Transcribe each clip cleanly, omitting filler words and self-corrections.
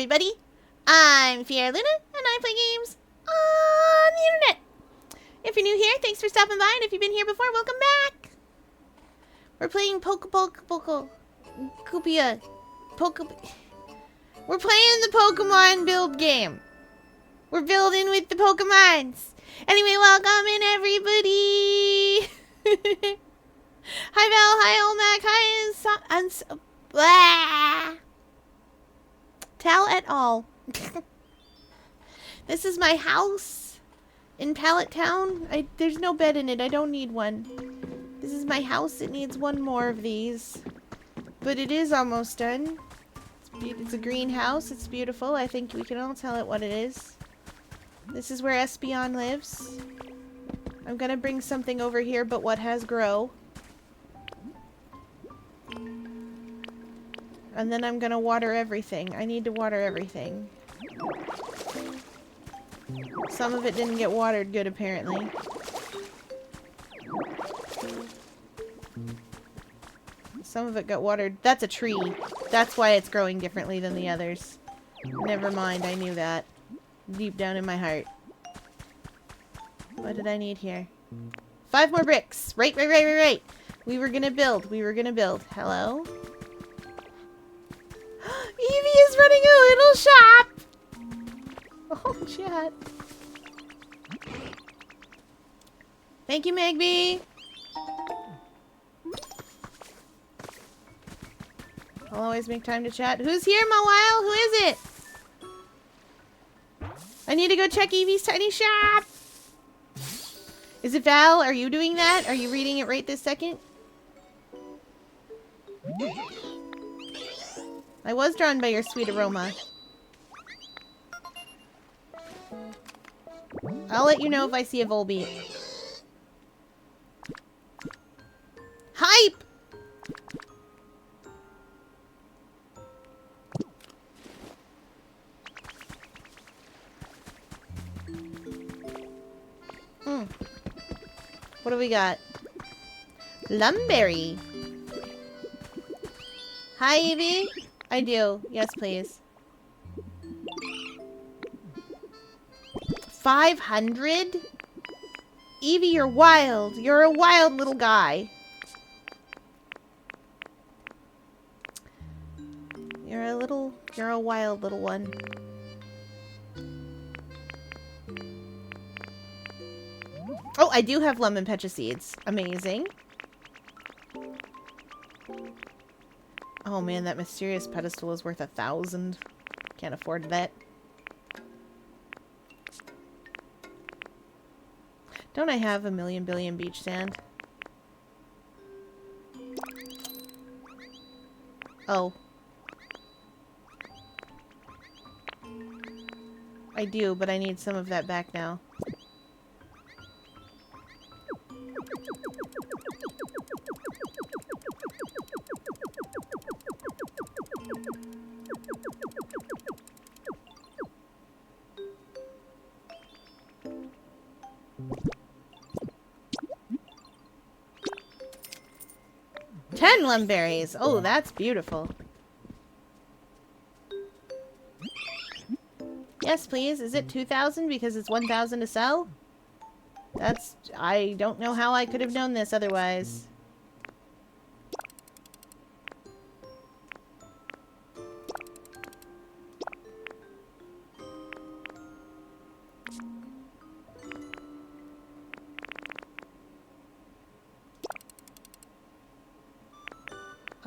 everybody. I'm Fiera Luna, and I play games on the internet. If you're new here, thanks for stopping by, and if you've been here before, welcome back. We're playing Pokopia. We're playing the Pokemon build game. We're building with the Pokemons. Anyway, welcome in, everybody. Hi, Val. Hi, Olmec. Hi, Tal et al. This is my house in Pallet Town. There's no bed in it. I don't need one. This is my house. It needs one more of these. But it is almost done. It's a greenhouse. It's beautiful. I think we can all tell it what it is. This is where Espeon lives. I'm gonna bring something over here, but what has grow. And then I'm gonna water everything. I need to water everything. Some of it didn't get watered good, apparently. Some of it got watered. That's a tree. That's why it's growing differently than the others. Never mind, I knew that. Deep down in my heart. What did I need here? 5 more bricks! Right. We were gonna build. Hello? Evie is running a little shop! Oh, chat. Thank you, Magby! I'll always make time to chat. Who's here, Mawile? Who is it? I need to go check Evie's tiny shop! Is it Val? Are you doing that? Are you reading it right this second? I was drawn by your sweet aroma. I'll let you know if I see a Volbeat. Hype! What do we got? Lumberry. Hi, Evie. I do. Yes, please. 500? Evie, you're wild. You're a wild little guy. You're a wild little one. Oh, I do have lemon pecha seeds. Amazing. Oh man, that mysterious pedestal is worth 1,000. Can't afford that. Don't I have a million billion beach sand? Oh. I do, but I need some of that back now. Lumberries. Oh, that's beautiful. Yes, please. Is it 2,000 because it's 1,000 to sell? I don't know how I could have known this otherwise.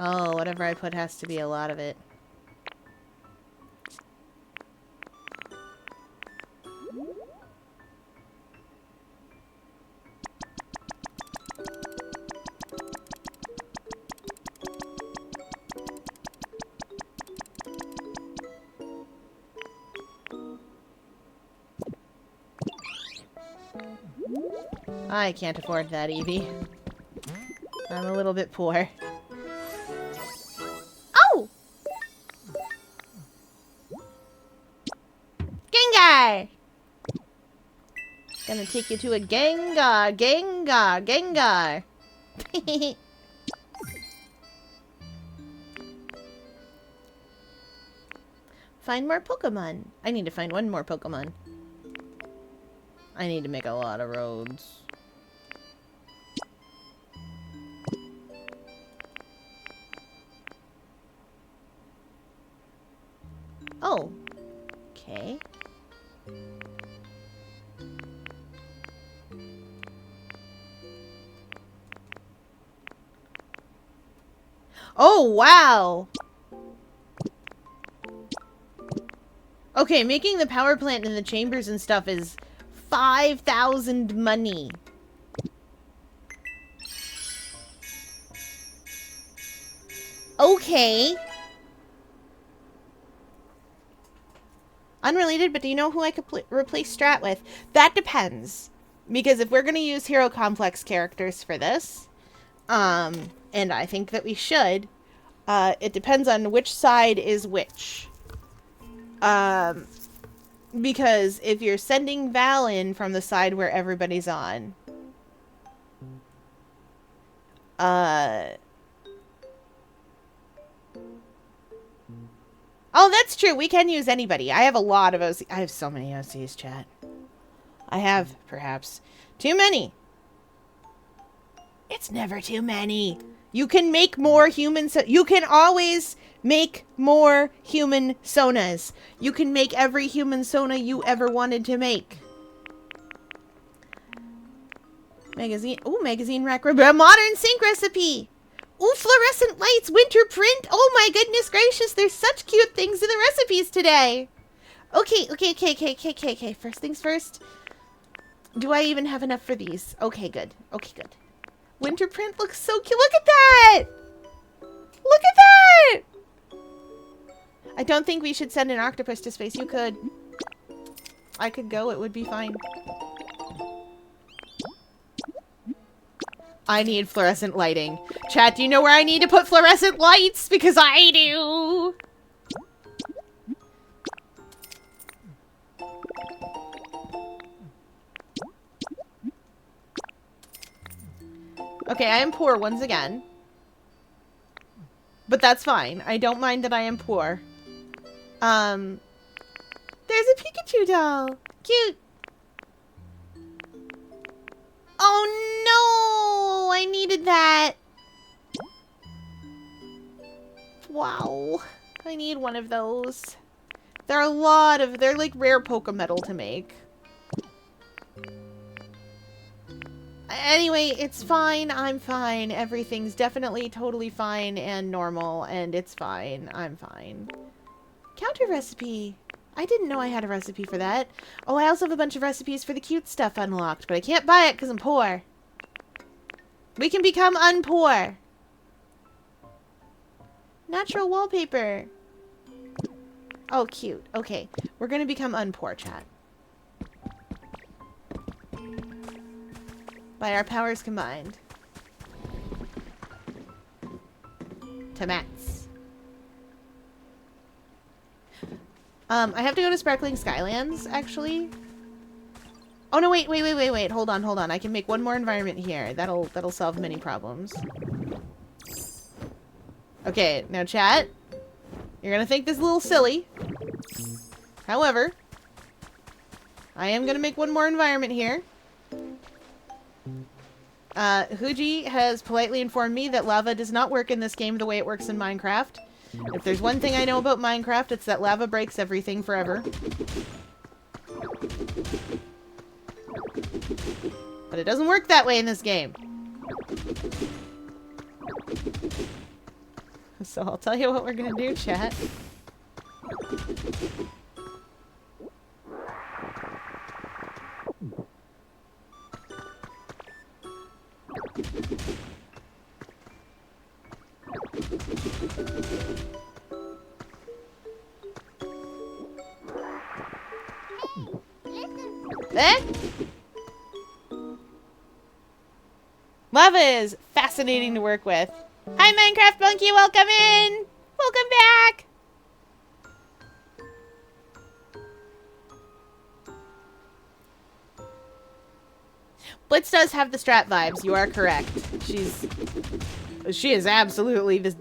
Oh, whatever I put has to be a lot of it. I can't afford that, Evie. I'm a little bit poor. Oh! Gengar! Gonna take you to a Gengar. Find more Pokemon. I need to find one more Pokemon. I need to make a lot of roads. Oh. Okay. Oh, wow. Okay, making the power plant and the chambers and stuff is 5,000 money. Okay. Unrelated, but do you know who I could replace Strat with? That depends. Because if we're going to use Hero Complex characters for this, and I think that we should, it depends on which side is which. Because if you're sending Val in from the side where everybody's on, oh, that's true. We can use anybody. I have a lot of OC. I have so many OCs, chat. I have, perhaps, too many. It's never too many. You can make more human... you can always make more human Sonas. You can make every human Sona you ever wanted to make. Magazine... Ooh, magazine rack... modern sync recipe! Ooh, fluorescent lights, winter print. Oh my goodness gracious, there's such cute things in the recipes today. Okay. First things first. Do I even have enough for these? Okay, good. Winter print looks so cute. Look at that! Look at that! I don't think we should send an octopus to space. You could. I could go. It would be fine. I need fluorescent lighting. Chat, do you know where I need to put fluorescent lights? Because I do. Okay, I am poor once again. But that's fine. I don't mind that I am poor. There's a Pikachu doll. Cute. Oh no! I needed that. Wow. I need one of those. There are a lot of... they're like rare Pokemetal to make. Anyway, it's fine. I'm fine. Everything's definitely totally fine and normal, and it's fine. I'm fine. Counter recipe. I didn't know I had a recipe for that. Oh, I also have a bunch of recipes for the cute stuff unlocked, but I can't buy it because I'm poor. We can become unpoor. Natural wallpaper. Oh, cute. Okay, we're gonna become unpoor, chat. By our powers combined. Tomats. I have to go to Sparkling Skylands, actually. Oh no, wait. Hold on. I can make one more environment here. That'll solve many problems. Okay, now chat. You're gonna think this is a little silly. However, I am gonna make one more environment here. Huji has politely informed me that lava does not work in this game the way it works in Minecraft. If there's one thing I know about Minecraft, it's that lava breaks everything forever. But it doesn't work that way in this game. So I'll tell you what we're gonna do, chat. Eh? Lava is fascinating to work with. Hi, Minecraft Monkey, welcome in! Welcome back! Blitz does have the Strat vibes, you are correct. She is absolutely the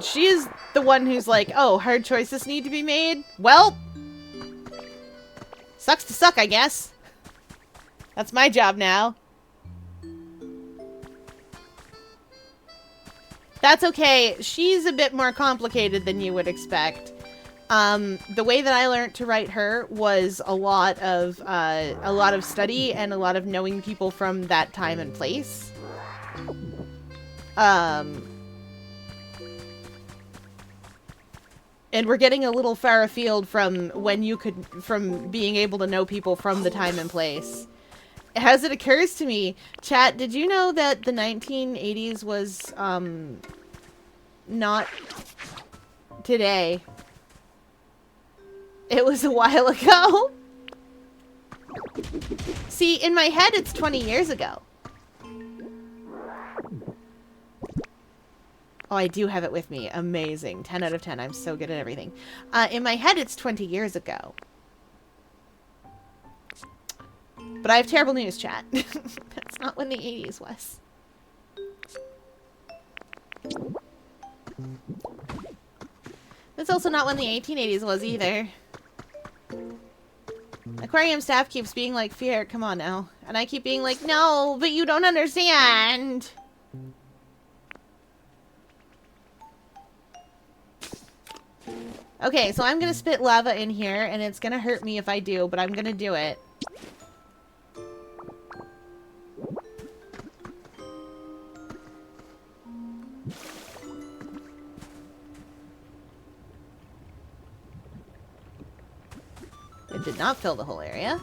she's the one who's like, oh, hard choices need to be made? Well, sucks to suck, I guess. That's my job now. That's okay. She's a bit more complicated than you would expect. The way that I learned to write her was a lot of study and a lot of knowing people from that time and place. And we're getting a little far afield from from being able to know people from the time and place. As it occurs to me, chat, did you know that the 1980s was, not today? It was a while ago. See, in my head, it's 20 years ago. Oh, I do have it with me. Amazing. 10 out of 10. I'm so good at everything. In my head, it's 20 years ago. But I have terrible news, chat. That's not when the 80s was. That's also not when the 1880s was either. Aquarium staff keeps being like, Fier, come on now. And I keep being like, no, but you don't understand. Okay, so I'm gonna spit lava in here, and it's gonna hurt me if I do, but I'm gonna do it. It did not fill the whole area.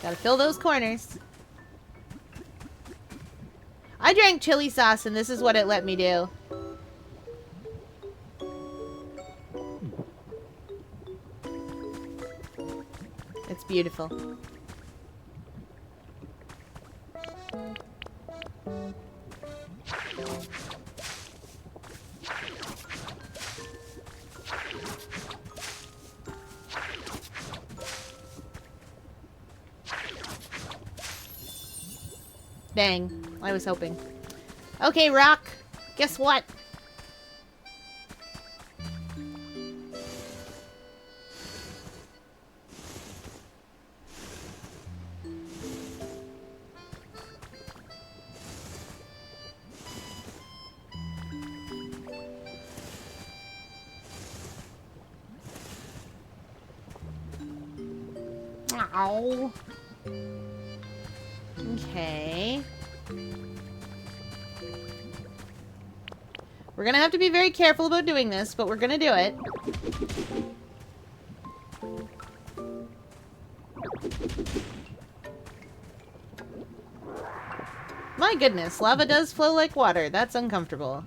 Gotta fill those corners. I drank chili sauce and this is what it let me do. It's beautiful. Dang, I was hoping. Okay, Rock, guess what? Ow. Okay. We're gonna have to be very careful about doing this, but we're gonna do it. My goodness, lava does flow like water. That's uncomfortable.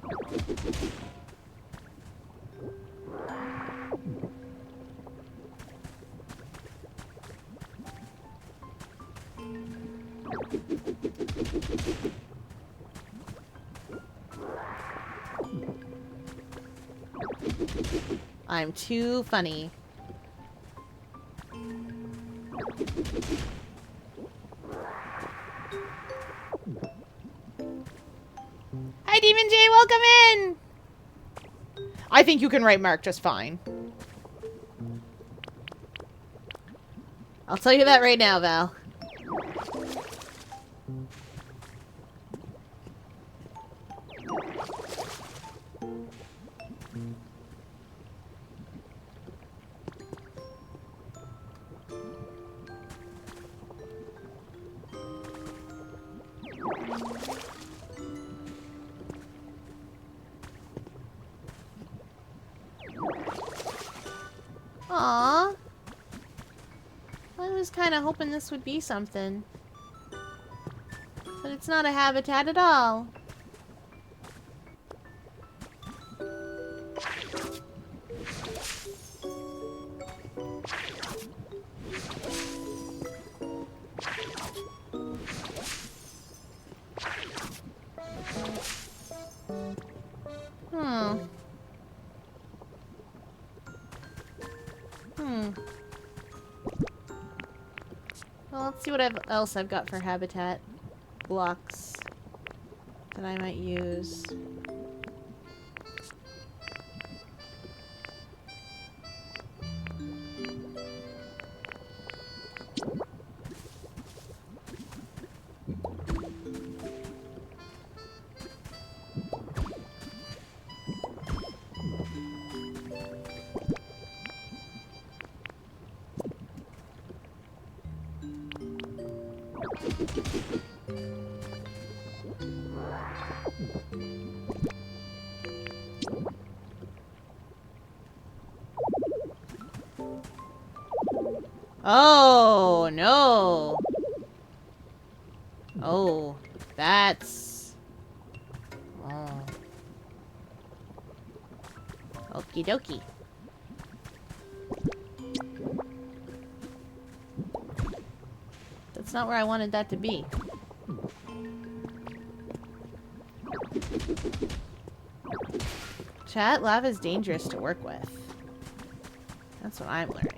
I'm too funny. Hi, Demon J, welcome in! I think you can write Mark just fine. I'll tell you that right now, Val. Aww. I was kind of hoping this would be something. But it's not a habitat at all. Well, let's see what else I've got for habitat blocks. that I might use. Oh, no. Oh, that's... Oh. Okie dokie. That's not where I wanted that to be. Chat, lava is dangerous to work with. That's what I'm learning.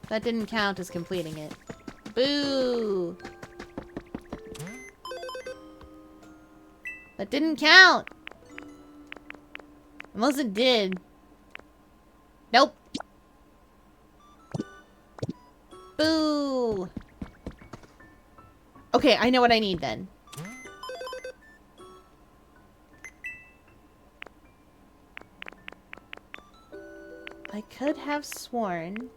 That didn't count as completing it. Boo! That didn't count! Unless it did. Nope. Boo! Okay, I know what I need then. I could have sworn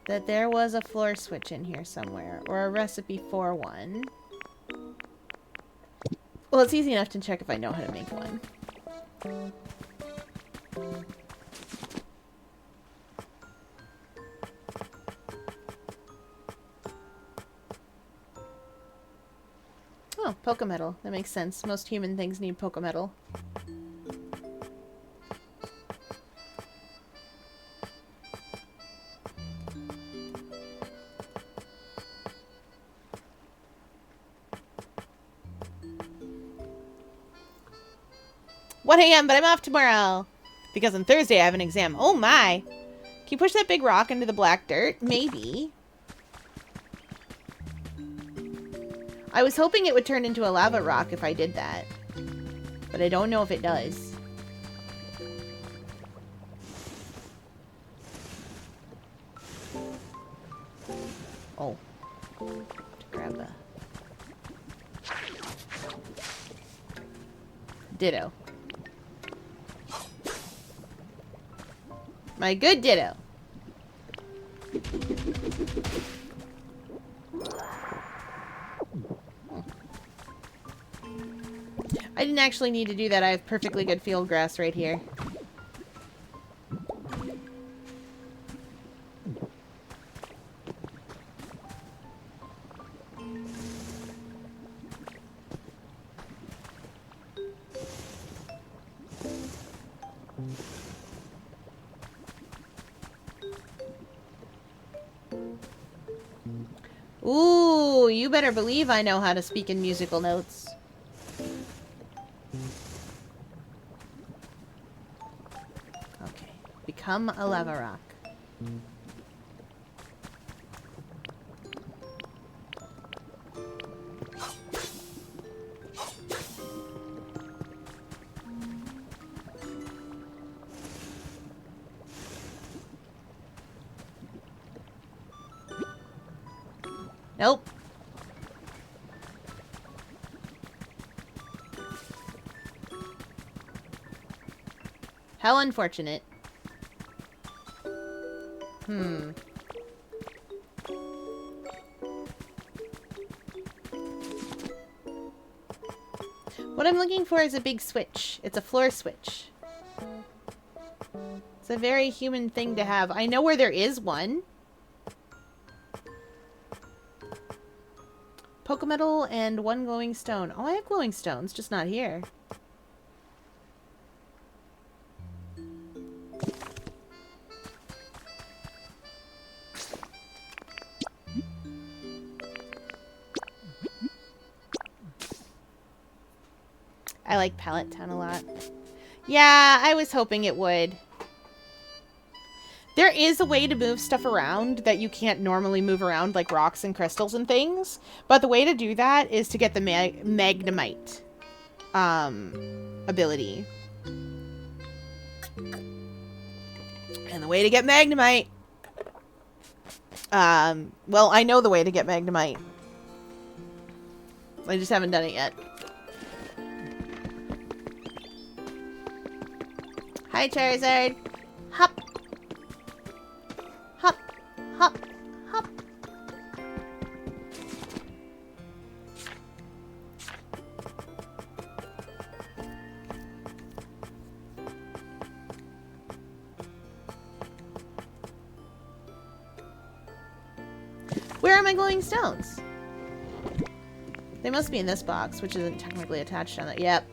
that there was a floor switch in here somewhere, or a recipe for one. Well, it's easy enough to check if I know how to make one. Oh, Pokemetal. That makes sense. Most human things need Pokemetal. What a.m., but I'm off tomorrow. Because on Thursday I have an exam. Oh my. Can you push that big rock into the black dirt? Maybe. I was hoping it would turn into a lava rock if I did that. But I don't know if it does. Oh. To grab a... Ditto. My good Ditto. I didn't actually need to do that. I have perfectly good field grass right here. Ooh, you better believe I know how to speak in musical notes. Okay, become a lava rock. Nope. How unfortunate. What I'm looking for is a big switch. It's a floor switch. It's a very human thing to have. I know where there is one. Pokemetal and 1 glowing stone. Oh, I have glowing stones, just not here. I like Pallet Town a lot. Yeah, I was hoping it would. There is a way to move stuff around that you can't normally move around, like rocks and crystals and things. But the way to do that is to get the Magnemite ability. And the way to get Magnemite... well, I know the way to get Magnemite. I just haven't done it yet. Hi, Charizard. Hop. Hop. Hop. Hop. Where are my glowing stones? They must be in this box, which isn't technically attached on it. Yep.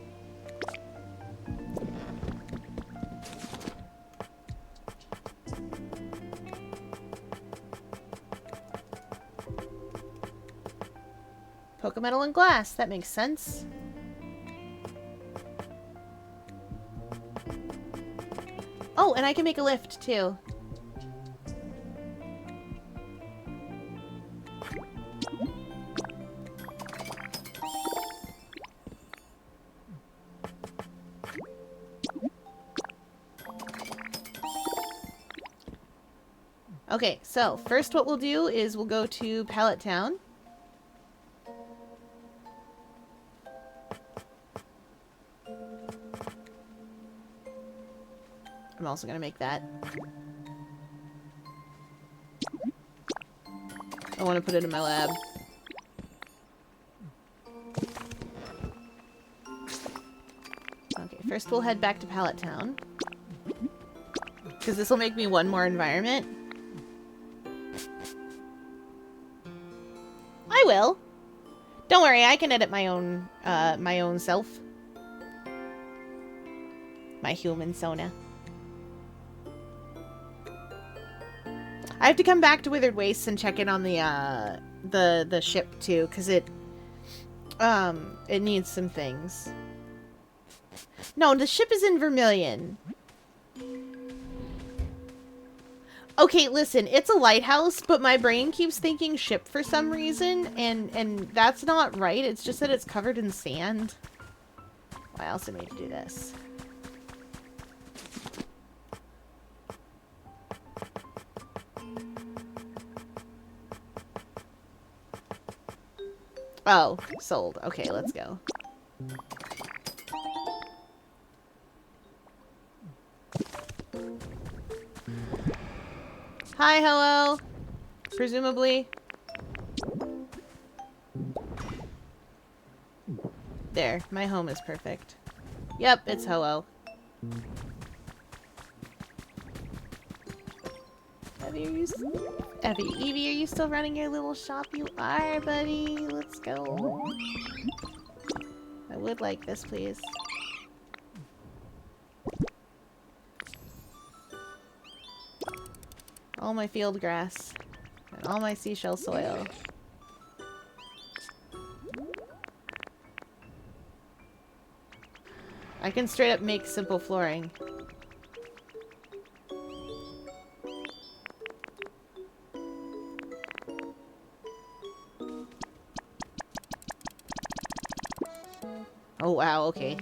Pokemetal and glass. That makes sense. Oh, and I can make a lift, too. Okay, so first what we'll do is we'll go to Pallet Town. I'm also going to make that. I want to put it in my lab. Okay, first we'll head back to Pallet Town. Because this will make me one more environment. I will. Don't worry, I can edit my own self. My human Sona. I have to come back to Withered Wastes and check in on the ship too, because it needs some things. No, the ship is in Vermilion. Okay, listen, it's a lighthouse, but my brain keeps thinking ship for some reason, and that's not right. It's just that it's covered in sand. I also need to do this. Oh, sold. Okay, let's go. Hi, hello. Presumably. There, my home is perfect. Yep, it's hello. Evie, are you still running your little shop? You are, buddy. Let's go. I would like this, please. All my field grass. And all my seashell soil. I can straight up make simple flooring. Oh wow, okay.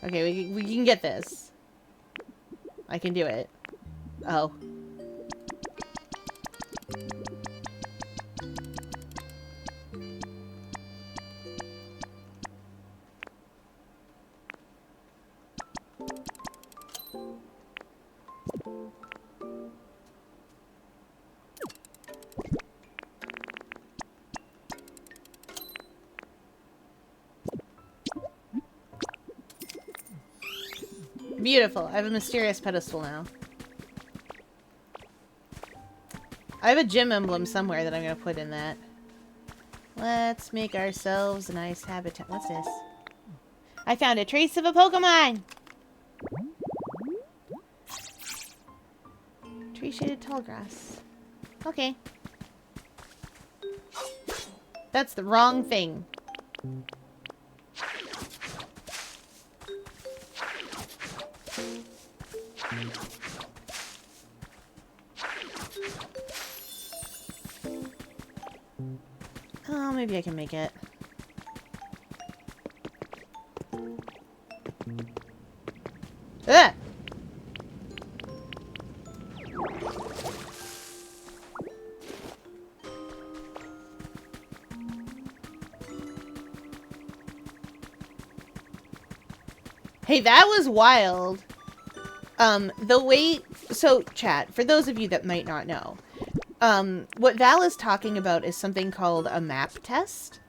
Okay, we can get this. I can do it. Oh. Beautiful. I have a mysterious pedestal now. I have a gym emblem somewhere that I'm going to put in that. Let's make ourselves a nice habitat. What's this? I found a trace of a Pokemon! Tree-shaded tall grass. Okay. That's the wrong thing. Oh, maybe I can make it. Ugh! Hey, that was wild. The way... So, chat, for those of you that might not know, what Val is talking about is something called a map test.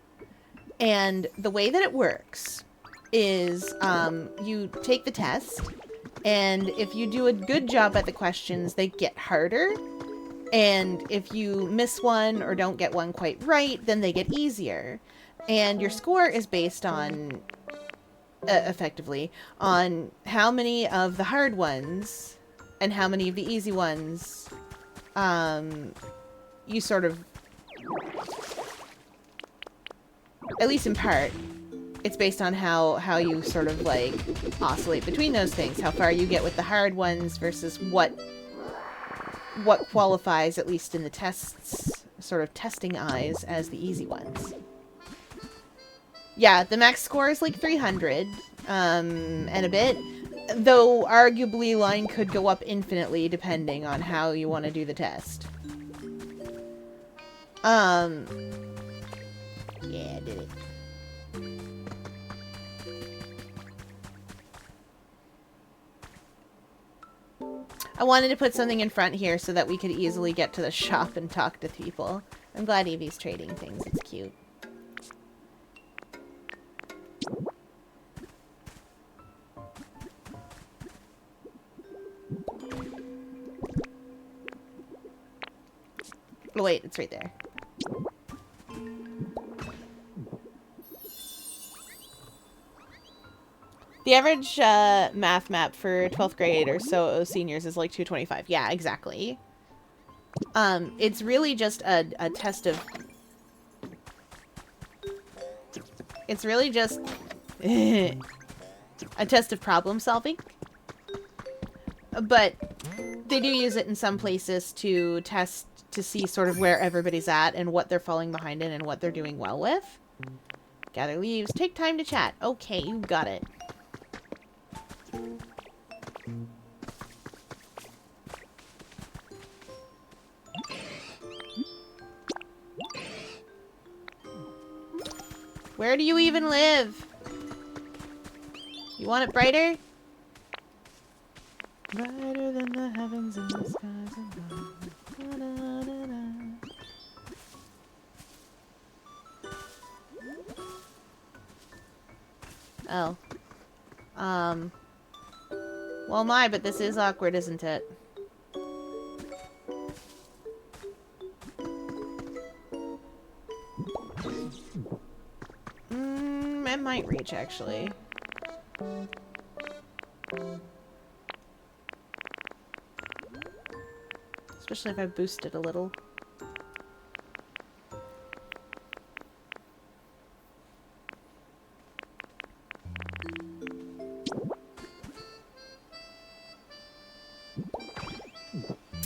And the way that it works is, you take the test, and if you do a good job at the questions, they get harder. And if you miss one or don't get one quite right, then they get easier. And your score is based on... effectively, on how many of the hard ones and how many of the easy ones you sort of, at least in part, it's based on how you sort of like oscillate between those things, how far you get with the hard ones versus what qualifies, at least in the tests, sort of testing eyes, as the easy ones. Yeah, the max score is like 300, and a bit. Though, arguably, line could go up infinitely depending on how you want to do the test. Yeah, I did it. I wanted to put something in front here so that we could easily get to the shop and talk to people. I'm glad Evie's trading things. It's cute. Oh, wait, it's right there. The average math map for 12th grade or so seniors is like 225. Yeah, exactly. It's really just a test of... It's really just a test of problem solving. But they do use it in some places to test to see sort of where everybody's at and what they're falling behind in and what they're doing well with. Gather leaves. Take time to chat. Okay, you got it. Where do you even live? You want it brighter? Brighter than the heavens and the skies above. Da, da, da, da. Oh. Well, but this is awkward, isn't it? It might reach, actually. Especially if I boost it a little.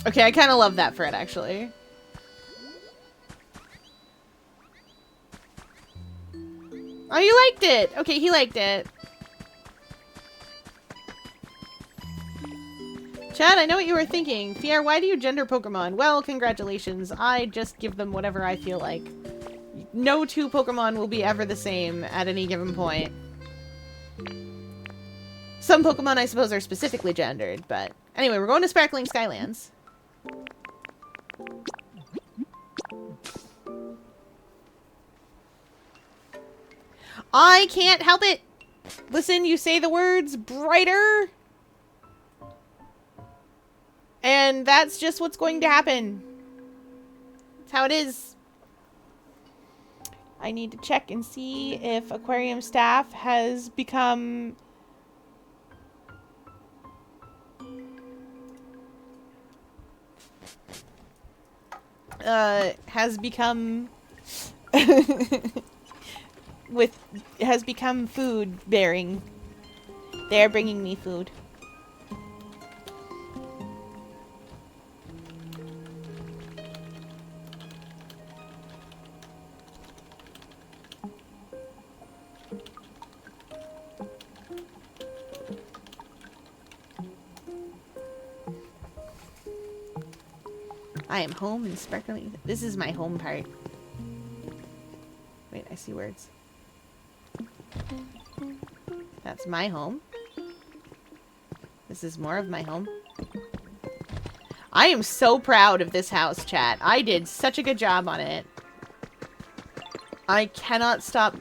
Okay, I kind of love that for it, actually. Oh, you liked it! Okay, he liked it. Chad, I know what you were thinking. Fier, why do you gender Pokemon? Well, congratulations. I just give them whatever I feel like. No two Pokemon will be ever the same at any given point. Some Pokemon, I suppose, are specifically gendered, but... Anyway, we're going to Sparkling Skylands. I can't help it! Listen, you say the words brighter. And that's just what's going to happen. That's how it is. I need to check and see if aquarium staff has become... has become food bearing. They're bringing me food. I am home and sparkling. This is my home part. Wait, I see words. That's my home. This is more of my home. I am so proud of this house, chat. I did such a good job on it. I cannot stop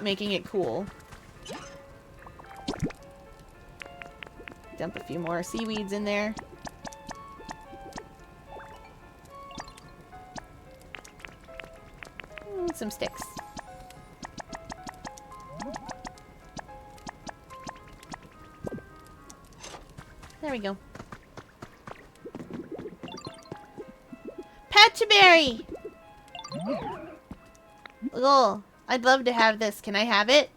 making it cool. Dump a few more seaweeds in there. Some sticks. There we go. Patchaberry! Oh, I'd love to have this. Can I have it?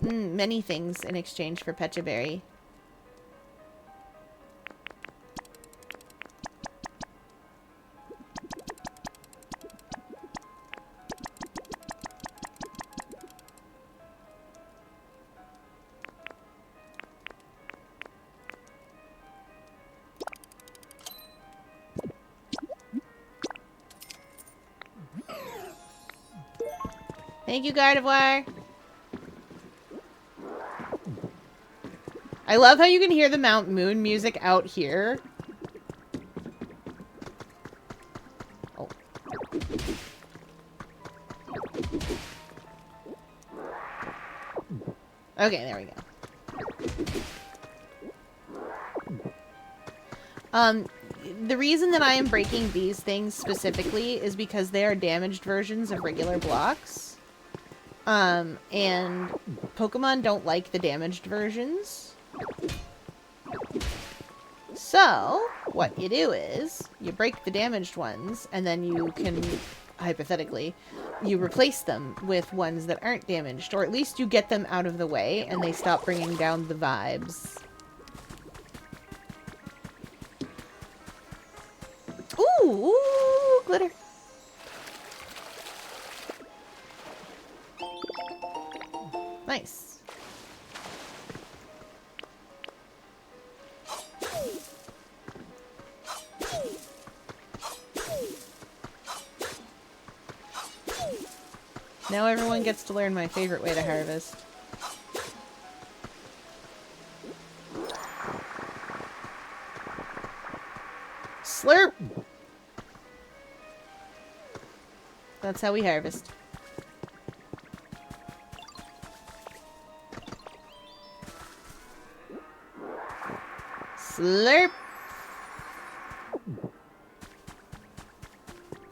Many things in exchange for Patchaberry. Thank you, Gardevoir. I love how you can hear the Mount Moon music out here. Oh. Okay, there we go. The reason that I am breaking these things specifically is because they are damaged versions of regular blocks. And Pokemon don't like the damaged versions. So, what you do is, you break the damaged ones, and then you can, hypothetically, you replace them with ones that aren't damaged, or at least you get them out of the way, and they stop bringing down the vibes. Ooh, glitter. Nice. Now everyone gets to learn my favorite way to harvest. Slurp! That's how we harvest. Slurp!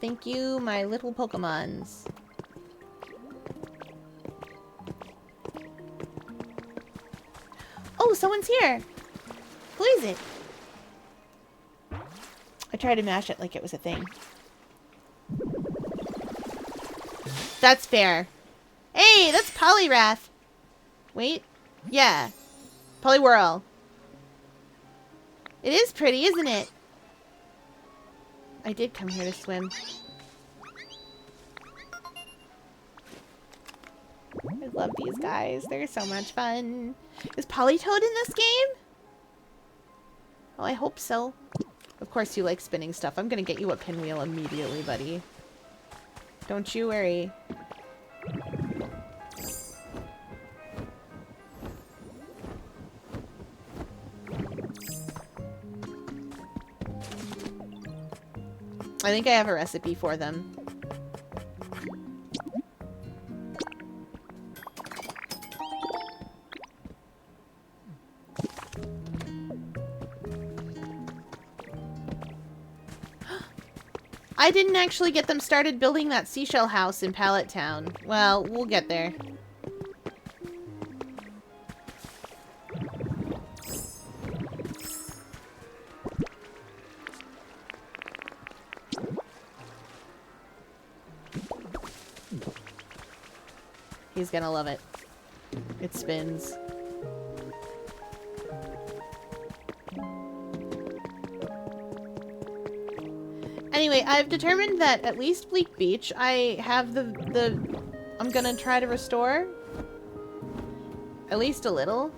Thank you, my little Pokemons. Oh, someone's here! Who is it? I tried to mash it like it was a thing. That's fair. Hey, that's Poliwrath! Wait. Yeah. Poliwhirl. It is pretty, isn't it? I did come here to swim. I love these guys. They're so much fun. Is Polytoad in this game? Oh, I hope so. Of course you like spinning stuff. I'm gonna get you a pinwheel immediately, buddy. Don't you worry. I think I have a recipe for them. I didn't actually get them started building that seashell house in Pallet Town. Well, we'll get there. He's gonna love it. It spins. Anyway, I've determined that at least Bleak Beach, I have I'm gonna try to restore. At least a little.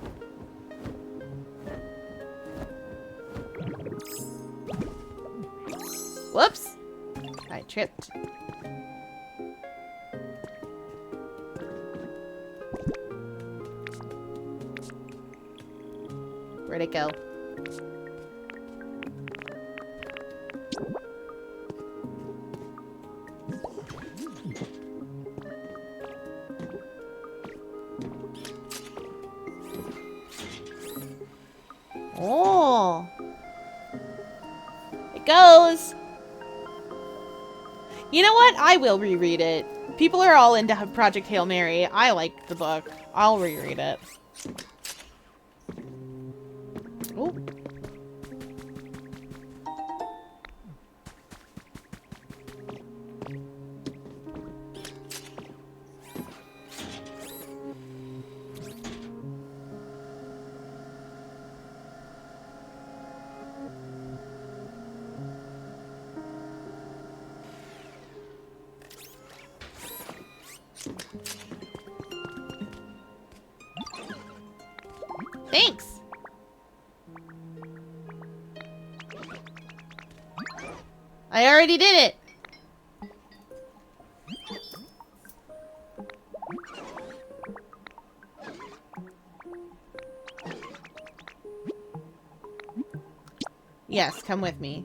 Whoops! I tripped. Where'd it go? Oh! It goes! You know what? I will reread it. People are all into Project Hail Mary. I like the book. I'll reread it. Oh. Thanks! I already did it! Yes, come with me.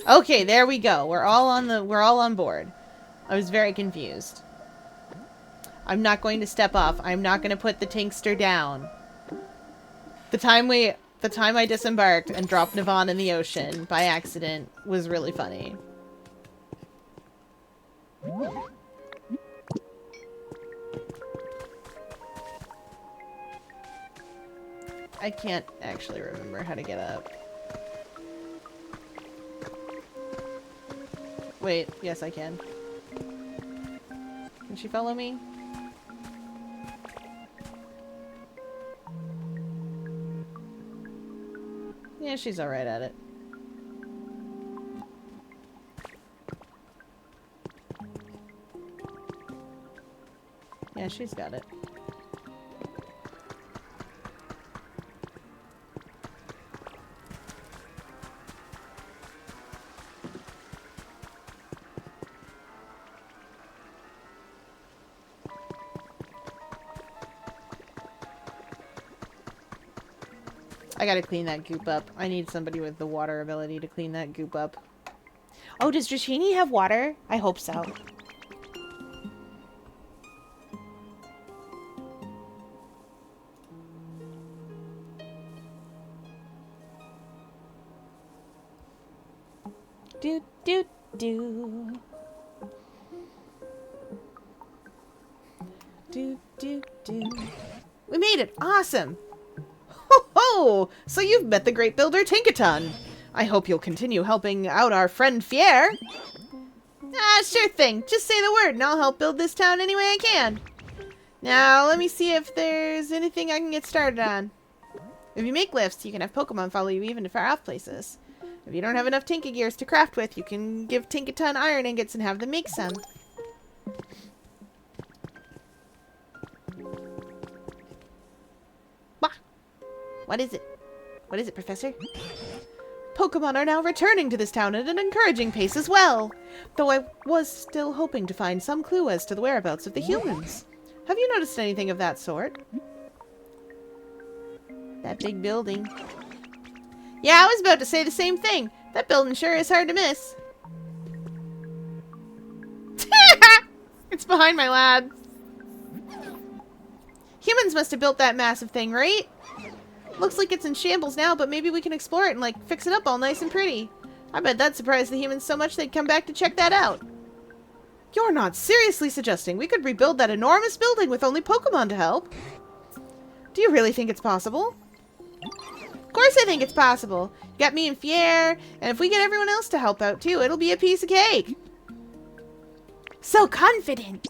Okay, there we go. We're all on board. I was very confused. I'm not going to step off. I'm not going to put the tankster down. The time I disembarked and dropped Navon in the ocean by accident was really funny. I can't actually remember how to get up. Wait, yes I can. Can she follow me? Yeah, she's alright at it. Yeah, she's got it. I gotta clean that goop up. I need somebody with the water ability to clean that goop up. Oh, does Dratini have water? I hope so. Do, do, do. Do, do, do. We made it! Awesome! Ho ho! So you've met the great builder Tinkaton. I hope you'll continue helping out our friend Fier. Ah, sure thing. Just say the word and I'll help build this town any way I can. Now, let me see if there's anything I can get started on. If you make lifts, you can have Pokemon follow you even to far-off places. If you don't have enough Tinka Gears to craft with, you can give Tinkaton iron ingots and have them make some. Bah! What is it? What is it, Professor? Pokemon are now returning to this town at an encouraging pace as well, though I was still hoping to find some clue as to the whereabouts of the humans. Have you noticed anything of that sort? That big building. Yeah, I was about to say the same thing. That building sure is hard to miss. It's behind my lad. Humans must have built that massive thing, right? Looks like it's in shambles now, but maybe we can explore it and, like, fix it up all nice and pretty. I bet that surprised the humans so much they'd come back to check that out. You're not seriously suggesting we could rebuild that enormous building with only Pokemon to help? Do you really think it's possible? Of course I think it's possible. You got me and Fier, and if we get everyone else to help out too, it'll be a piece of cake. So confident.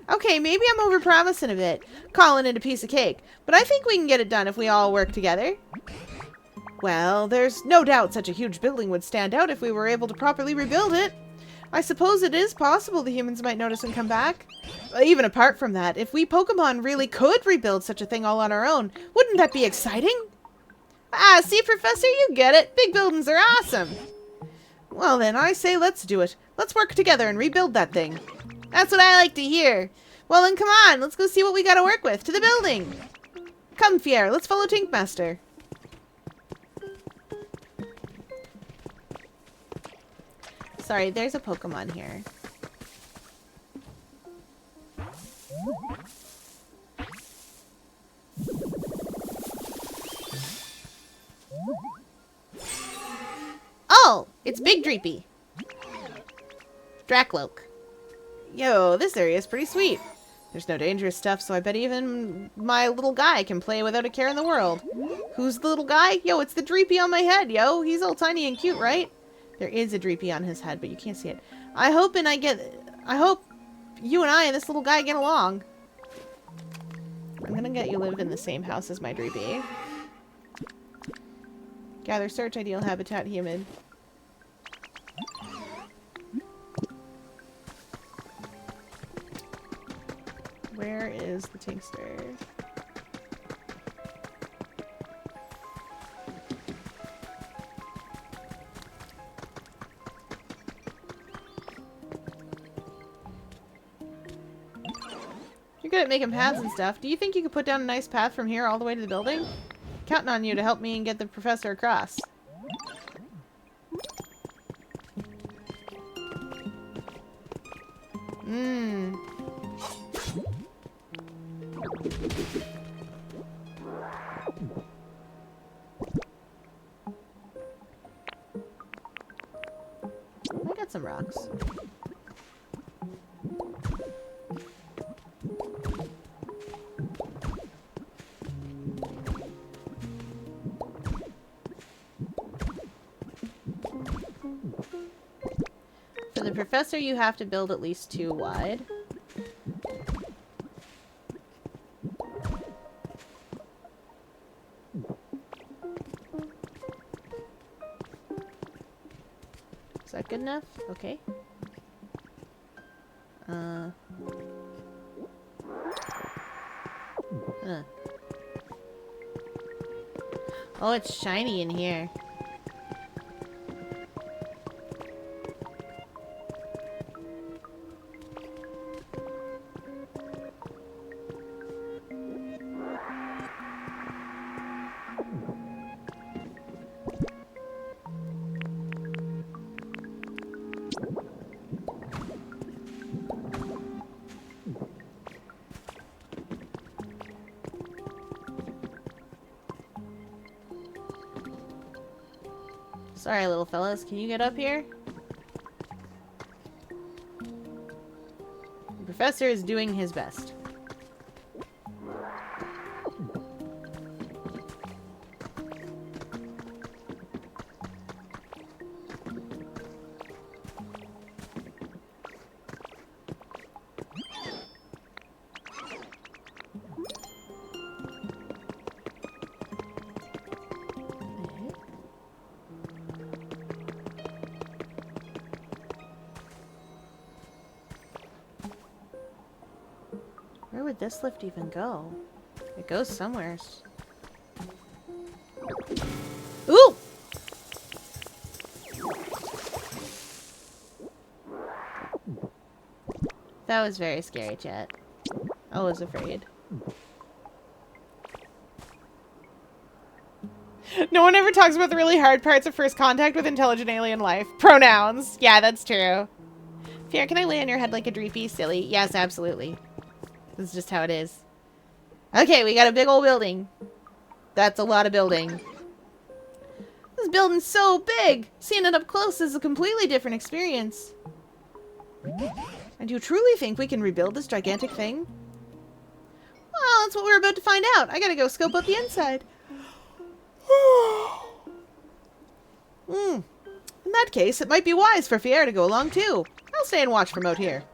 Okay, maybe I'm overpromising a bit, calling it a piece of cake, but I think we can get it done if we all work together. Well, there's no doubt such a huge building would stand out if we were able to properly rebuild it. I suppose it is possible the humans might notice and come back. Even apart from that, if we Pokemon really could rebuild such a thing all on our own, wouldn't that be exciting? Ah, see, Professor, you get it. Big buildings are awesome. Well then, I say let's do it. Let's work together and rebuild that thing. That's what I like to hear. Well then, come on, let's go see what we gotta work with. To the building. Come, Fier, let's follow Tinkmaster. Sorry, there's a Pokemon here. Oh, it's Big Dreepy. Dracloak. Yo, this area is pretty sweet. There's no dangerous stuff, so I bet even my little guy can play without a care in the world. Who's the little guy? Yo, it's the Dreepy on my head, yo. He's all tiny and cute, right? There is a Dreepy on his head, but you can't see it. I hope you and I and this little guy get along. I'm gonna get you live in the same house as my Dreepy. Gather search ideal habitat human. Where is the Tinkster? You're good at making paths and stuff. Do you think you could put down a nice path from here all the way to the building? Counting on you to help me and get the professor across. I got some rocks. For the professor, you have to build at least 2 wide. Is that good enough? Okay. Oh, it's shiny in here. Sorry, little fellas. Can you get up here? The professor is doing his best. would this lift even go? It goes somewhere. Ooh! That was very scary, chat. I was afraid. No one ever talks about the really hard parts of first contact with intelligent alien life. Pronouns. Yeah, that's true. Fear, can I lay on your head like a dreepy? Silly. Yes, absolutely. This is just how it is. Okay, we got a big old building. That's a lot of building. This building's so big. Seeing it up close is a completely different experience. And you truly think we can rebuild this gigantic thing? Well, that's what we're about to find out. I gotta go scope out the inside. In that case, it might be wise for Fier to go along too. I'll stay and watch from out here.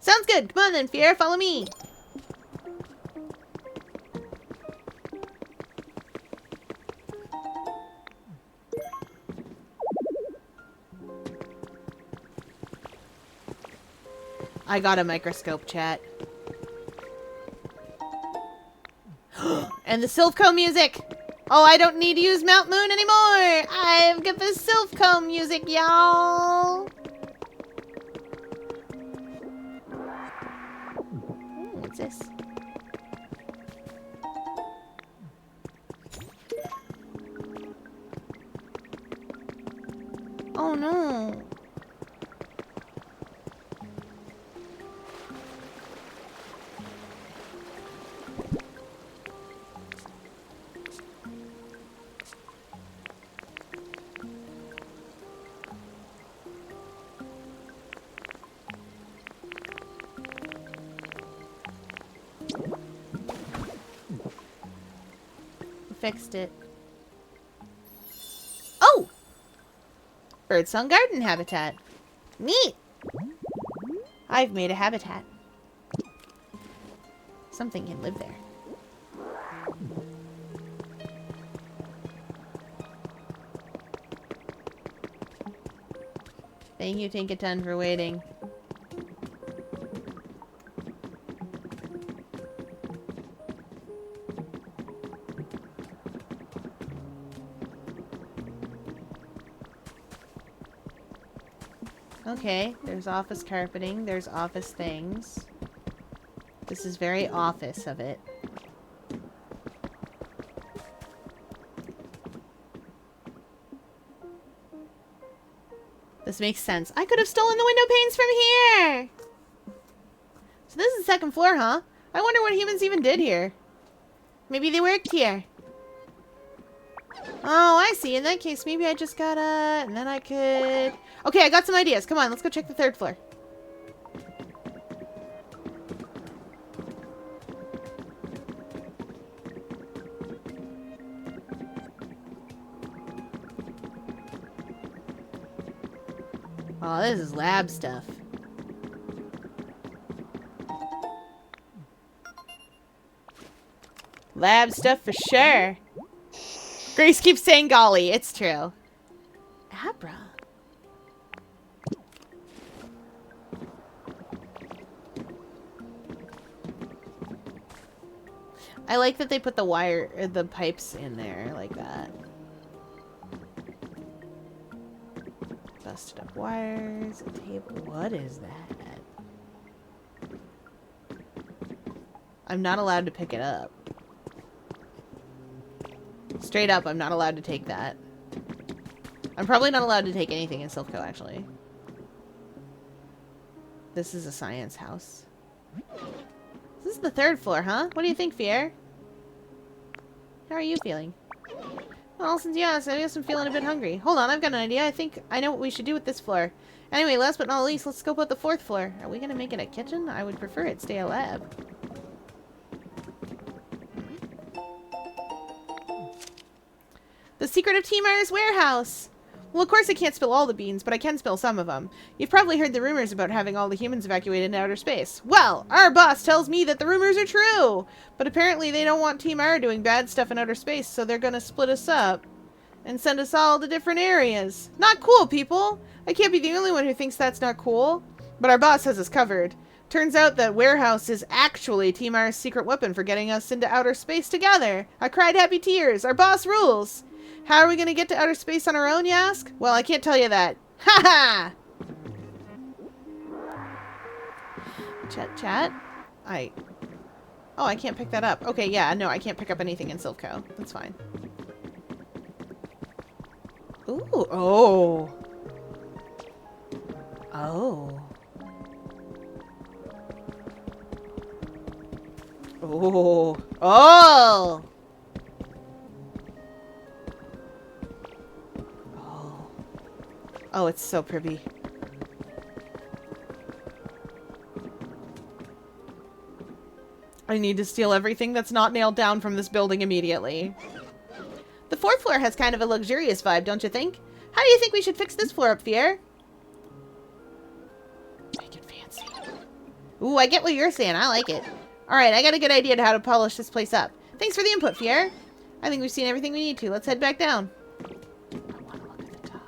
Sounds good. Come on then, Fier, follow me. I got a microscope, chat. And the Silphco music! Oh, I don't need to use Mount Moon anymore! I've got the Silphco music, y'all! What's this? Oh no! Fixed it. Oh! Birdsong garden habitat. Neat! I've made a habitat. Something can live there. Thank you, Tinkaton, for waiting. Okay, there's office carpeting, there's office things. This is very office of it. This makes sense. I could have stolen the window panes from here! So this is the second floor, huh? I wonder what humans even did here. Maybe they worked here. Oh, I see. In that case, maybe I just gotta... And then I could... Okay, I got some ideas. Come on, let's go check the third floor. Oh, this is lab stuff. Lab stuff for sure. Grace keeps saying golly. It's true. Abra. I like that they put the pipes in there like that. Busted up wires, a table. What is that? I'm not allowed to pick it up. Straight up, I'm not allowed to take that. I'm probably not allowed to take anything in Silphco, actually. This is a science house. This is the third floor, huh? What do you think, Fier? How are you feeling? Well, since you asked, I guess I'm feeling a bit hungry. Hold on, I've got an idea. I think I know what we should do with this floor. Anyway, last but not least, let's scope out the fourth floor. Are we gonna make it a kitchen? I would prefer it stay a lab. The secret of T-Mire's warehouse! Well, of course I can't spill all the beans, but I can spill some of them. You've probably heard the rumors about having all the humans evacuated into outer space. Well, our boss tells me that the rumors are true! But apparently they don't want T-Mire doing bad stuff in outer space, so they're gonna split us up. And send us all to different areas. Not cool, people! I can't be the only one who thinks that's not cool. But our boss has us covered. Turns out that warehouse is actually Team R's secret weapon for getting us into outer space together. I cried happy tears. Our boss rules. How are we going to get to outer space on our own, you ask? Well, I can't tell you that. Ha ha! Chat. Oh, I can't pick that up. Okay, yeah, no, I can't pick up anything in Silpco. That's fine. Ooh, oh. Oh. Oh. Oh! Oh. Oh, it's so pretty. I need to steal everything that's not nailed down from this building immediately. The 4th floor has kind of a luxurious vibe, don't you think? How do you think we should fix this floor up, Fier? Make it fancy. Ooh, I get what you're saying. I like it. Alright, I got a good idea to how to polish this place up. Thanks for the input, Fier. I think we've seen everything we need to. Let's head back down. I want to look at the top.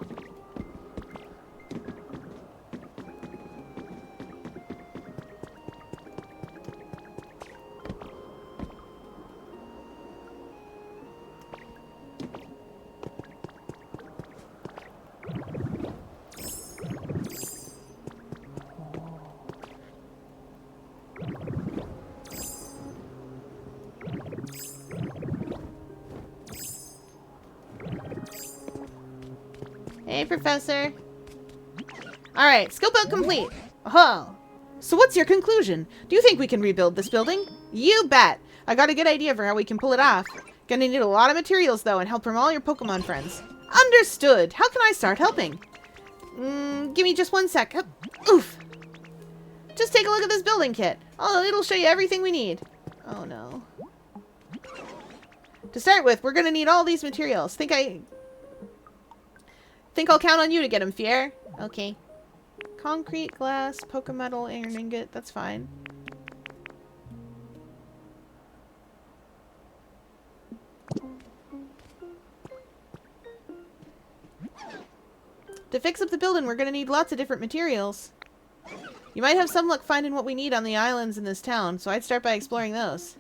Hey, Professor. Alright, scope out complete. Oh. So what's your conclusion? Do you think we can rebuild this building? You bet. I got a good idea for how we can pull it off. Gonna need a lot of materials, though, and help from all your Pokemon friends. Understood. How can I start helping? Give me just 1 sec. Oof. Just take a look at this building kit. Oh, it'll show you everything we need. Oh, no. To start with, we're gonna need all these materials. Think I'll count on you to get them, Fier. Okay. Concrete, glass, Pokemetal, iron ingot. That's fine. To fix up the building, we're going to need lots of different materials. You might have some luck finding what we need on the islands in this town, so I'd start by exploring those.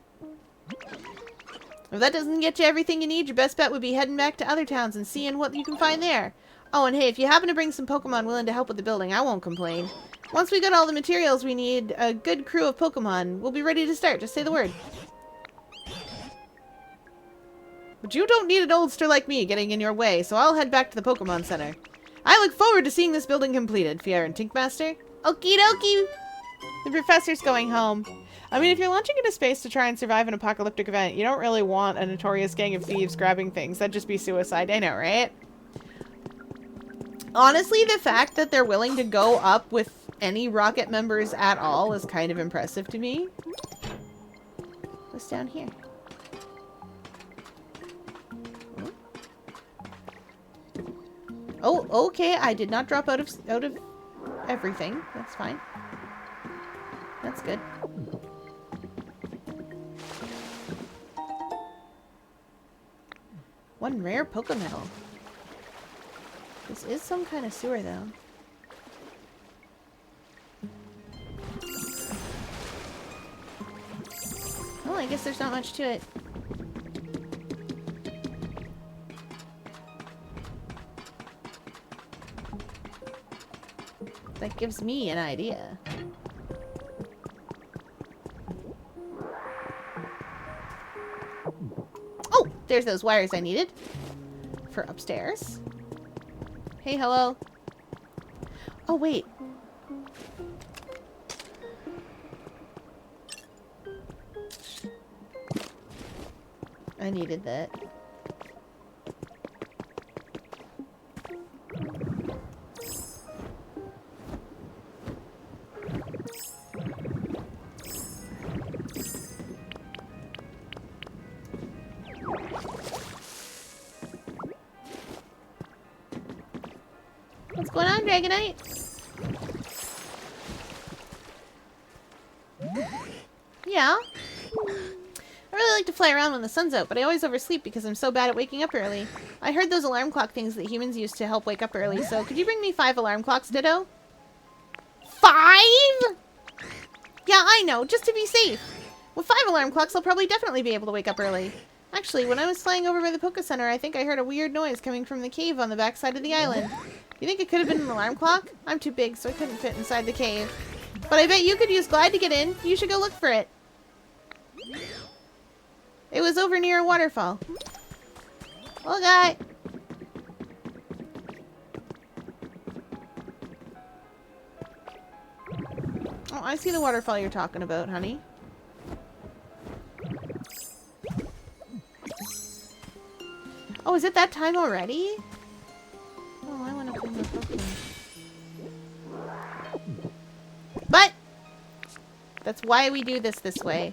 If that doesn't get you everything you need, your best bet would be heading back to other towns and seeing what you can find there. Oh, and hey, if you happen to bring some Pokemon willing to help with the building, I won't complain. Once we got all the materials we need, a good crew of Pokemon, we'll be ready to start. Just say the word. But you don't need an oldster like me getting in your way, so I'll head back to the Pokemon Center. I look forward to seeing this building completed, Fier and Tinkmaster. Okie dokie! The professor's going home. I mean, if you're launching into space to try and survive an apocalyptic event, you don't really want a notorious gang of thieves grabbing things. That'd just be suicide. I know, right? Honestly, the fact that they're willing to go up with any rocket members at all is kind of impressive to me. What's down here? Oh, okay. I did not drop out of everything. That's fine. That's good. One rare Pokemetal. This is some kind of sewer, though. Well, I guess there's not much to it. That gives me an idea. Oh, there's those wires I needed for upstairs. Hey, hello. Oh, wait. I needed that. What's going on, Dragonite? Yeah. I really like to fly around when the sun's out, but I always oversleep because I'm so bad at waking up early. I heard those alarm clock things that humans use to help wake up early, so could you bring me 5 alarm clocks, Ditto? 5?! I know, just to be safe. With 5 alarm clocks, I'll probably definitely be able to wake up early. Actually, when I was flying over by the Poke Center, I think I heard a weird noise coming from the cave on the backside of the island. You think it could have been an alarm clock? I'm too big, so I couldn't fit inside the cave. But I bet you could use Glide to get in. You should go look for it. It was over near a waterfall. Oh, guy. Oh, I see the waterfall you're talking about, honey. Oh, is it that time already? Oh, I want to play more Pokemon. But that's why we do this way.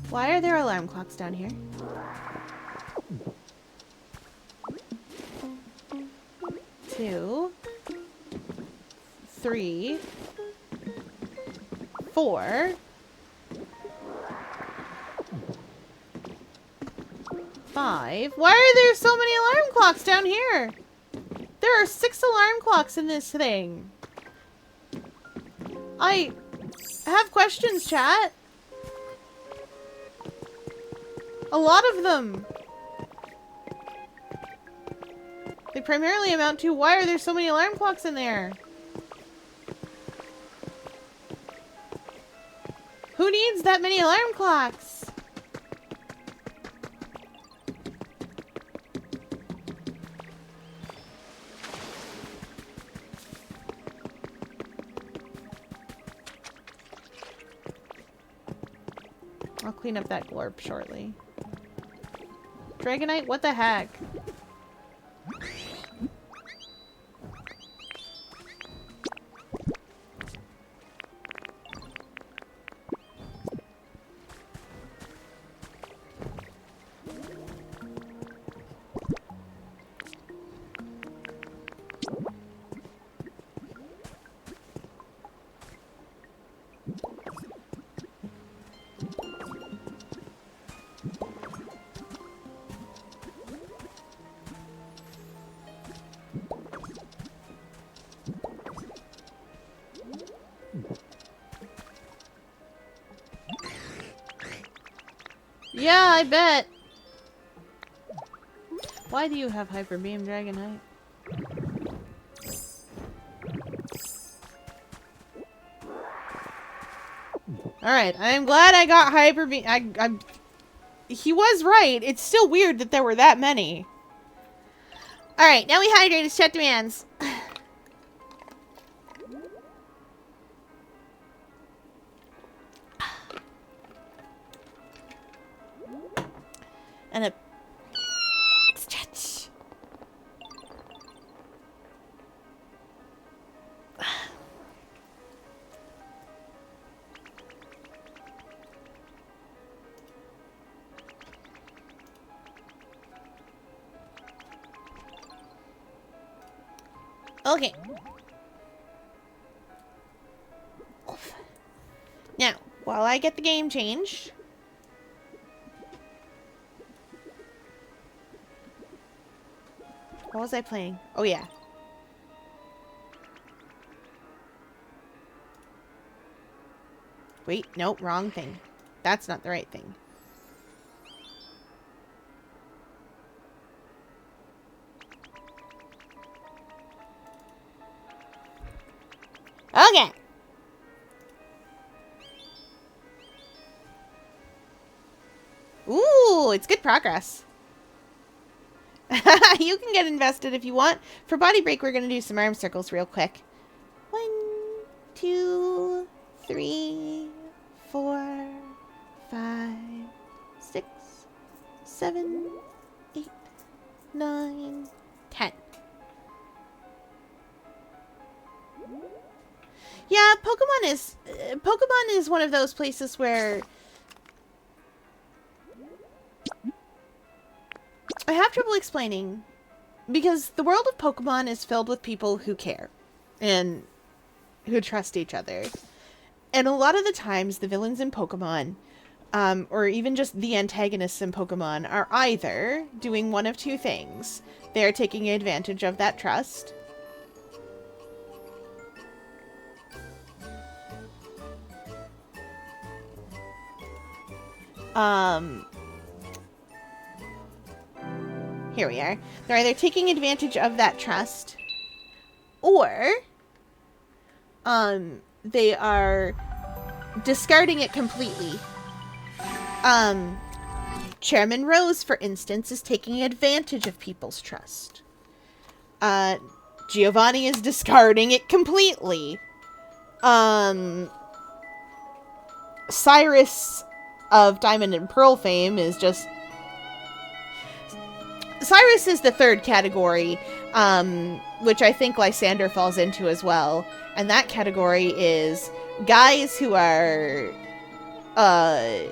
Why are there alarm clocks down here? 2, 3, 4, 5. Why are there so many alarm clocks down here? There are 6 alarm clocks in this thing. I have questions, chat. A lot of them. They primarily amount to, why are there so many alarm clocks in there? Who needs that many alarm clocks? I'll clean up that glorp shortly. Dragonite? What the heck? Yeah, I bet. Why do you have Hyper Beam, Dragonite? Alright, I'm glad I got Hyper Beam. He was right. It's still weird that there were that many. Alright, now we hydrate as chat demands. And a stretch. Okay. Now, while I get the game changed. What was I playing? Oh, yeah. Wait, no, wrong thing. That's not the right thing. Okay. Ooh, it's good progress. You can get invested if you want. For body break, we're going to do some arm circles real quick. 1, 2, 3, 4, 5, 6, 7, 8, 9, 10. Yeah, Pokemon is one of those places where I have trouble explaining, because the world of Pokemon is filled with people who care and who trust each other. And a lot of the times, the villains in Pokemon or even just the antagonists in Pokemon, are either doing one of two things. They are taking advantage of that trust. Here we are. They're either taking advantage of that trust, or they are discarding it completely. Chairman Rose, for instance, is taking advantage of people's trust. Giovanni is discarding it completely. Cyrus of Diamond and Pearl fame is just... Cyrus is the third category, which I think Lysander falls into as well. And that category is guys who are... guys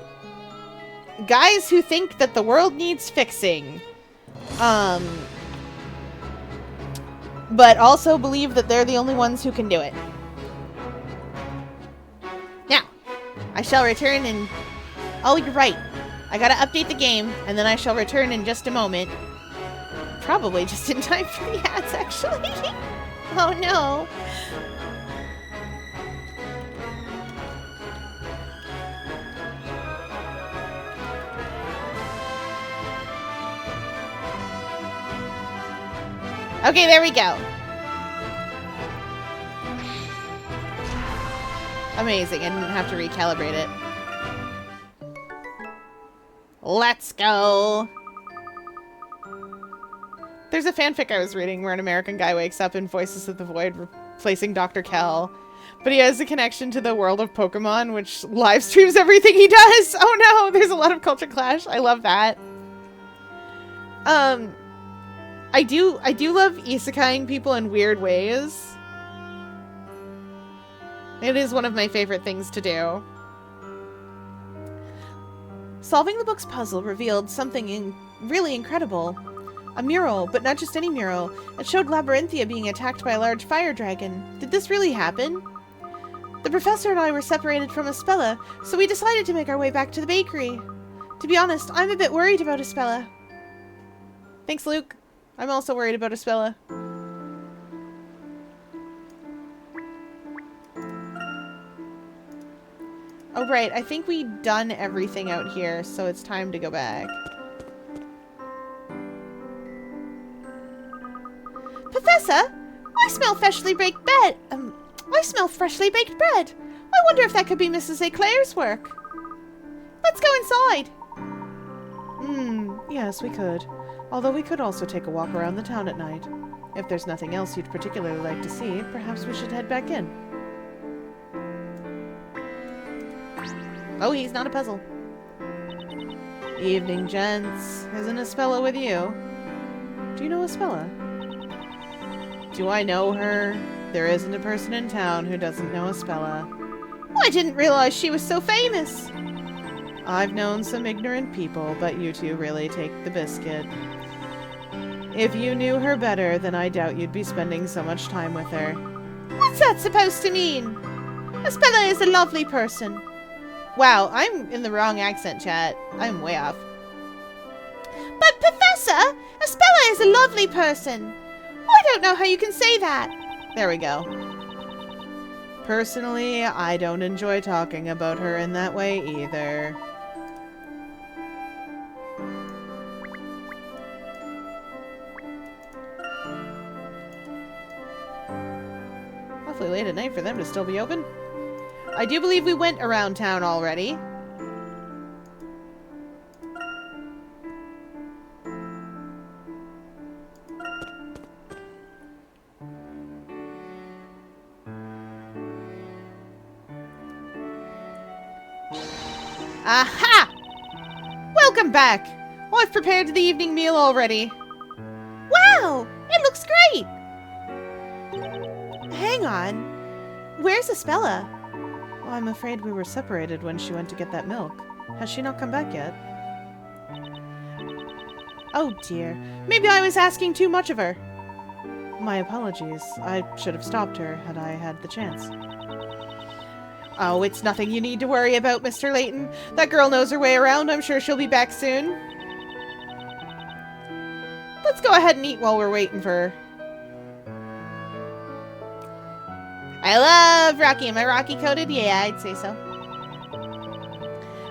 who think that the world needs fixing. But also believe that they're the only ones who can do it. Now, I shall return in... Oh, you're right. I gotta update the game, and then I shall return in just a moment. Probably just in time for the ads, actually. Oh, no. Okay, there we go. Amazing. I didn't have to recalibrate it. Let's go. There's a fanfic I was reading where an American guy wakes up in Voices of the Void replacing Dr. Kell. But he has a connection to the world of Pokemon, which live streams everything he does. Oh no, there's a lot of culture clash. I love that. I do love isekaiing people in weird ways. It is one of my favorite things to do. Solving the book's puzzle revealed something really incredible. A mural, but not just any mural. It showed Labyrinthia being attacked by a large fire dragon. Did this really happen? The professor and I were separated from Espella, so we decided to make our way back to the bakery. To be honest, I'm a bit worried about Espella. Thanks, Luke. I'm also worried about Espella. Oh, right. I think we've done everything out here, so it's time to go back. Professor, I smell freshly baked bread. I smell freshly baked bread. I wonder if that could be Mrs. Eclair's work. Let's go inside. Yes, we could. Although we could also take a walk around the town at night. If there's nothing else you'd particularly like to see, perhaps we should head back in. Oh, he's not a puzzle. Evening, gents. Isn't Espella with you? Do you know Espella? Do I know her? There isn't a person in town who doesn't know Espella. I didn't realize she was so famous. I've known some ignorant people, but you two really take the biscuit. If you knew her better, then I doubt you'd be spending so much time with her. What's that supposed to mean? Espella is a lovely person. Wow, I'm in the wrong accent, chat. I'm way off. But Professor, Espella is a lovely person. I don't know how you can say that. There we go. Personally, I don't enjoy talking about her in that way either. Awfully late at night for them to still be open. I do believe we went around town already. Aha! Welcome back! I've prepared the evening meal already. Wow! It looks great! Hang on. Where's Espella? Well, I'm afraid we were separated when she went to get that milk. Has she not come back yet? Oh dear. Maybe I was asking too much of her. My apologies. I should have stopped her had I had the chance. Oh, it's nothing you need to worry about, Mr. Layton. That girl knows her way around. I'm sure she'll be back soon. Let's go ahead and eat while we're waiting for her. I love Rocky. Am I Rocky coded? Yeah, I'd say so.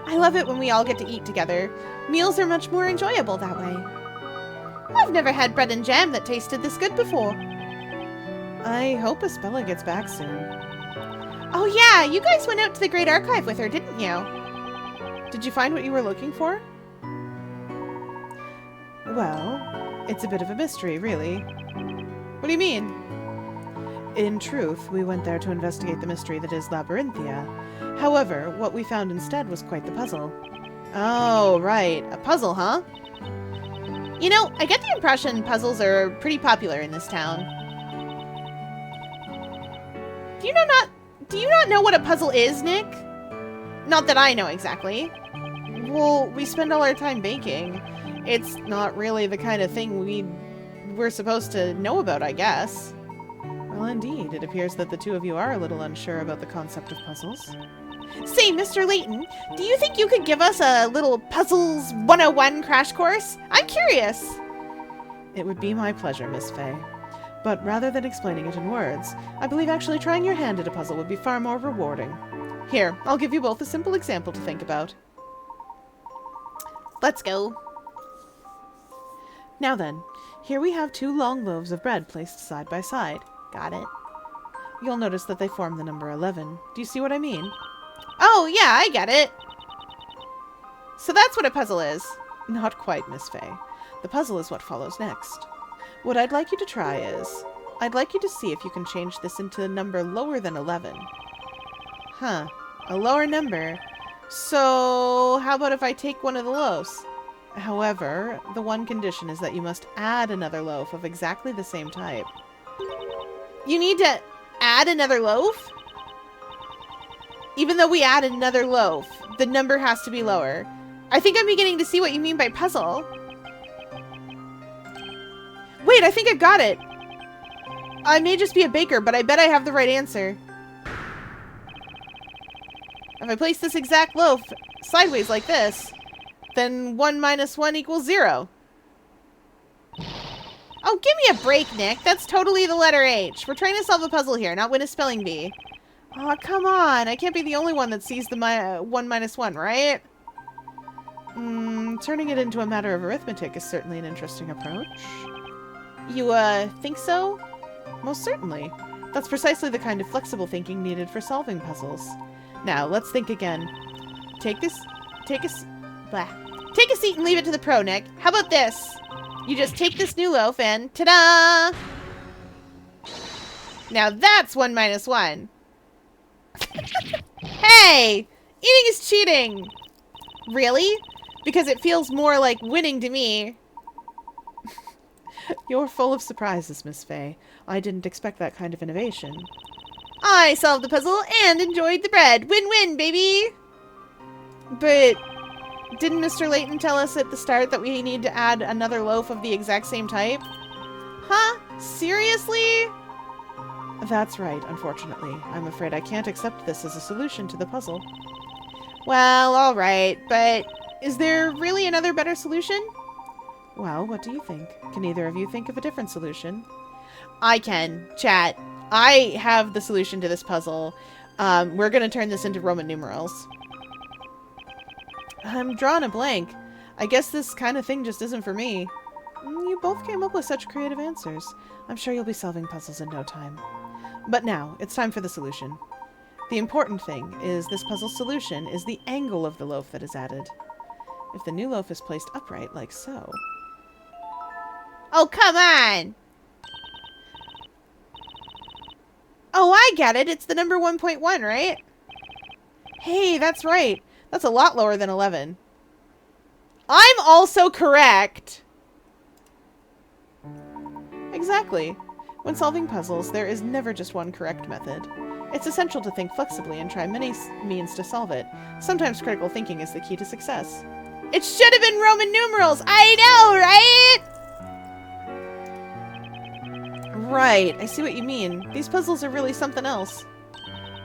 I love it when we all get to eat together. Meals are much more enjoyable that way. I've never had bread and jam that tasted this good before. I hope Espella gets back soon. Oh yeah, you guys went out to the Great Archive with her, didn't you? Did you find what you were looking for? Well, it's a bit of a mystery, really. What do you mean? In truth, we went there to investigate the mystery that is Labyrinthia. However, what we found instead was quite the puzzle. Oh, right. A puzzle, huh? You know, I get the impression puzzles are pretty popular in this town. Do you not know what a puzzle is, Nick? Not that I know exactly. Well, we spend all our time baking. It's not really the kind of thing we're supposed to know about, I guess. Well, indeed, it appears that the two of you are a little unsure about the concept of puzzles. Say, Mr. Layton, do you think you could give us a little Puzzles 101 crash course? I'm curious. It would be my pleasure, Miss Fay. But rather than explaining it in words, I believe actually trying your hand at a puzzle would be far more rewarding. Here, I'll give you both a simple example to think about. Let's go. Now then, here we have 2 long loaves of bread placed side by side. Got it. You'll notice that they form the number 11. Do you see what I mean? Oh, yeah, I get it. So that's what a puzzle is. Not quite, Miss Fay. The puzzle is what follows next. What I'd like you to try is, I'd like you to see if you can change this into a number lower than 11. Huh, a lower number. So, how about if I take one of the loaves? However, the one condition is that you must add another loaf of exactly the same type. You need to add another loaf? Even though we add another loaf, the number has to be lower. I think I'm beginning to see what you mean by puzzle. Wait, I think I got it. I may just be a baker, but I bet I have the right answer. If I place this exact loaf sideways like this, then 1 minus 1 equals 0. Oh, give me a break, Nick. That's totally the letter H. We're trying to solve a puzzle here, not win a spelling bee. Oh, come on. I can't be the only one that sees the 1 minus 1, right? Turning it into a matter of arithmetic is certainly an interesting approach. You, think so? Most certainly. That's precisely the kind of flexible thinking needed for solving puzzles. Now, let's think again. Take a seat and leave it to the pro, Nick. How about this? You just take this new loaf and ta-da! Now that's 1 minus 1. Hey! Eating is cheating! Really? Because it feels more like winning to me. You're full of surprises, Miss Fay. I didn't expect that kind of innovation. I solved the puzzle and enjoyed the bread. Win-win, baby! But didn't Mr. Layton tell us at the start that we need to add another loaf of the exact same type? Huh? Seriously? That's right, unfortunately. I'm afraid I can't accept this as a solution to the puzzle. Well, alright, but is there really another better solution? Well, what do you think? Can either of you think of a different solution? I can. Chat. I have the solution to this puzzle. We're going to turn this into Roman numerals. I'm drawing a blank. I guess this kind of thing just isn't for me. You both came up with such creative answers. I'm sure you'll be solving puzzles in no time. But now, it's time for the solution. The important thing is this puzzle's solution is the angle of the loaf that is added. If the new loaf is placed upright, like so... Oh, come on! Oh, I get it. It's the number 1.1, right? Hey, that's right. That's a lot lower than 11. I'm also correct! Exactly. When solving puzzles, there is never just one correct method. It's essential to think flexibly and try many means to solve it. Sometimes critical thinking is the key to success. It should have been Roman numerals! I know, right? Right, I see what you mean. These puzzles are really something else.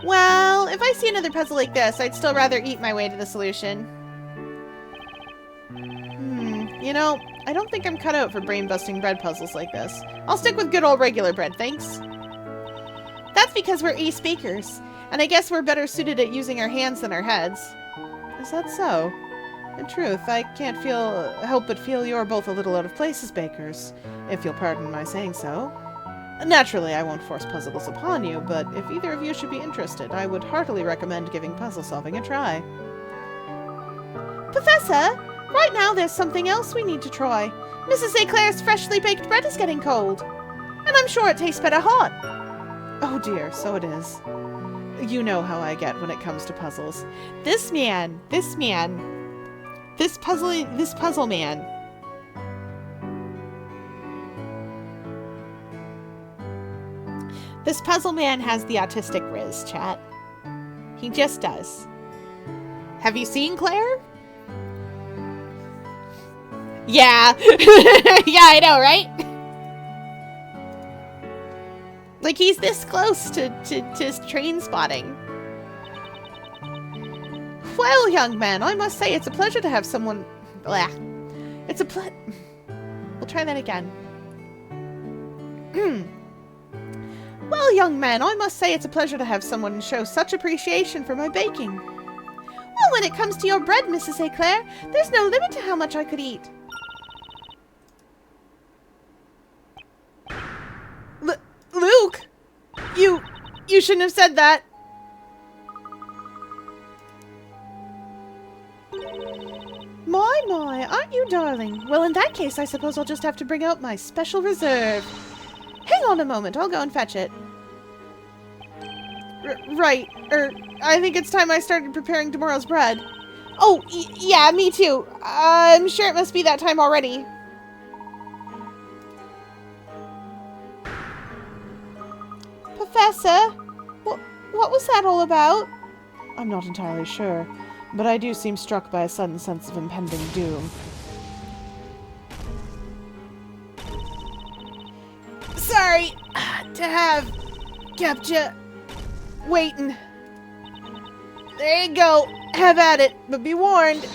Well, if I see another puzzle like this, I'd still rather eat my way to the solution. You know, I don't think I'm cut out for brain-busting bread puzzles like this. I'll stick with good old regular bread, thanks. That's because we're ace bakers, and I guess we're better suited at using our hands than our heads. Is that so? In truth, I can't help but feel you're both a little out of place as bakers, if you'll pardon my saying so. Naturally, I won't force puzzles upon you, but if either of you should be interested, I would heartily recommend giving puzzle solving a try. Professor, right now there's something else we need to try. Mrs. Eclair's freshly baked bread is getting cold, and I'm sure it tastes better hot. Oh dear, so it is. You know how I get when it comes to puzzles. This puzzle man. This puzzle man has the autistic riz, chat. He just does. Have you seen Claire? Yeah. Yeah, I know, right? Like, he's this close to train spotting. Well, young man, I must say it's a pleasure to have someone... Blah. We'll try that again. Well, young man, I must say it's a pleasure to have someone show such appreciation for my baking. Well, when it comes to your bread, Mrs. Eclair, there's no limit to how much I could eat. Luke! You shouldn't have said that. My, aren't you darling? Well, in that case, I suppose I'll just have to bring out my special reserve. Hang on a moment, I'll go and fetch it. Right, I think it's time I started preparing tomorrow's bread. Oh, yeah, me too. I'm sure it must be that time already. Professor, what was that all about? I'm not entirely sure, but I do seem struck by a sudden sense of impending doom. Sorry to have kept you waiting. There you go. Have at it, but be warned,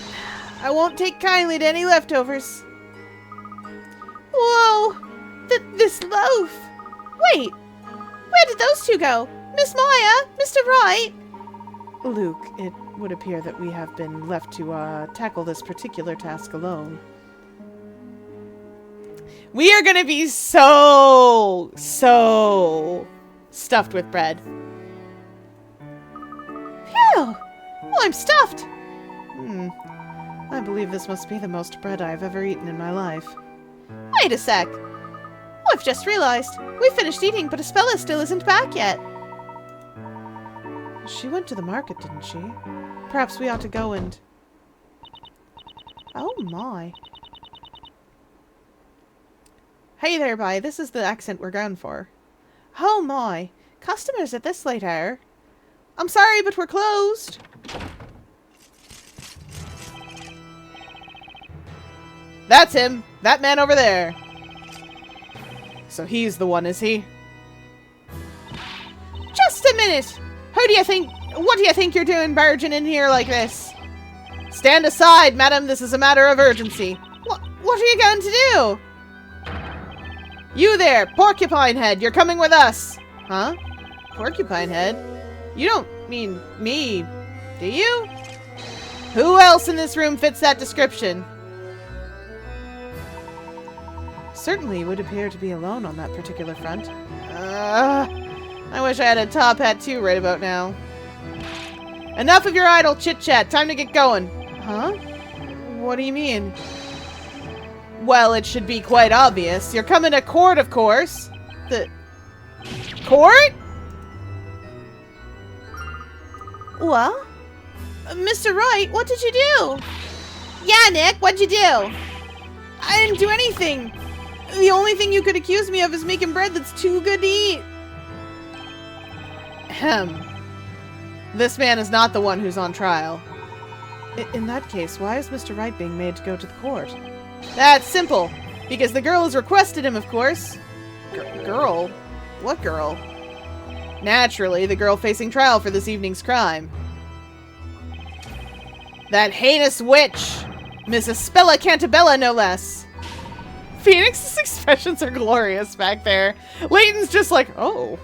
I won't take kindly to any leftovers. Whoa! This loaf! Wait! Where did those two go? Miss Maya? Mr. Wright? Luke, it would appear that we have been left to tackle this particular task alone. We are gonna be so stuffed with bread. Phew! Well, I'm stuffed! I believe this must be the most bread I've ever eaten in my life. Wait a sec! I've just realized. We finished eating, but Espella still isn't back yet. She went to the market, didn't she? Perhaps we ought to go and... Oh my. Hey there, bye. This is the accent we're going for. Oh my. Customers at this late hour. I'm sorry, but we're closed. That's him. That man over there. So he's the one, is he? Just a minute. What do you think you're doing barging in here like this? Stand aside, madam. This is a matter of urgency. What are you going to do? You there, Porcupine Head, you're coming with us. Huh? Porcupine Head? You don't mean me, do you? Who else in this room fits that description? Certainly would appear to be alone on that particular front. I wish I had a top hat too right about now. Enough of your idle chit-chat. Time to get going. Huh? What do you mean? Well, it should be quite obvious. You're coming to court, of course. The... Court? Well? Mr. Wright, what did you do? Yeah, Nick, what'd you do? I didn't do anything. The only thing you could accuse me of is making bread that's too good to eat. Ahem. This man is not the one who's on trial. In that case, why is Mr. Wright being made to go to the court? That's simple. Because the girl has requested him, of course. Girl? What girl? Naturally, the girl facing trial for this evening's crime. That heinous witch! Miss Espella Cantabella, no less. Phoenix's expressions are glorious back there. Layton's just like, oh.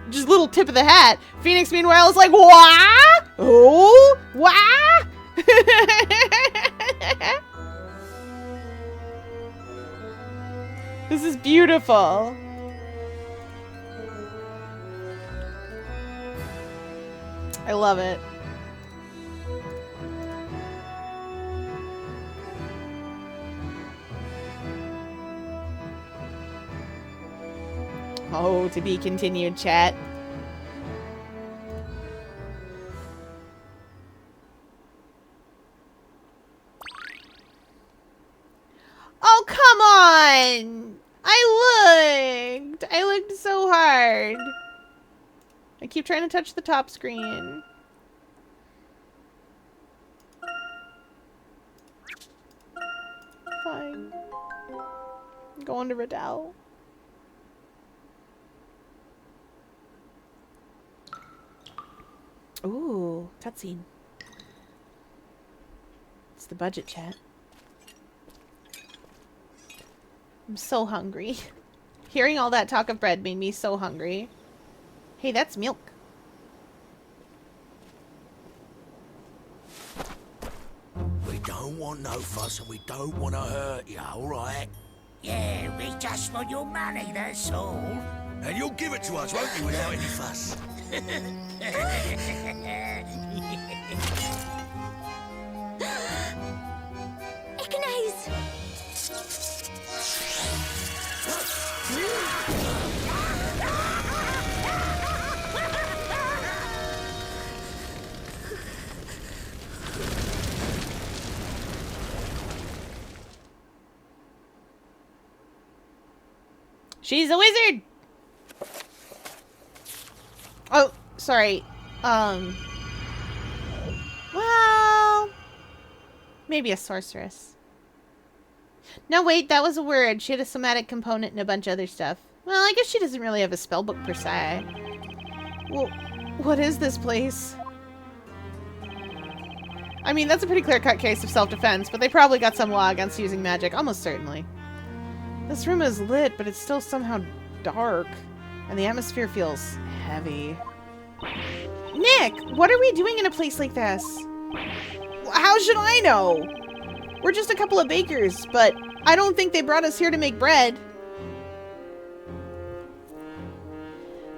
Just little tip of the hat. Phoenix, meanwhile, is like, wah! Oh! Wah! This is beautiful. I love it. Oh, to be continued, chat. Oh, come on! I looked so hard. I keep trying to touch the top screen. Fine. Go on to Riddell. Ooh, cutscene. It's the budget, chat. I'm so hungry. Hearing all that talk of bread made me so hungry. Hey, that's milk. We don't want no fuss and we don't want to hurt you, alright? Yeah, we just want your money, that's all. And you'll give it to us, won't you, without any fuss? Ignaz! She's a wizard! Oh, sorry. Well... maybe a sorceress. No, wait, that was a word. She had a somatic component and a bunch of other stuff. Well, I guess she doesn't really have a spellbook per se. Well, what is this place? I mean, that's a pretty clear-cut case of self-defense, but they probably got some law against using magic, almost certainly. This room is lit, but it's still somehow dark, and the atmosphere feels heavy. Nick, what are we doing in a place like this? How should I know? We're just a couple of bakers, but I don't think they brought us here to make bread.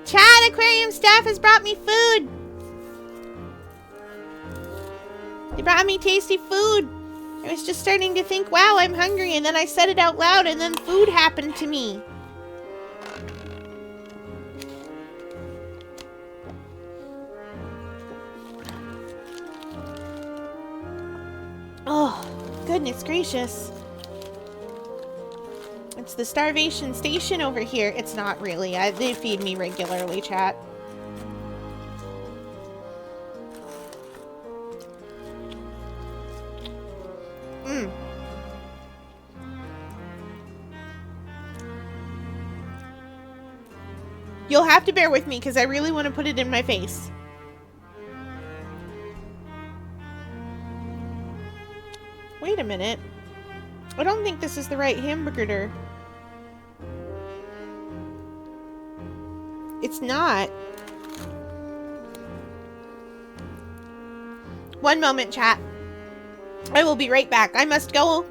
Chad, aquarium staff has brought me food. They brought me tasty food. I was just starting to think, wow, I'm hungry, and then I said it out loud, and then food happened to me. Oh, goodness gracious. It's the starvation station over here. It's not really. They feed me regularly, chat. You'll have to bear with me because I really want to put it in my face. Wait a minute. I don't think this is the right hamburger. It's not. One moment, chat. I will be right back. I must go.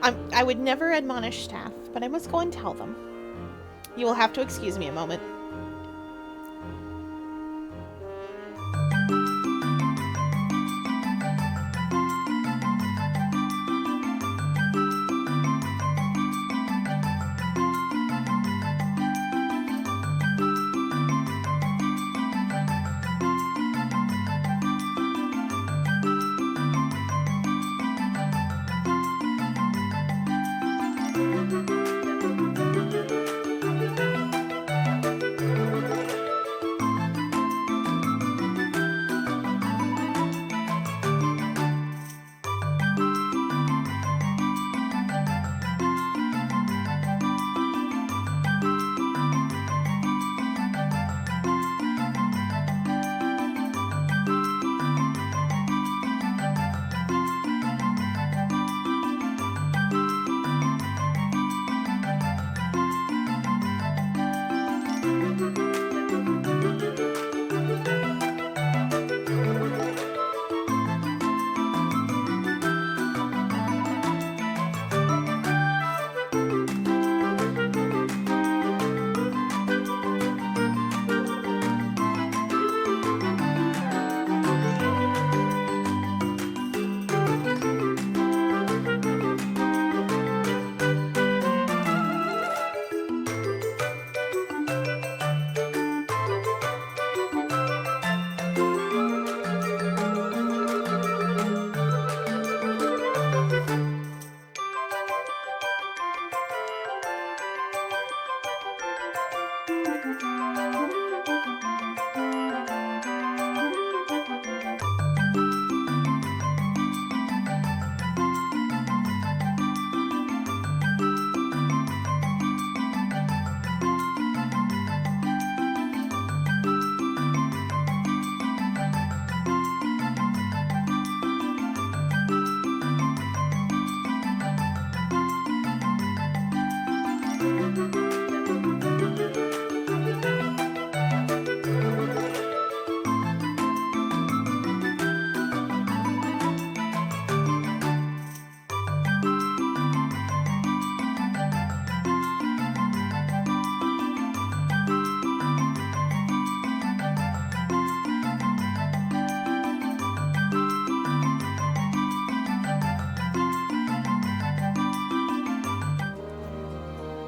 I would never admonish staff, but I must go and tell them. You will have to excuse me a moment.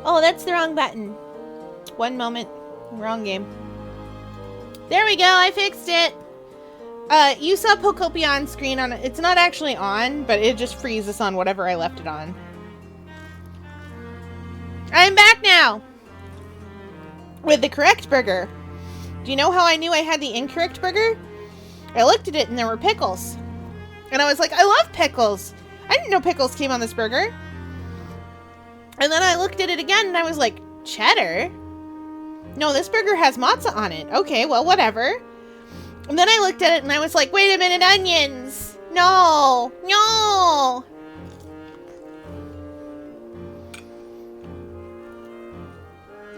Oh, that's the wrong button. One moment. Wrong game. There we go. I fixed it. You saw Pokopia on screen. It's not actually on, but it just freezes on whatever I left it on. I'm back now with the correct burger. Do you know how I knew I had the incorrect burger? I looked at it and there were pickles. And I was like, I love pickles. I didn't know pickles came on this burger. And then I looked at it again and I was like, cheddar? No, this burger has matzah on it. Okay, well, whatever. And then I looked at it and I was like, wait a minute, onions. No, no.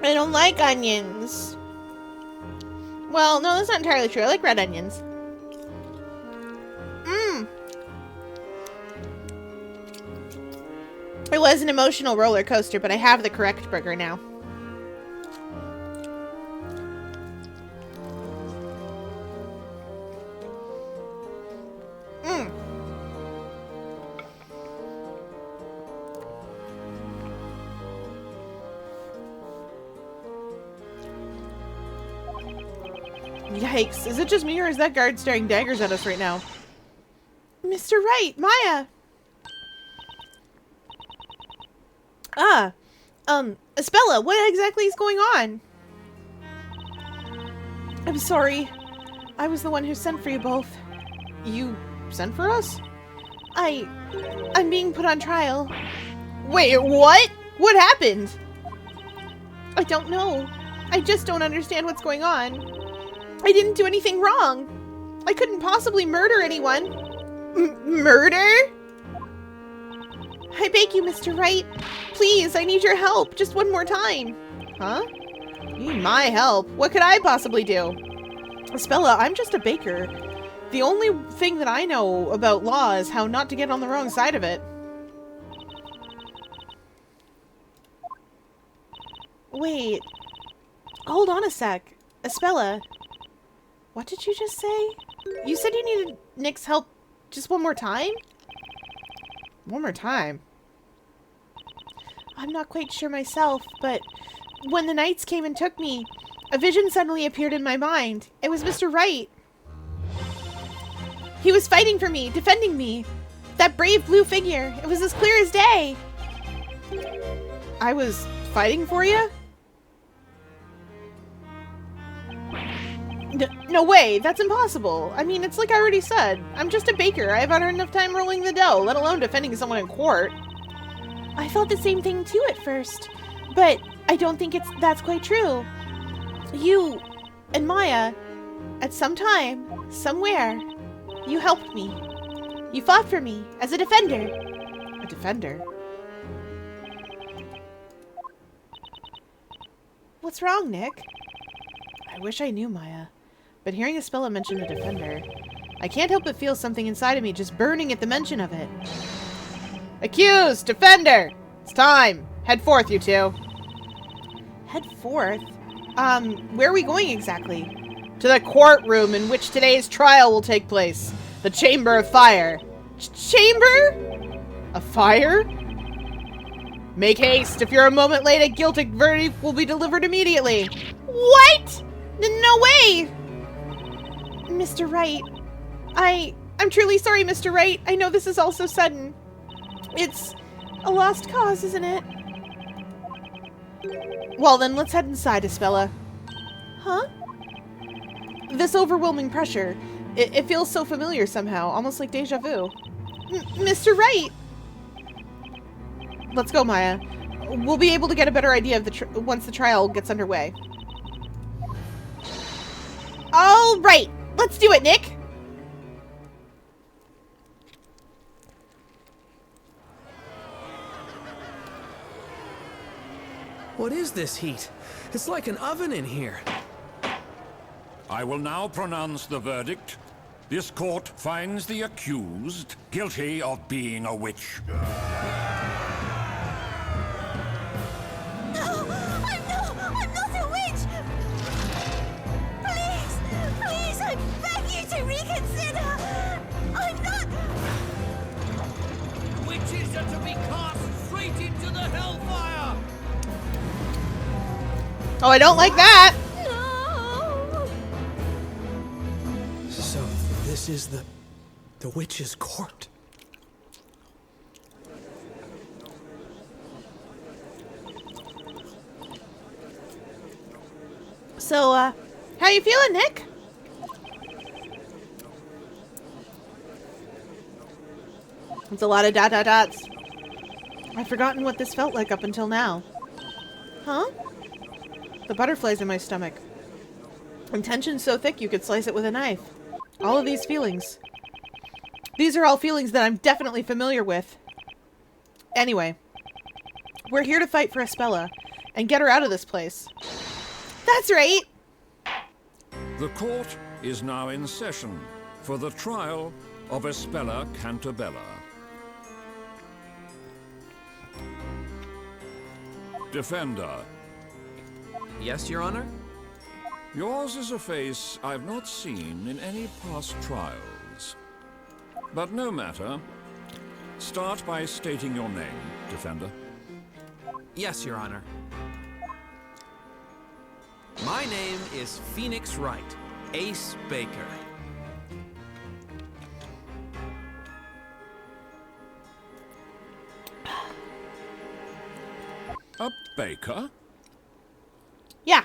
I don't like onions. Well, no, that's not entirely true. I like red onions. Mmm. It was an emotional roller coaster, but I have the correct burger now. Mmm. Yikes. Is it just me or is that guard staring daggers at us right now? Mr. Wright, Maya! Espella, what exactly is going on? I'm sorry. I was the one who sent for you both. You sent for us? I'm being put on trial. Wait, what? What happened? I don't know. I just don't understand what's going on. I didn't do anything wrong. I couldn't possibly murder anyone. Murder? I beg you, Mr. Wright. Please, I need your help. Just one more time. Huh? You need my help? What could I possibly do? Espella, I'm just a baker. The only thing that I know about law is how not to get on the wrong side of it. Wait. Hold on a sec. Espella. What did you just say? You said you needed Nick's help just one more time? One more time? I'm not quite sure myself, but when the knights came and took me, a vision suddenly appeared in my mind. It was Mr. Wright. He was fighting for me, defending me. That brave blue figure. It was as clear as day. I was fighting for you? No way, that's impossible. I mean, it's like I already said. I'm just a baker. I haven't had enough time rolling the dough, let alone defending someone in court. I thought the same thing too at first, but I don't think that's quite true. You and Maya, at some time, somewhere, you helped me. You fought for me as a defender. A defender? What's wrong, Nick? I wish I knew, Maya. But hearing Espella mention a defender, I can't help but feel something inside of me just burning at the mention of it. Accused! Defender! It's time! Head forth, you two. Head forth? Where are we going exactly? To the courtroom in which today's trial will take place. The Chamber of Fire. Chamber? Of Fire? Make haste. If you're a moment late, a guilty verdict will be delivered immediately. What? No way! Mr. Wright, I'm truly sorry, Mr. Wright. I know this is all so sudden. It's a lost cause, isn't it? Well then, let's head inside, Espella. Huh? This overwhelming pressure, it feels so familiar somehow, almost like deja vu. Mr. Wright! Let's go, Maya. We'll be able to get a better idea of once the trial gets underway. All right, let's do it, Nick. What is this heat? It's like an oven in here. I will now pronounce the verdict. This court finds the accused guilty of being a witch. I'm not a witch! Please, I beg you to reconsider! I'm not... Witches are to be cast straight into the hellfire! Oh, I don't like that. No! So this is the witch's court. So, how you feeling, Nick? It's a lot of dots. I've forgotten what this felt like up until now. Huh? The butterflies in my stomach. And tension so thick you could slice it with a knife. All of these feelings. These are all feelings that I'm definitely familiar with. Anyway. We're here to fight for Espella and get her out of this place. That's right! The court is now in session for the trial of Espella Cantabella. Defender, Yes, Your Honor? yours is a face I've not seen in any past trials. But no matter. Start by stating your name, Defender. Yes, Your Honor. My name is Phoenix Wright, Ace Baker. A baker? Yeah.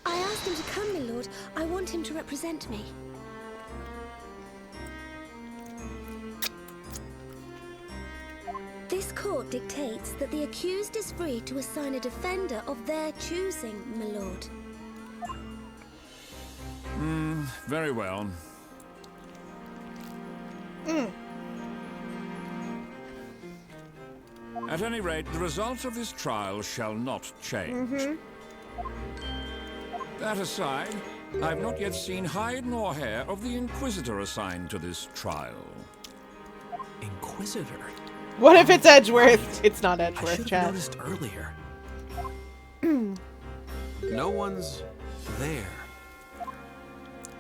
I asked him to come, my lord. I want him to represent me. This court dictates that the accused is free to assign a defender of their choosing, my lord. Very well. At any rate, the results of this trial shall not change. That aside, I've not yet seen hide nor hair of the Inquisitor assigned to this trial. Inquisitor? What if it's Edgeworth? It's not I Edgeworth, should have Chad. noticed earlier. No one's there.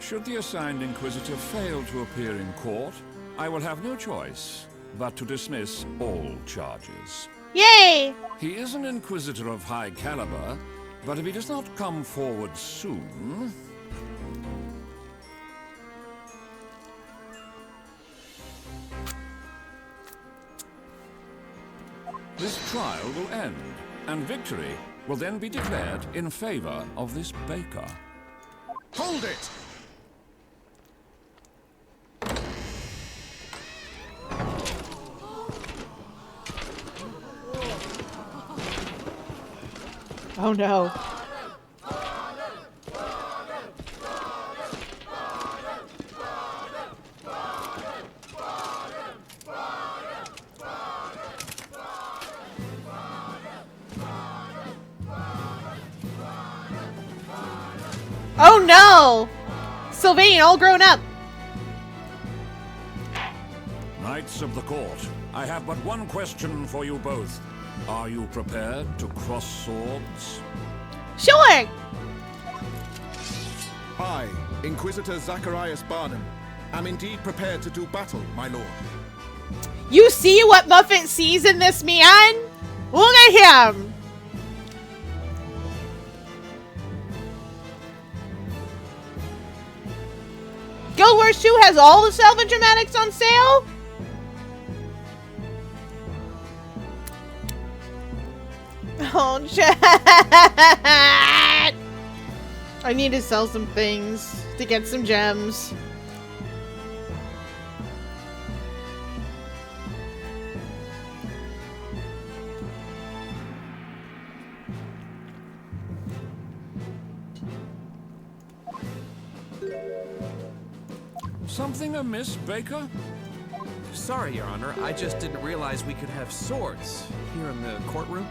Should the assigned Inquisitor fail to appear in court, I will have no choice but to dismiss all charges. Yay! He is an Inquisitor of high caliber, but if he does not come forward soon... this trial will end, and victory will then be declared in favor of this baker. Hold it! Oh no. Oh no! Sylvain, all grown up. Knights of the court, I have but one question for you both. Are you prepared to cross swords? Sure! I, Inquisitor Zacharias Barnum, am indeed prepared to do battle, my lord. You see what Muffet sees in this man? Look at him! Guild Wars 2 has all the salvage dramatics on sale? Oh, chat! I need to sell some things to get some gems. Something amiss, Baker? Sorry, Your Honor. I just didn't realize we could have swords here in the courtroom.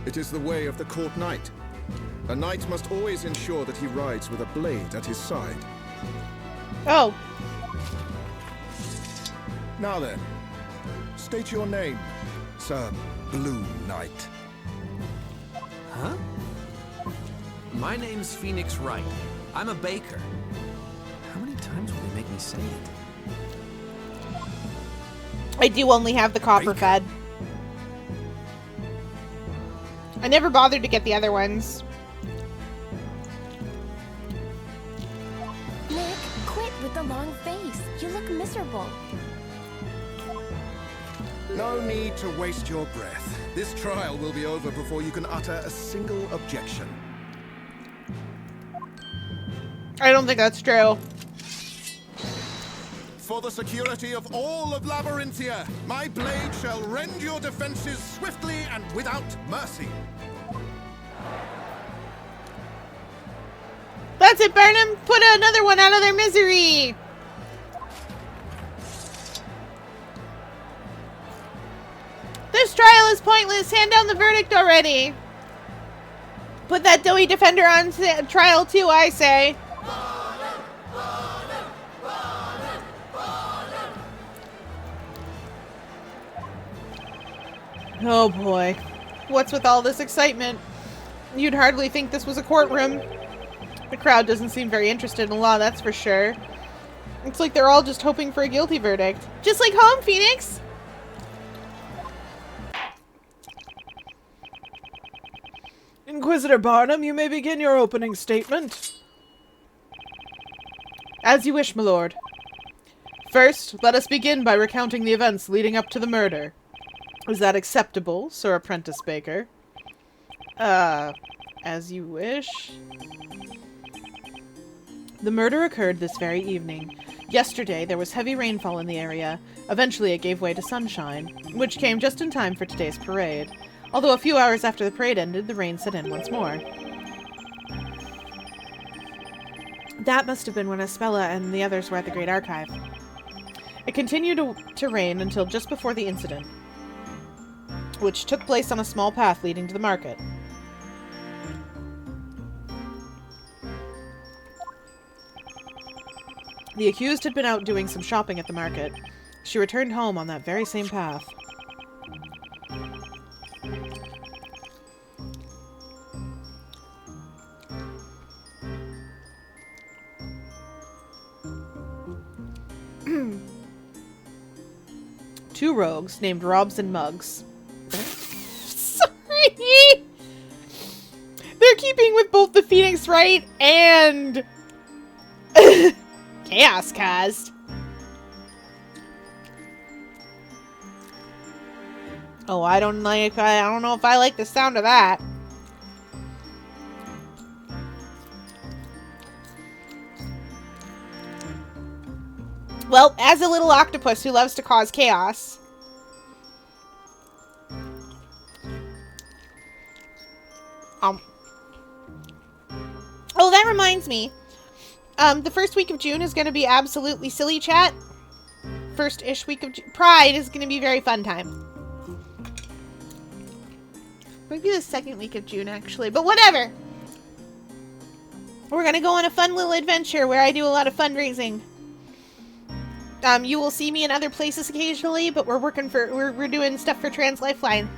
It is the way of the court knight. A knight must always ensure that he rides with a blade at his side. Oh. Now then, state your name, Sir Blue Knight. Huh? My name's Phoenix Wright. I'm a baker. How many times will we make me say it. I do only have the copper fed. I never bothered to get the other ones. Nick, quit with the long face. You look miserable. No need to waste your breath. This trial will be over before you can utter a single objection. I don't think that's true. For the security of all of Labyrinthia, my blade shall rend your defenses swiftly and without mercy. That's it, Burnham! Put another one out of their misery! This trial is pointless! Hand down the verdict already! Put that doughy defender on trial too, I say! Oh boy. What's with all this excitement? You'd hardly think this was a courtroom. The crowd doesn't seem very interested in the law, that's for sure. It's like they're all just hoping for a guilty verdict. Just like home, Phoenix! Inquisitor Barnum, you may begin your opening statement. As you wish, my lord. First, let us begin by recounting the events leading up to the murder. Is that acceptable, Sir Apprentice Baker? As you wish. The murder occurred this very evening. Yesterday, there was heavy rainfall in the area. Eventually, it gave way to sunshine, which came just in time for today's parade. Although a few hours after the parade ended, the rain set in once more. That must have been when Espella and the others were at the Great Archive. It continued to rain until just before the incident, which took place on a small path leading to the market. The accused had been out doing some shopping at the market. She returned home on that very same path. Two rogues named Robs and Muggs. Sorry! They're keeping with both the Phoenix Wright and Chaos Cast. Oh, I don't know if I like the sound of that. Well, as a little octopus who loves to cause chaos. Oh, that reminds me. The first week of June is going to be absolutely silly chat. First-ish week of Pride is going to be a very fun time. Maybe the second week of June, actually. But whatever. We're going to go on a fun little adventure where I do a lot of fundraising. You will see me in other places occasionally, but we're doing stuff for Trans Lifeline.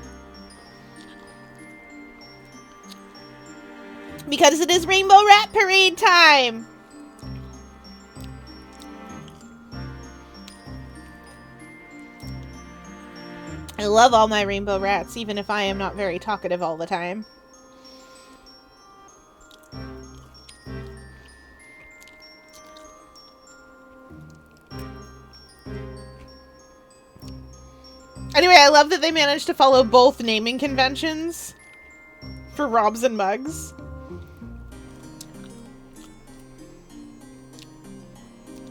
Because it is Rainbow Rat Parade time! I love all my rainbow rats, even if I am not very talkative all the time. Anyway, I love that they managed to follow both naming conventions for Robs and Muggs.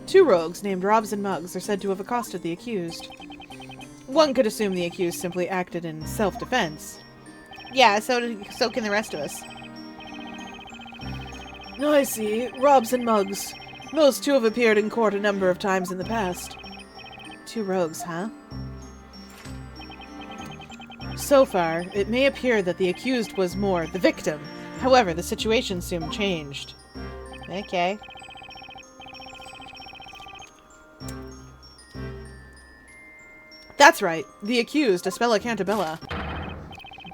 Two rogues named Robs and Muggs are said to have accosted the accused. One could assume the accused simply acted in self-defense. Yeah, so can the rest of us. I see. Robs and Muggs. Those two have appeared in court a number of times in the past. Two rogues, huh? So far, it may appear that the accused was more the victim. However, the situation soon changed. Okay. That's right. The accused, Espella Cantabella,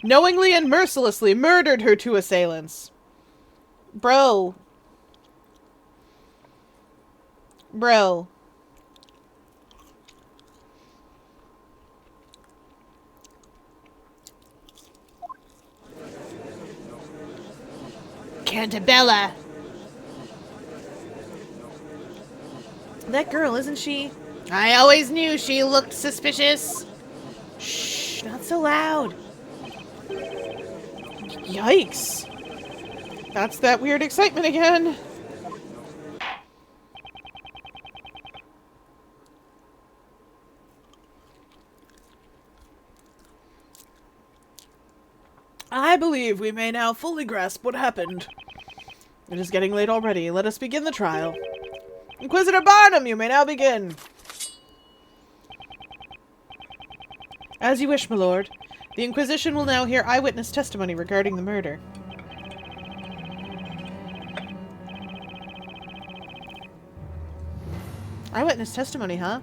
knowingly and mercilessly murdered her two assailants. Bro. Cantabella! That girl, isn't she? I always knew she looked suspicious. Shh, not so loud. Yikes. That's that weird excitement again. I believe we may now fully grasp what happened. It is getting late already. Let us begin the trial. Inquisitor Barnum, you may now begin. As you wish, my lord. The Inquisition will now hear eyewitness testimony regarding the murder. Eyewitness testimony, huh?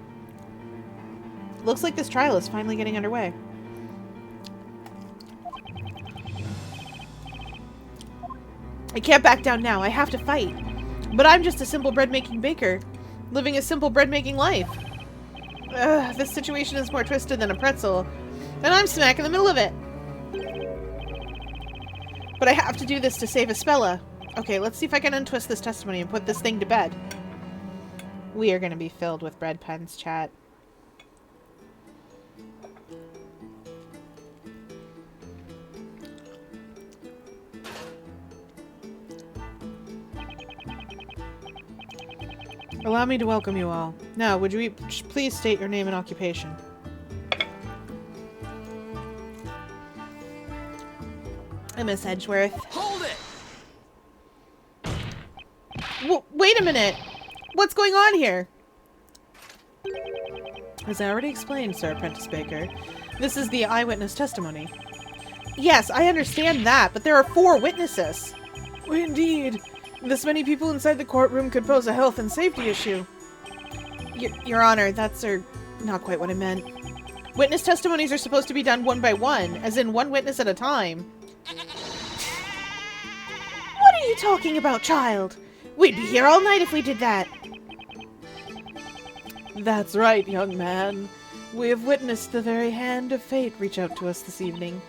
Looks like this trial is finally getting underway. I can't back down now. I have to fight. But I'm just a simple bread-making baker, living a simple bread-making life. This situation is more twisted than a pretzel, and I'm smack in the middle of it. But I have to do this to save Espella. Okay, let's see if I can untwist this testimony and put this thing to bed. We are going to be filled with bread puns, chat. Allow me to welcome you all. Now, would you each please state your name and occupation? I'm Miss Edgeworth. Hold it! Wait a minute! What's going on here? As I already explained, Sir Apprentice Baker, this is the eyewitness testimony. Yes, I understand that, but there are 4 witnesses. Indeed. This many people inside the courtroom could pose a health and safety issue. Your Honor, that's not quite what I meant. Witness testimonies are supposed to be done one by one, as in one witness at a time. What are you talking about, child? We'd be here all night if we did that. That's right, young man. We have witnessed the very hand of fate reach out to us this evening.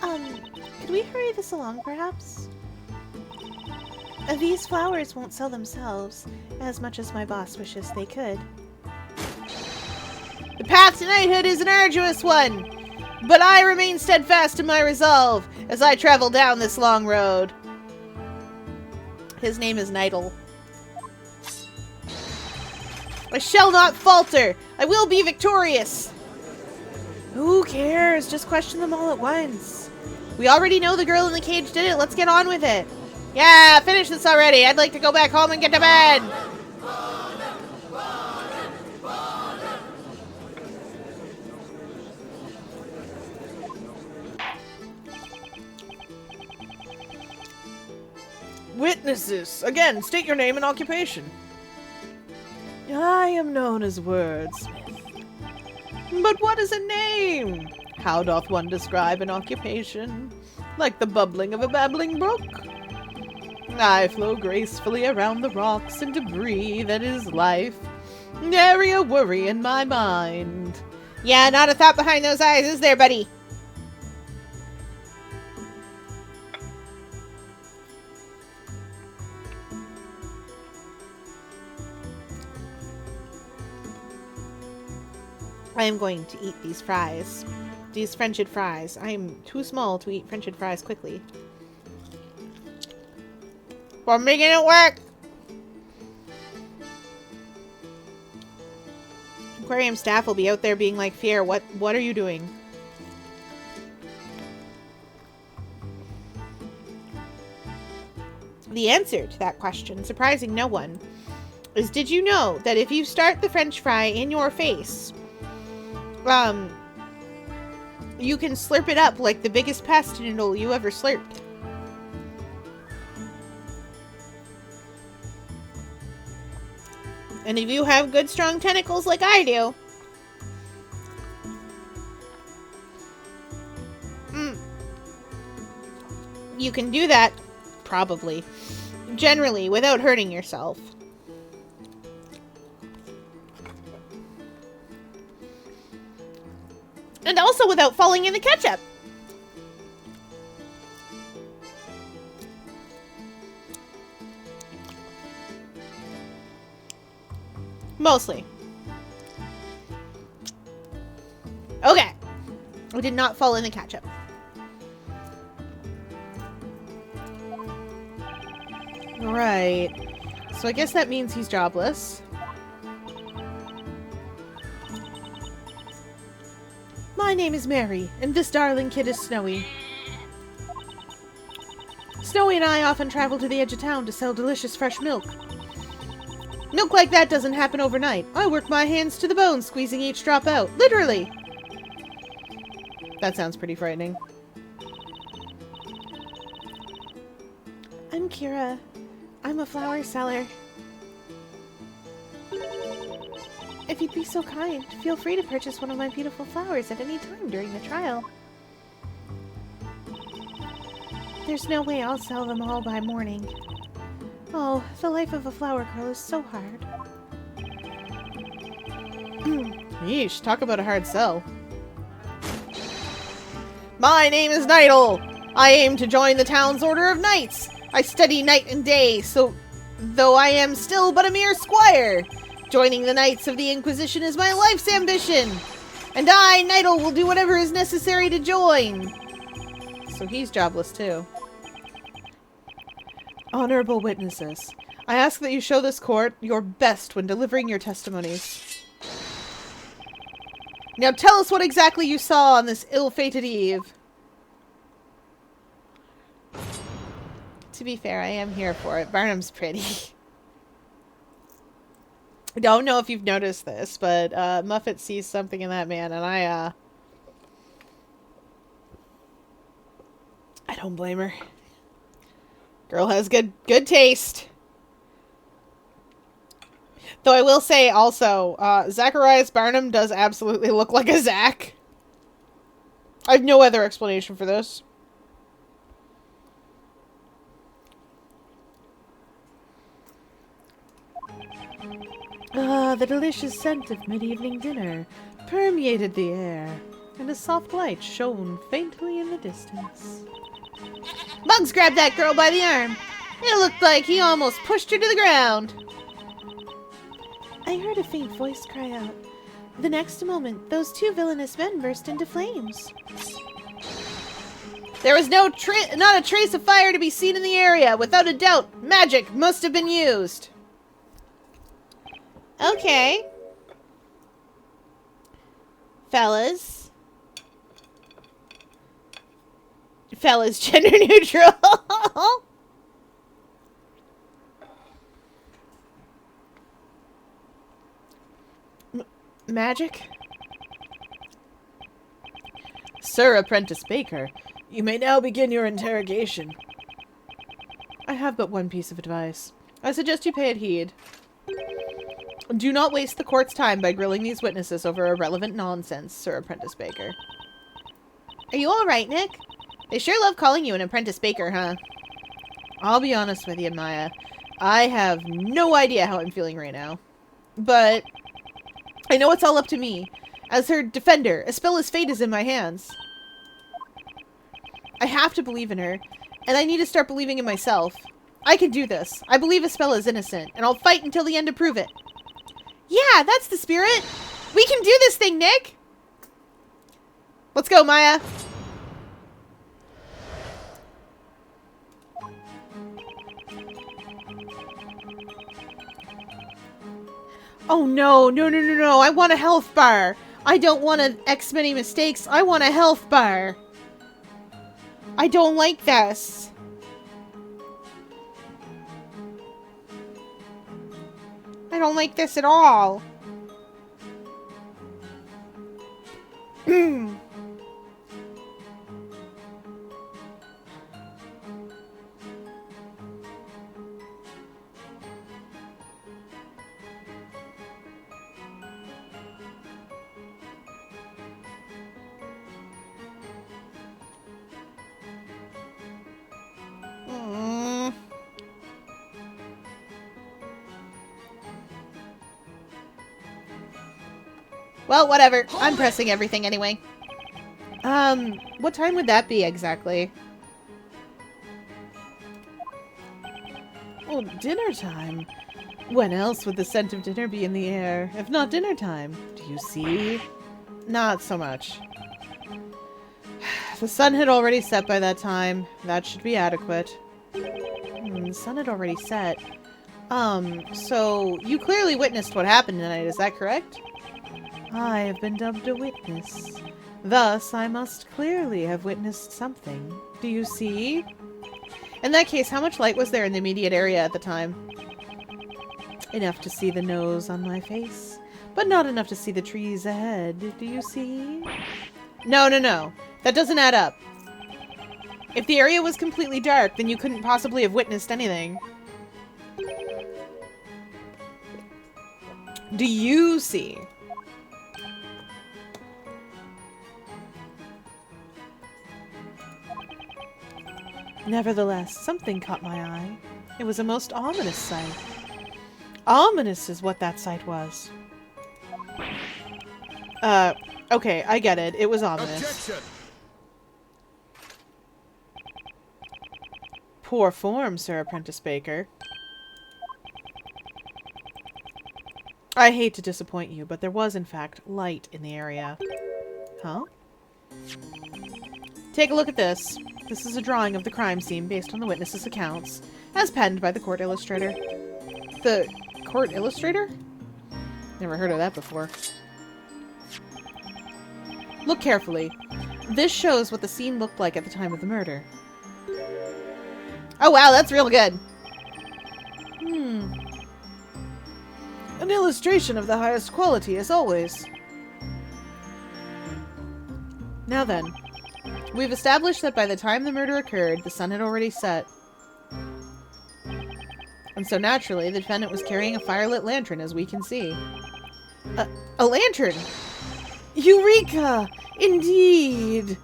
Could we hurry this along, perhaps? These flowers won't sell themselves, as much as my boss wishes they could. The path to knighthood is an arduous one, but I remain steadfast in my resolve as I travel down this long road. His name is Nidal. I shall not falter! I will be victorious! Who cares? Just question them all at once. We already know the girl in the cage did it. Let's get on with it. Yeah, finish this already. I'd like to go back home and get to bed. Witnesses, again, state your name and occupation. I am known as Wordsmith. But what is a name? How doth one describe an occupation? Like the bubbling of a babbling brook? I flow gracefully around the rocks and debris that is life. Nary a worry in my mind. Yeah, not a thought behind those eyes, is there, buddy? I am going to eat these fries. These French'd fries. I am too small to eat French'd fries quickly. We're making it work! Aquarium staff will be out there being like, Fier, what are you doing? The answer to that question, surprising no one, is did you know that if you start the French fry in your face, you can slurp it up like the biggest pasta noodle you ever slurped? And if you have good strong tentacles like I do, you can do that, probably, generally, without hurting yourself. And also without falling in the ketchup. Mostly. Okay. We did not fall into ketchup. Right. So I guess that means he's jobless. My name is Mary, and this darling kid is Snowy. Snowy and I often travel to the edge of town to sell delicious fresh milk. Milk like that doesn't happen overnight. I work my hands to the bone, squeezing each drop out. Literally! That sounds pretty frightening. I'm Kira. I'm a flower seller. If you'd be so kind, feel free to purchase one of my beautiful flowers at any time during the trial. There's no way I'll sell them all by morning. Oh, the life of a flower girl is so hard. Yeesh, talk about a hard sell. My name is Nidal. I aim to join the town's order of knights. I study night and day, so though I am still but a mere squire. Joining the Knights of the Inquisition is my life's ambition. And I, Nidal, will do whatever is necessary to join. So he's jobless too. Honorable witnesses, I ask that you show this court your best when delivering your testimonies. Now tell us what exactly you saw on this ill-fated eve. To be fair, I am here for it. Barnum's pretty. I don't know if you've noticed this, but Muffet sees something in that man, and I don't blame her. Girl has good taste. Though I will say also, Zacharias Barnum does absolutely look like a Zach. I have no other explanation for this. The delicious scent of mid-evening dinner permeated the air, and a soft light shone faintly in the distance. Bugs grabbed that girl by the arm. It looked like he almost pushed her to the ground. I heard a faint voice cry out. The next moment, those two villainous men burst into flames. There was not a trace of fire to be seen in the area. Without a doubt, magic must have been used. Okay. Fellas, gender neutral. Magic? Sir Apprentice Baker, you may now begin your interrogation. I have but one piece of advice. I suggest you pay it heed. Do not waste the court's time by grilling these witnesses over irrelevant nonsense, Sir Apprentice Baker. Are you alright, Nick? They sure love calling you an Apprentice Baker, huh? I'll be honest with you, Maya. I have no idea how I'm feeling right now. But I know it's all up to me. As her defender, Espella's fate is in my hands. I have to believe in her, and I need to start believing in myself. I can do this. I believe Espella's innocent, and I'll fight until the end to prove it. Yeah, that's the spirit. We can do this thing, Nick. Let's go, Maya. Oh, no. No. I want a health bar. I don't want to X many mistakes. I want a health bar. I don't like this. I don't like this at all. Well, whatever. I'm pressing everything anyway. What time would that be exactly? Oh, dinner time. When else would the scent of dinner be in the air, if not dinner time? Do you see? Not so much. The sun had already set by that time. That should be adequate. The sun had already set. So you clearly witnessed what happened tonight, is that correct? I have been dubbed a witness. Thus, I must clearly have witnessed something. Do you see? In that case, how much light was there in the immediate area at the time? Enough to see the nose on my face, but not enough to see the trees ahead. Do you see? No. That doesn't add up. If the area was completely dark, then you couldn't possibly have witnessed anything. Do you see? Nevertheless, something caught my eye. It was a most ominous sight. Ominous is what that sight was. Okay, I get it. It was ominous. Objection! Poor form, Sir Apprentice Baker. I hate to disappoint you, but there was, in fact, light in the area. Huh? Take a look at this. This is a drawing of the crime scene based on the witnesses' accounts, as penned by the court illustrator. The court illustrator? Never heard of that before. Look carefully. This shows what the scene looked like at the time of the murder. Oh wow, that's real good. An illustration of the highest quality, as always. Now then, we've established that by the time the murder occurred, the sun had already set. And so naturally, the defendant was carrying a firelit lantern, as we can see. A lantern! Eureka! Indeed!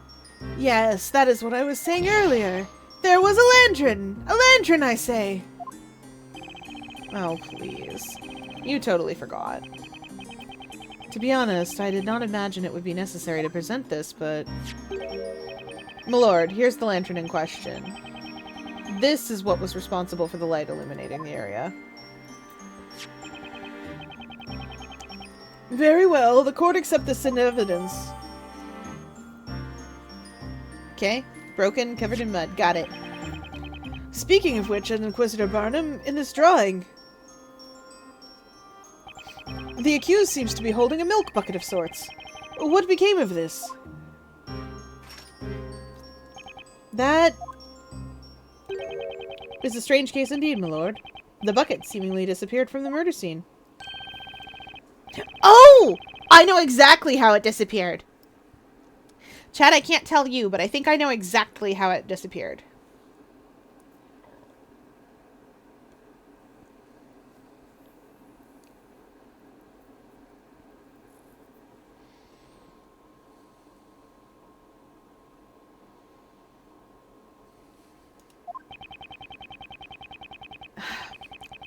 Yes, that is what I was saying earlier. There was a lantern! A lantern, I say! Oh, please. You totally forgot. To be honest, I did not imagine it would be necessary to present this, but... Milord, here's the lantern in question. This is what was responsible for the light illuminating the area. Very well, the court accepts this in evidence. Okay, broken, covered in mud, got it. Speaking of which, Inquisitor Barnum, in this drawing, the accused seems to be holding a milk bucket of sorts. What became of this? That is a strange case indeed, my lord. The bucket seemingly disappeared from the murder scene. Oh! I know exactly how it disappeared. Chad, I can't tell you, but I think I know exactly how it disappeared.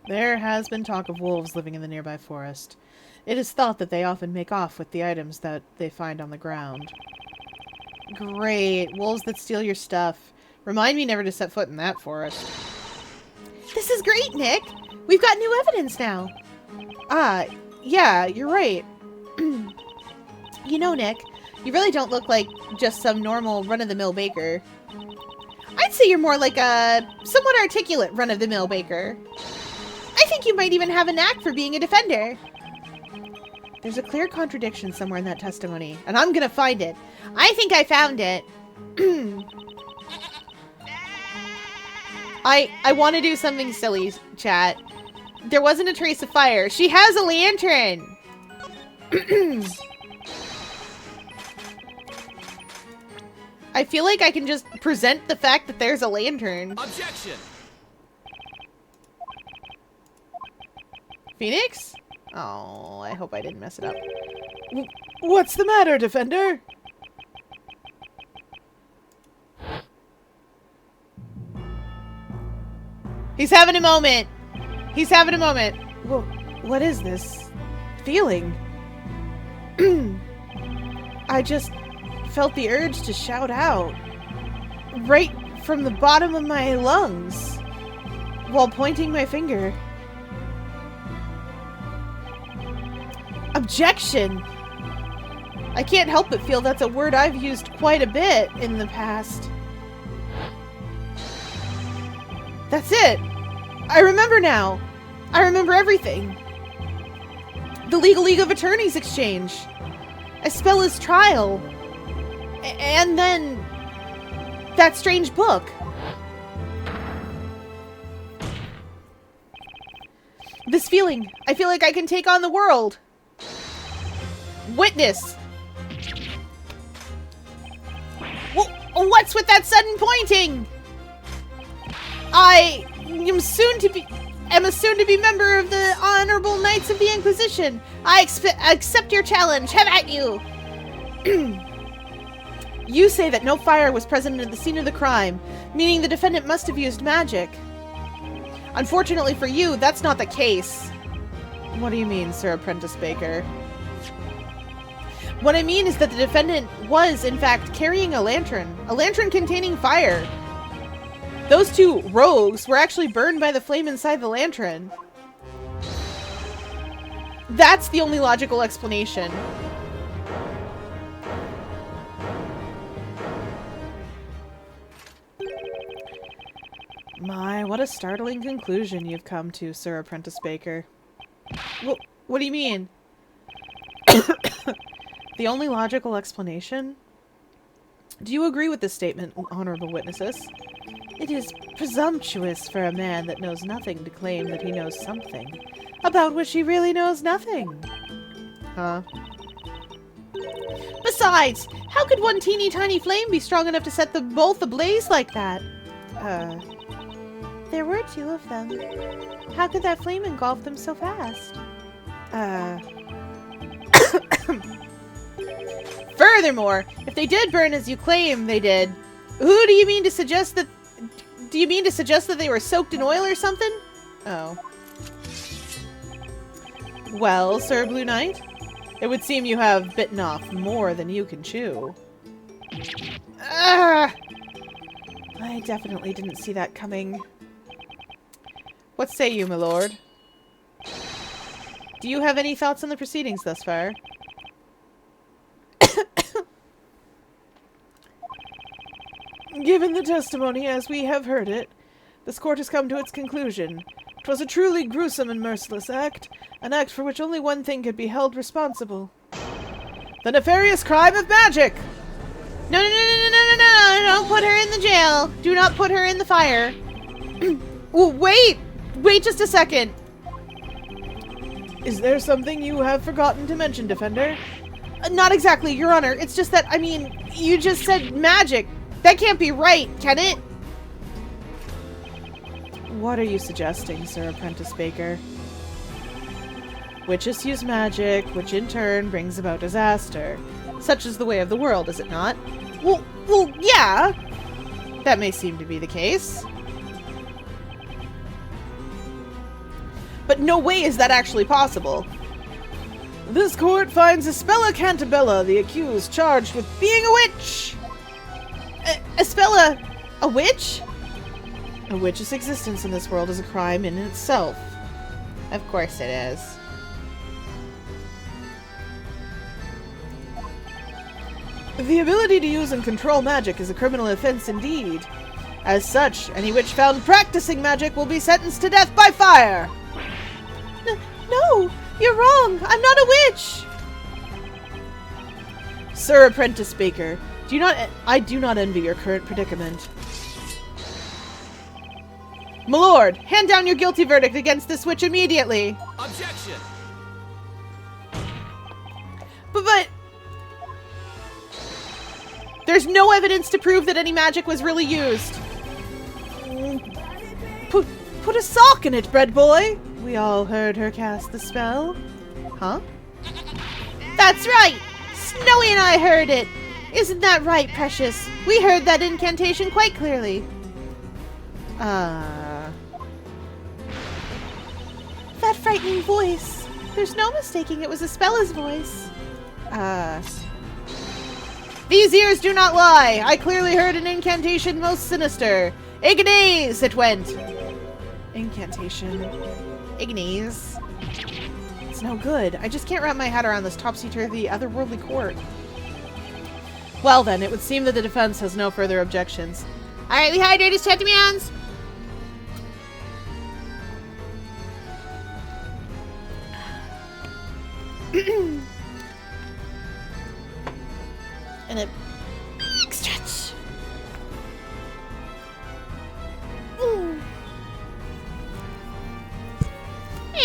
There has been talk of wolves living in the nearby forest. It is thought that they often make off with the items that they find on the ground. Great. Wolves that steal your stuff. Remind me never to set foot in that forest. This is great, Nick! We've got new evidence now! Ah, yeah, you're right. You know, Nick, you really don't look like just some normal run-of-the-mill baker. I'd say you're more like a somewhat articulate run-of-the-mill baker. I think you might even have a knack for being a defender. There's a clear contradiction somewhere in that testimony, and I'm gonna find it. I think I found it. I want to do something silly, chat. There wasn't a trace of fire. She has a lantern! I feel like I can just present the fact that there's a lantern. Objection! Phoenix? Oh, I hope I didn't mess it up. What's the matter, Defender? He's having a moment. He's having a moment. Well, what is this feeling? I just felt the urge to shout out. Right from the bottom of my lungs. While pointing my finger. Objection! I can't help but feel that's a word I've used quite a bit in the past. That's it! I remember now! I remember everything! The League of Attorneys exchange! Espella's trial! And then... that strange book! This feeling! I feel like I can take on the world! Witness! What's with that sudden pointing? I am a soon-to-be member of the Honorable Knights of the Inquisition. I accept your challenge. Have at you. You say that no fire was present at the scene of the crime, meaning the defendant must have used magic. Unfortunately for you, that's not the case. What do you mean, Sir Apprentice Baker? What I mean is that the defendant was, in fact, carrying a lantern containing fire. Those two rogues were actually burned by the flame inside the lantern. That's the only logical explanation. My, what a startling conclusion you've come to, Sir Apprentice Baker. What do you mean? The only logical explanation? Do you agree with this statement, honorable witnesses? It is presumptuous for a man that knows nothing to claim that he knows something, about which he really knows nothing. Huh? Besides, how could one teeny tiny flame be strong enough to set them both ablaze like that? There were two of them. How could that flame engulf them so fast? Furthermore, if they did burn as you claim they did, who do you mean to suggest that... Do you mean to suggest that they were soaked in oil or something? Oh. Well, Sir Blue Knight, it would seem you have bitten off more than you can chew. I definitely didn't see that coming. What say you, my lord? Do you have any thoughts on the proceedings thus far? Given the testimony as we have heard it, this court has come to its conclusion. 'Twas a truly gruesome and merciless act, an act for which only one thing could be held responsible. The nefarious crime of magic! No, don't put her in the jail. Do not put her in the fire. Wait just a second. Is there something you have forgotten to mention, Defender? Not exactly, Your Honor. It's just that, I mean, you just said magic. That can't be right, can it? What are you suggesting, Sir Apprentice Baker? Witches use magic, which in turn brings about disaster. Such is the way of the world, is it not? Well, yeah. That may seem to be the case. But no way is that actually possible. This court finds Espella Cantabella, the accused, charged with being a witch. Espella, a witch? A witch's existence in this world is a crime in itself. Of course it is. The ability to use and control magic is a criminal offense indeed. As such, any witch found practicing magic will be sentenced to death by fire! No! You're wrong! I'm not a witch! Sir Apprentice Baker, I do not envy your current predicament. My lord, hand down your guilty verdict against this witch immediately! Objection! But... There's no evidence to prove that any magic was really used. Put a sock in it, bread boy! We all heard her cast the spell. Huh? That's right! Snowy and I heard it! Isn't that right, Precious? We heard that incantation quite clearly. That frightening voice. There's no mistaking it was Espella's voice. These ears do not lie. I clearly heard an incantation most sinister. Ignace, it went. Incantation. Ignace. It's no good. I just can't wrap my head around this topsy-turvy, otherworldly court. Well then, it would seem that the defense has no further objections. Alright, we hydrate his chat demands. And a big stretch.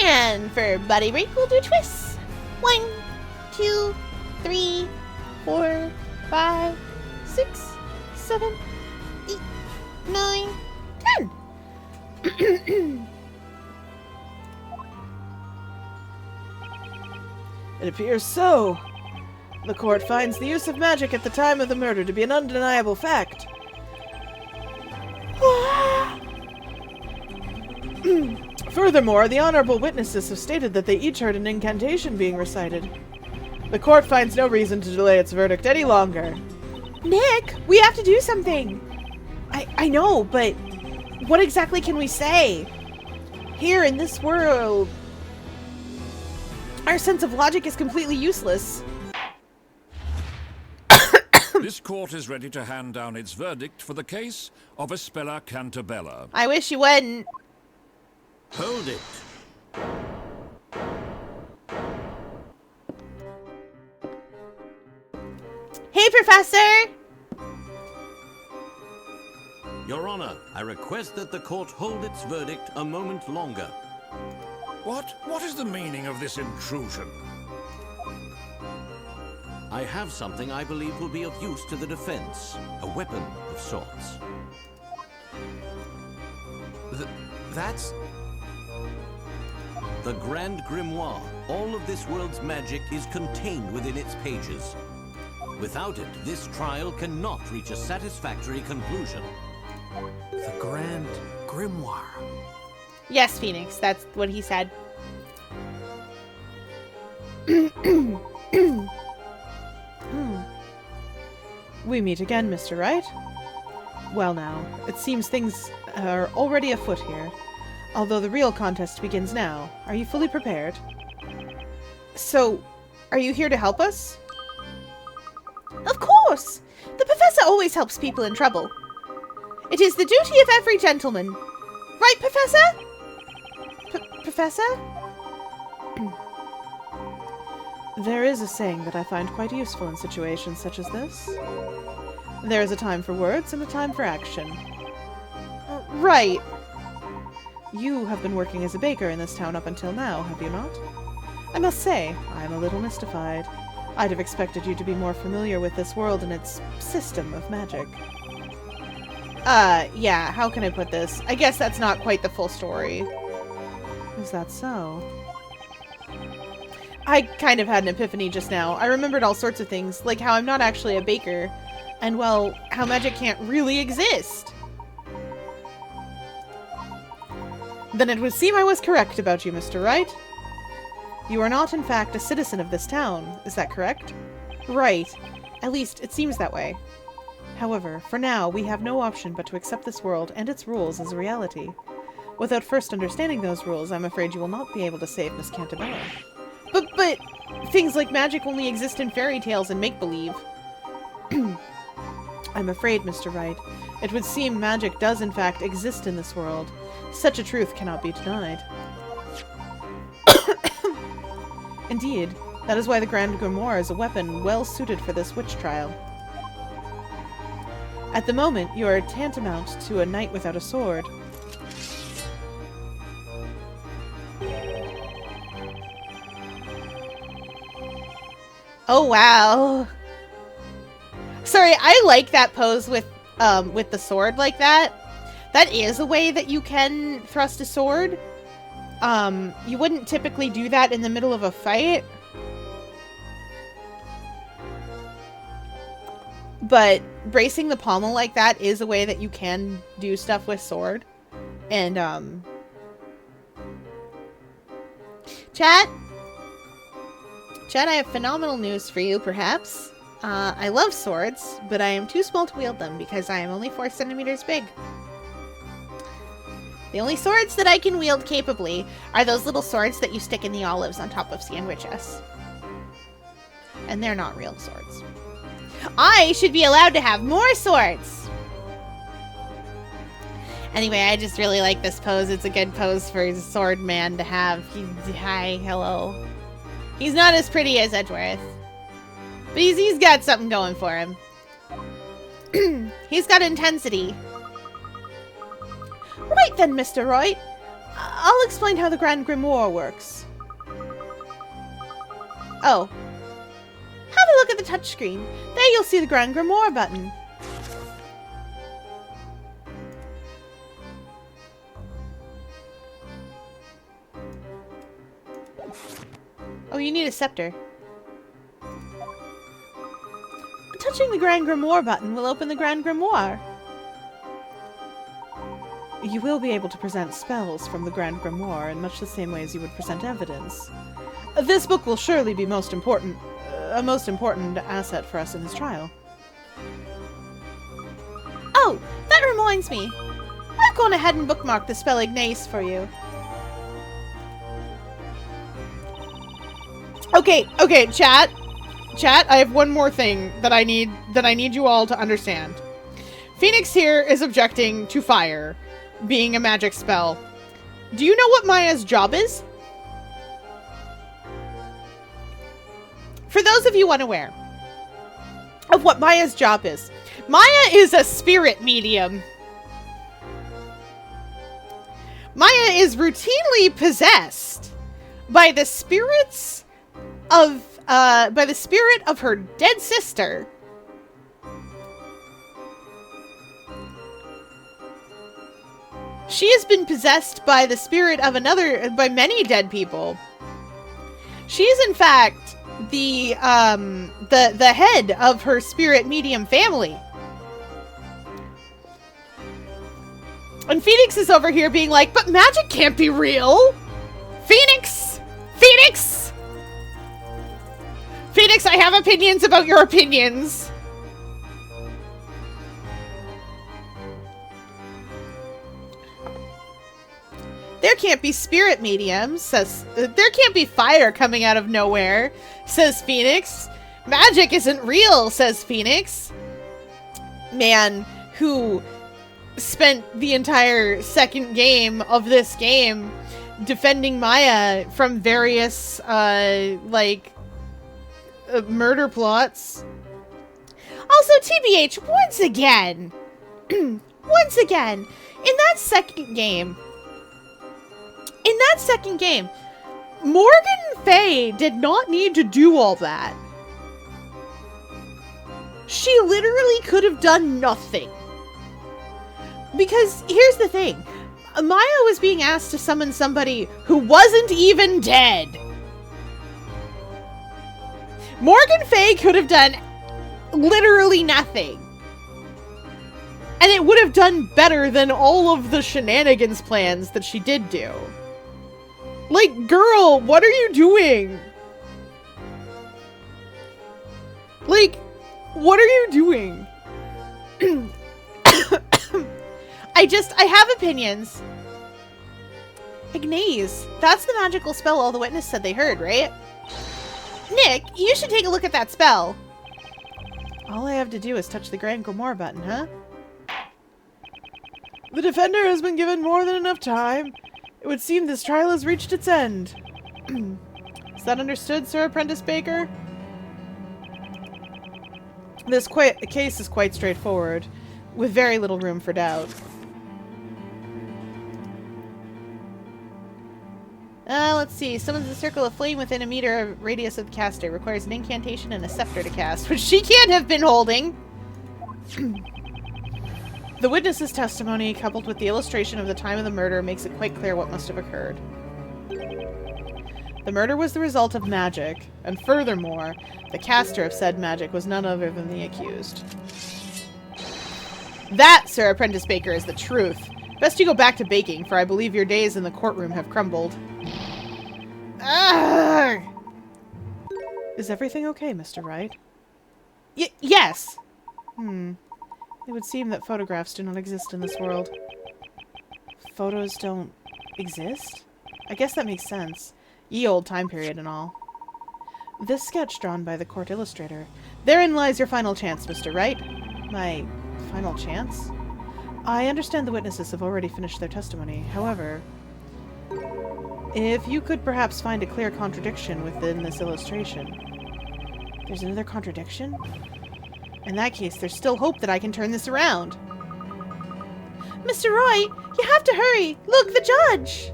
And for body break, we'll do twists. 1, 2, 3, 4, 5, 6, 7, 8, 9, 10. It appears so. The court finds the use of magic at the time of the murder to be an undeniable fact. Furthermore, the honorable witnesses have stated that they each heard an incantation being recited. The court finds no reason to delay its verdict any longer. Nick, we have to do something. I know, but what exactly can we say? Here in this world, our sense of logic is completely useless. This court is ready to hand down its verdict for the case of Espella Cantabella. I wish you wouldn't. Hold it. Hey, Professor! Your Honor, I request that the court hold its verdict a moment longer. What is the meaning of this intrusion? I have something I believe will be of use to the defense. A weapon of sorts. That's... The Grand Grimoire. All of this world's magic is contained within its pages. Without it, this trial cannot reach a satisfactory conclusion. the Grand Grimoire. Yes, Phoenix, that's what he said. We meet again, Mr. Wright. Well now, it seems things are already afoot here. Although the real contest begins now. Are you fully prepared? So, are you here to help us? Of course! The professor always helps people in trouble. It is the duty of every gentleman. Right, Professor? Professor? There is a saying that I find quite useful in situations such as this. There is a time for words and a time for action. Right. You have been working as a baker in this town up until now, have you not? I must say, I am a little mystified. I'd have expected you to be more familiar with this world and its system of magic. Yeah, how can I put this? I guess that's not quite the full story. Is that so? I kind of had an epiphany just now. I remembered all sorts of things, like how I'm not actually a baker, and well, how magic can't really exist. Then it would seem I was correct about you, Mr. Wright. You are not, in fact, a citizen of this town, is that correct? Right. At least, it seems that way. However, for now, we have no option but to accept this world and its rules as a reality. Without first understanding those rules, I'm afraid you will not be able to save Miss Cantabella. But things like magic only exist in fairy tales and make-believe. I'm afraid, Mr. Wright, it would seem magic does in fact exist in this world. Such a truth cannot be denied. Indeed, that is why the Grand Grimoire is a weapon well suited for this witch trial. At the moment, you are tantamount to a knight without a sword. Oh, wow. Sorry, I like that pose with the sword like that. That is a way that you can thrust a sword. You wouldn't typically do that in the middle of a fight. But bracing the pommel like that is a way that you can do stuff with sword. And, Chat, I have phenomenal news for you, perhaps. I love swords, but I am too small to wield them because I am only 4 centimeters big. The only swords that I can wield capably are those little swords that you stick in the olives on top of sandwiches. And they're not real swords. I should be allowed to have more swords! Anyway, I just really like this pose. It's a good pose for a sword man to have. Hi, hello. He's not as pretty as Edgeworth. But he's got something going for him. He's got intensity. Right then, Mr. Wright. I'll explain how the Grand Grimoire works. Oh. Have a look at the touchscreen. There you'll see the Grand Grimoire button. Oh, you need a scepter. Touching the Grand Grimoire button will open the Grand Grimoire. You will be able to present spells from the Grand Grimoire in much the same way as you would present evidence. This book will surely be a most important asset for us in this trial. Oh, that reminds me. I've gone ahead and bookmarked the spell Ignace for you. Okay, chat, I have one more thing that I need you all to understand. Phoenix here is objecting to fire being a magic spell. Do you know what Maya's job is? For those of you unaware of what Maya's job is, Maya is a spirit medium. Maya is routinely possessed by the spirits of by the spirit of her dead sister. She has been possessed by the spirit of by many dead people. She is in fact the head of her spirit medium family. And Phoenix is over here being like, but magic can't be real! Phoenix! Phoenix! Phoenix, I have opinions about your opinions! There can't be spirit mediums, says... there can't be fire coming out of nowhere, says Phoenix. Magic isn't real, says Phoenix. Man who spent the entire second game of this game defending Maya from various, murder plots. Also, TBH, once again, in that second game, Morgan Fay did not need to do all that. She literally could have done nothing. Because here's the thing. Maya was being asked to summon somebody who wasn't even dead. Morgan Fay could have done literally nothing. And it would have done better than all of the shenanigans plans that she did do. Like, girl, what are you doing? Like, what are you doing? I have opinions. Ignace, that's the magical spell all the witness said they heard, right? Nick, you should take a look at that spell. All I have to do is touch the Grand Grimoire button, huh? The defender has been given more than enough time. It would seem this trial has reached its end. Is that understood, Sir Apprentice Baker? This case is quite straightforward, with very little room for doubt. Let's see. Summons a circle of flame within a meter radius of the caster. Requires an incantation and a scepter to cast, which she can't have been holding. The witness's testimony, coupled with the illustration of the time of the murder, makes it quite clear what must have occurred. The murder was the result of magic, and furthermore, the caster of said magic was none other than the accused. That, Sir Apprentice Baker, is the truth. Best you go back to baking, for I believe your days in the courtroom have crumbled. Arrgh! Is everything okay, Mr. Wright? Yes! It would seem that photographs do not exist in this world. photos don't exist? I guess that makes sense. Ye old time period and all. This sketch drawn by the court illustrator. Therein lies your final chance, Mr. Wright. My final chance? I understand the witnesses have already finished their testimony. However, if you could perhaps find a clear contradiction within this illustration. There's another contradiction? In that case, there's still hope that I can turn this around. Mr. Roy, you have to hurry. Look, the judge.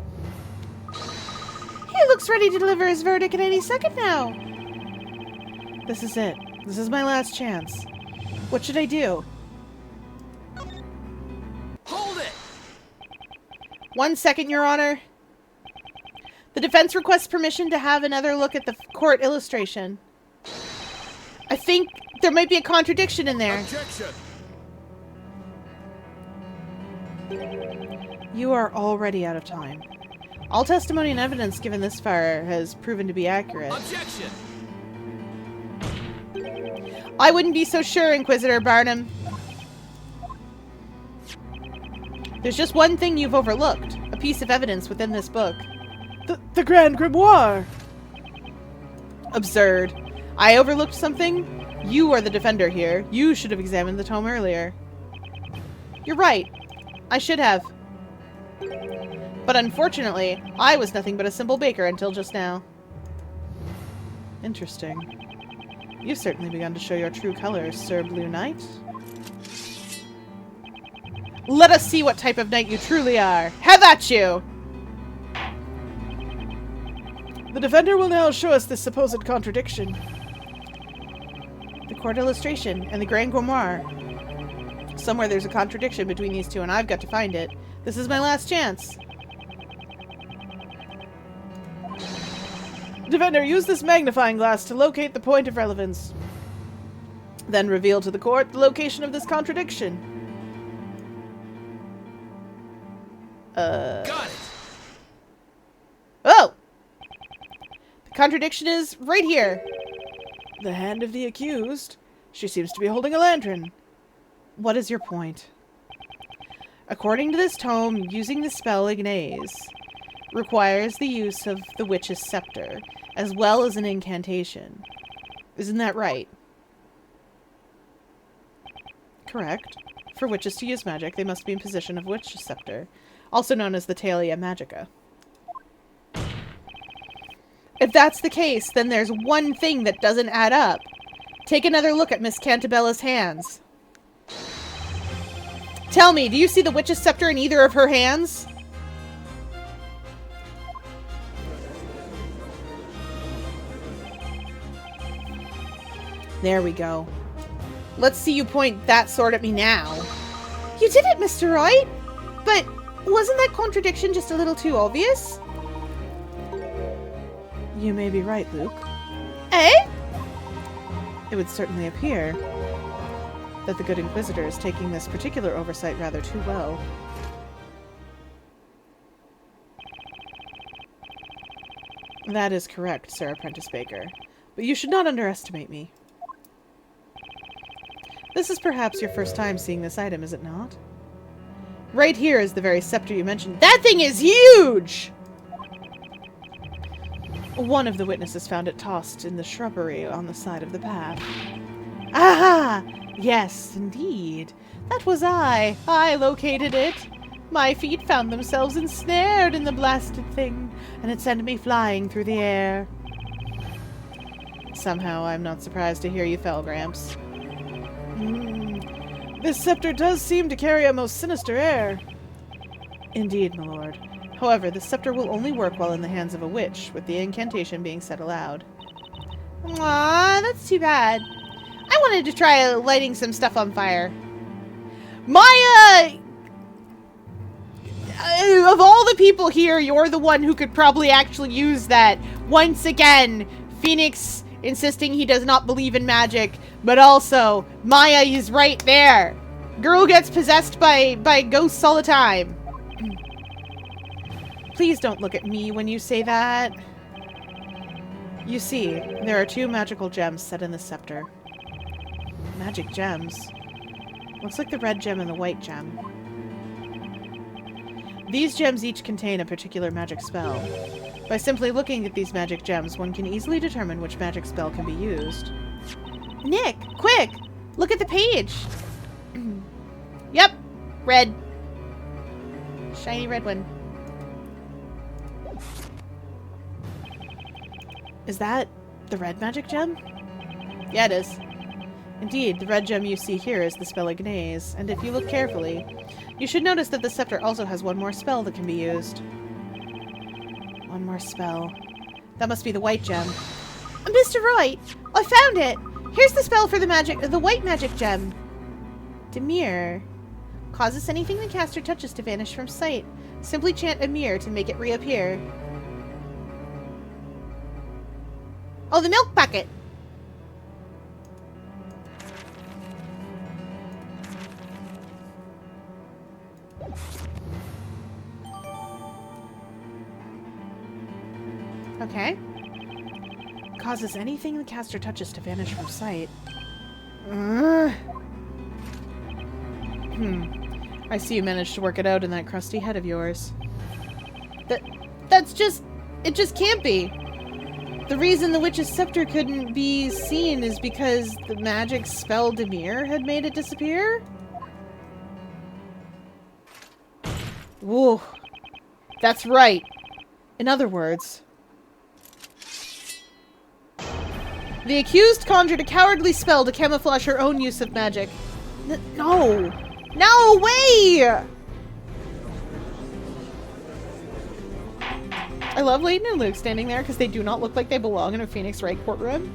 He looks ready to deliver his verdict at any second now. This is it. This is my last chance. What should I do? Hold it! 1 second, Your Honor. The defense requests permission to have another look at the court illustration. I think there might be a contradiction in there. Objection! You are already out of time. All testimony and evidence given this far has proven to be accurate. Objection! I wouldn't be so sure, Inquisitor Barnum. There's just one thing you've overlooked. A piece of evidence within this book. The Grand Grimoire! Absurd. I overlooked something? You are the defender here. You should have examined the tome earlier. You're right. I should have. But unfortunately, I was nothing but a simple baker until just now. Interesting. You've certainly begun to show your true colors, Sir Blue Knight. Let us see what type of knight you truly are. Have at you! The defender will now show us this supposed contradiction. The court illustration and the Grand Grimoire. Somewhere there's a contradiction between these two, and I've got to find it. This is my last chance. Defender, use this magnifying glass to locate the point of relevance. Then reveal to the court the location of this contradiction. Got it! Oh! The contradiction is right here. The hand of the accused. She seems to be holding a lantern. What is your point? According to this tome, using the spell Ignaze requires the use of the witch's scepter, as well as an incantation. Isn't that right? Correct. For witches to use magic, they must be in possession of witch's scepter, also known as the Talia Magica. If that's the case, then there's one thing that doesn't add up. Take another look at Miss Cantabella's hands. Tell me, do you see the witch's scepter in either of her hands? There we go. Let's see you point that sword at me now. You did it, Mr. Roy. But wasn't that contradiction just a little too obvious? You may be right, Luke. Eh? It would certainly appear that the good Inquisitor is taking this particular oversight rather too well. That is correct, Sir Apprentice Baker. But you should not underestimate me. This is perhaps your first time seeing this item, is it not? Right here is the very scepter you mentioned. That thing is huge! One of the witnesses found it tossed in the shrubbery on the side of the path. Aha! Yes, indeed. That was I. I located it. My feet found themselves ensnared in the blasted thing, and it sent me flying through the air. Somehow, I'm not surprised to hear you fell, Gramps. This scepter does seem to carry a most sinister air. Indeed, my lord. However, the scepter will only work while in the hands of a witch, with the incantation being said aloud. Aw, that's too bad. I wanted to try lighting some stuff on fire. Maya! Of all the people here, you're the one who could probably actually use that. Once again, Phoenix insisting he does not believe in magic, but also, Maya is right there. Girl gets possessed by ghosts all the time. Please don't look at me when you say that. You see, there are two magical gems set in the scepter. Magic gems? Looks like the red gem and the white gem. These gems each contain a particular magic spell. By simply looking at these magic gems, one can easily determine which magic spell can be used. Nick, quick! Look at the page! Yep, red. Shiny red one. Is that the red magic gem? Yeah, it is. Indeed, the red gem you see here is the spell Ignaze, and if you look carefully, you should notice that the scepter also has one more spell that can be used. One more spell. That must be the white gem. Mr. Roy, I found it! Here's the spell for the white magic gem. Demir. Causes anything the caster touches to vanish from sight. Simply chant Emir to make it reappear. Oh, the milk bucket! Okay. Causes anything the caster touches to vanish from sight. I see you managed to work it out in that crusty head of yours. That's just... It just can't be. The reason the witch's scepter couldn't be seen is because the magic spell Demir had made it disappear? Whoa. That's right. In other words, the accused conjured a cowardly spell to camouflage her own use of magic. No! No way! I love Layton and Luke standing there because they do not look like they belong in a Phoenix Wright courtroom.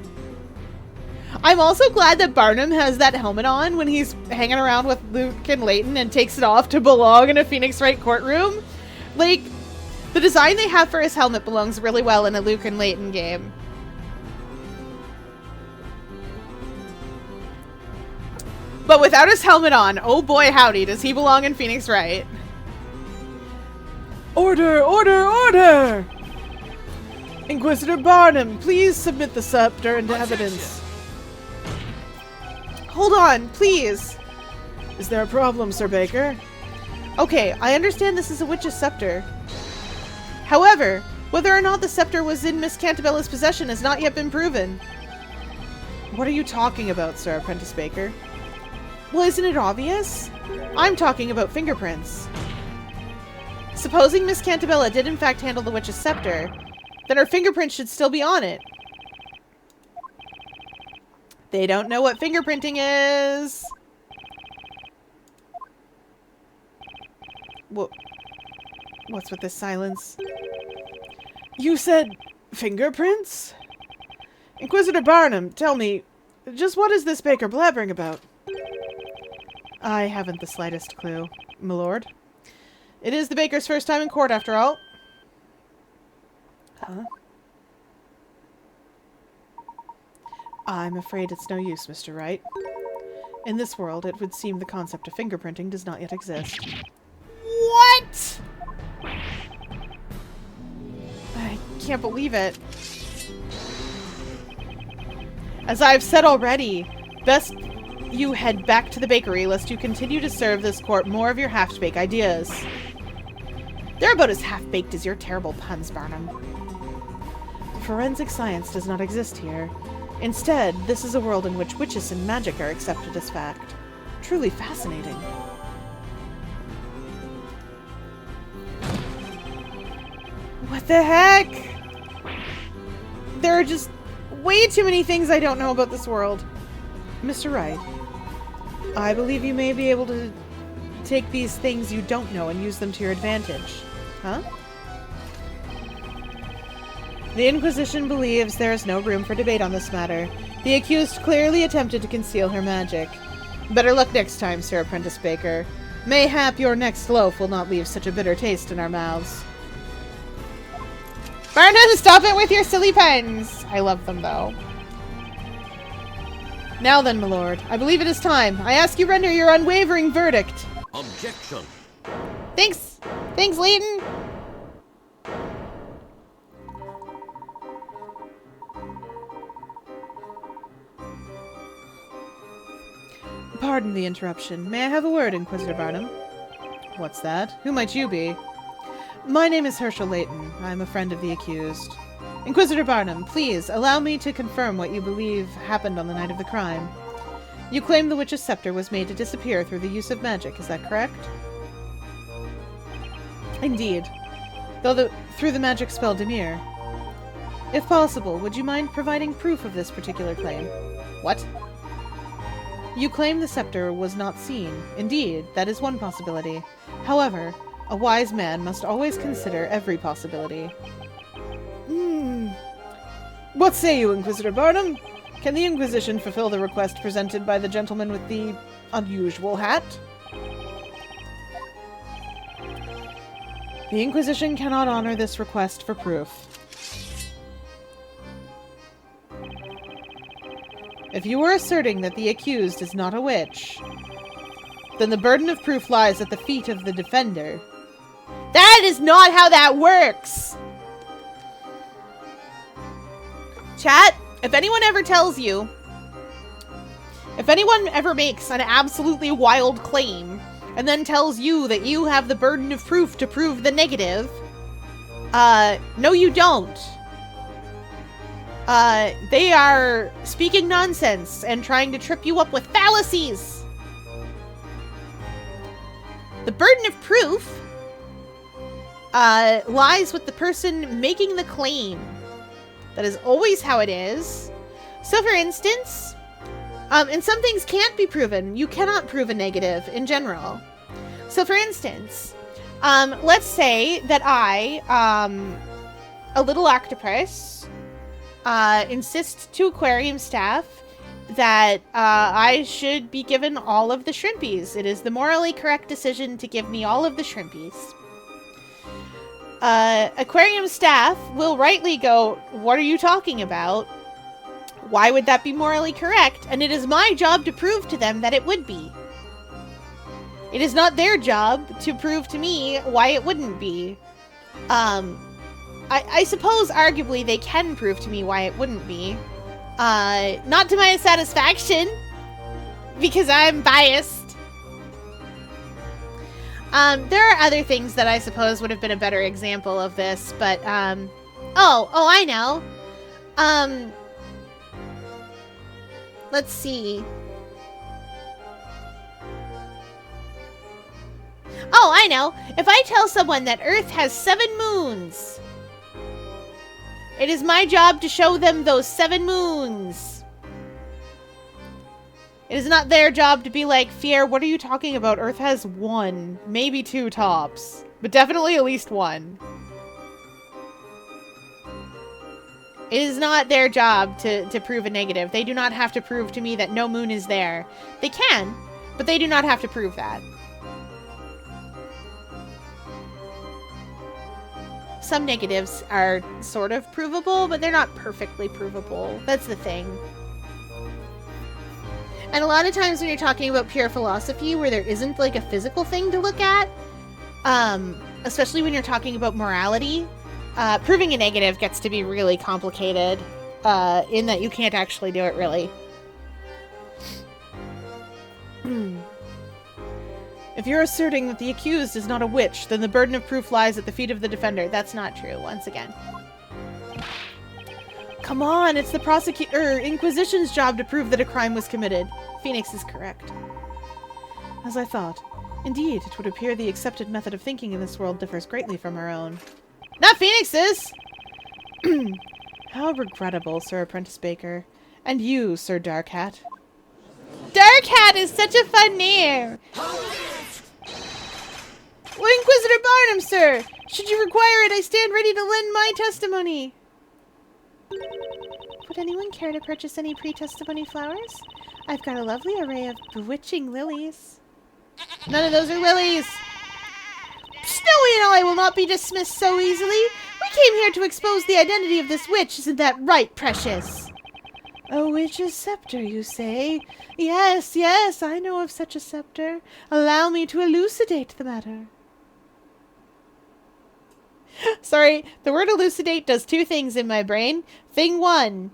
I'm also glad that Barnum has that helmet on when he's hanging around with Luke and Layton and takes it off to belong in a Phoenix Wright courtroom. Like, the design they have for his helmet belongs really well in a Luke and Layton game. But without his helmet on, oh boy howdy, does he belong in Phoenix Wright. Order! Order! Order! Inquisitor Barnum, please submit the scepter into evidence. Hold on, please. Is there a problem, Sir Baker? Okay, I understand this is a witch's scepter. However, whether or not the scepter was in Miss Cantabella's possession has not yet been proven. What are you talking about, Sir Apprentice Baker? Well, isn't it obvious? I'm talking about fingerprints. Supposing Miss Cantabella did in fact handle the witch's scepter, then her fingerprints should still be on it. They don't know what fingerprinting is. What's with this silence? You said fingerprints? Inquisitor Barnum, tell me, just what is this Baker blabbering about? I haven't the slightest clue, my lord. It is the Baker's first time in court, after all. Huh? I'm afraid it's no use, Mr. Wright. In this world, it would seem the concept of fingerprinting does not yet exist. What? I can't believe it. As I've said already, best you head back to the bakery lest you continue to serve this court more of your half-baked ideas. They're about as half-baked as your terrible puns, Barnum. Forensic science does not exist here. Instead, this is a world in which witches and magic are accepted as fact. Truly fascinating. What the heck? There are just way too many things I don't know about this world. Mr. Wright, I believe you may be able to take these things you don't know and use them to your advantage. Huh? The Inquisition believes there is no room for debate on this matter. The accused clearly attempted to conceal her magic. Better luck next time, Sir Apprentice Baker. Mayhap your next loaf will not leave such a bitter taste in our mouths. Barnum, stop it with your silly puns! I love them, though. Now then, my lord, I believe it is time. I ask you render your unwavering verdict. Objection. Thanks! Thanks, Layton! Pardon the interruption. May I have a word, Inquisitor Barnum? What's that? Who might you be? My name is Herschel Layton. I'm a friend of the accused. Inquisitor Barnum, please allow me to confirm what you believe happened on the night of the crime. You claim the witch's scepter was made to disappear through the use of magic, is that correct? Indeed. Through the magic spell Demir. If possible, would you mind providing proof of this particular claim? What? You claim the scepter was not seen. Indeed, that is one possibility. However, a wise man must always consider every possibility. What say you, Inquisitor Barnum? Can the Inquisition fulfill the request presented by the gentleman with the unusual hat? The Inquisition cannot honor this request for proof. If you are asserting that the accused is not a witch, then the burden of proof lies at the feet of the defender. That is not how that works! Chat, if anyone ever tells you, if anyone ever makes an absolutely wild claim and then tells you that you have the burden of proof to prove the negative, no you don't. They are speaking nonsense and trying to trip you up with fallacies. The burden of proof lies with the person making the claim. That is always how it is. So for instance, and some things can't be proven. You cannot prove a negative in general. So for instance, let's say that I, a little octopus, insist to aquarium staff that I should be given all of the shrimpies. It is the morally correct decision to give me all of the shrimpies. Aquarium staff will rightly go, what are you talking about? Why would that be morally correct? And it is my job to prove to them that it would be. It is not their job to prove to me why it wouldn't be. I suppose arguably they can prove to me why it wouldn't be. Not to my satisfaction, because I'm biased. There are other things that I suppose would have been a better example of this, but, oh, I know. Let's see. Oh, I know. If I tell someone that Earth has 7 moons, it is my job to show them those 7 moons. It is not their job to be like, Fier, what are you talking about? Earth has 1, maybe 2 tops, but definitely at least 1. It is not their job to prove a negative. They do not have to prove to me that no moon is there. They can, but they do not have to prove that. Some negatives are sort of provable, but they're not perfectly provable. That's the thing. And a lot of times when you're talking about pure philosophy where there isn't like a physical thing to look at, especially when you're talking about morality, proving a negative gets to be really complicated in that you can't actually do it really. If you're asserting that the accused is not a witch, then the burden of proof lies at the feet of the defender. That's not true, once again. Come on, it's the Inquisition's job to prove that a crime was committed. Phoenix is correct. As I thought. Indeed, it would appear the accepted method of thinking in this world differs greatly from our own. Not Phoenix's! How regrettable, Sir Apprentice Baker. And you, Sir Dark Hat. Dark Hat is such a fun name! Well, Inquisitor Barnum, sir! Should you require it, I stand ready to lend my testimony. Would anyone care to purchase any pre-testimony flowers? I've got a lovely array of bewitching lilies. None of those are lilies! Snowy and I will not be dismissed so easily. We came here to expose the identity of this witch, isn't that right, Precious? A witch's scepter, you say? Yes, yes, I know of such a scepter. Allow me to elucidate the matter. Sorry, the word elucidate does 2 things in my brain. Thing 1,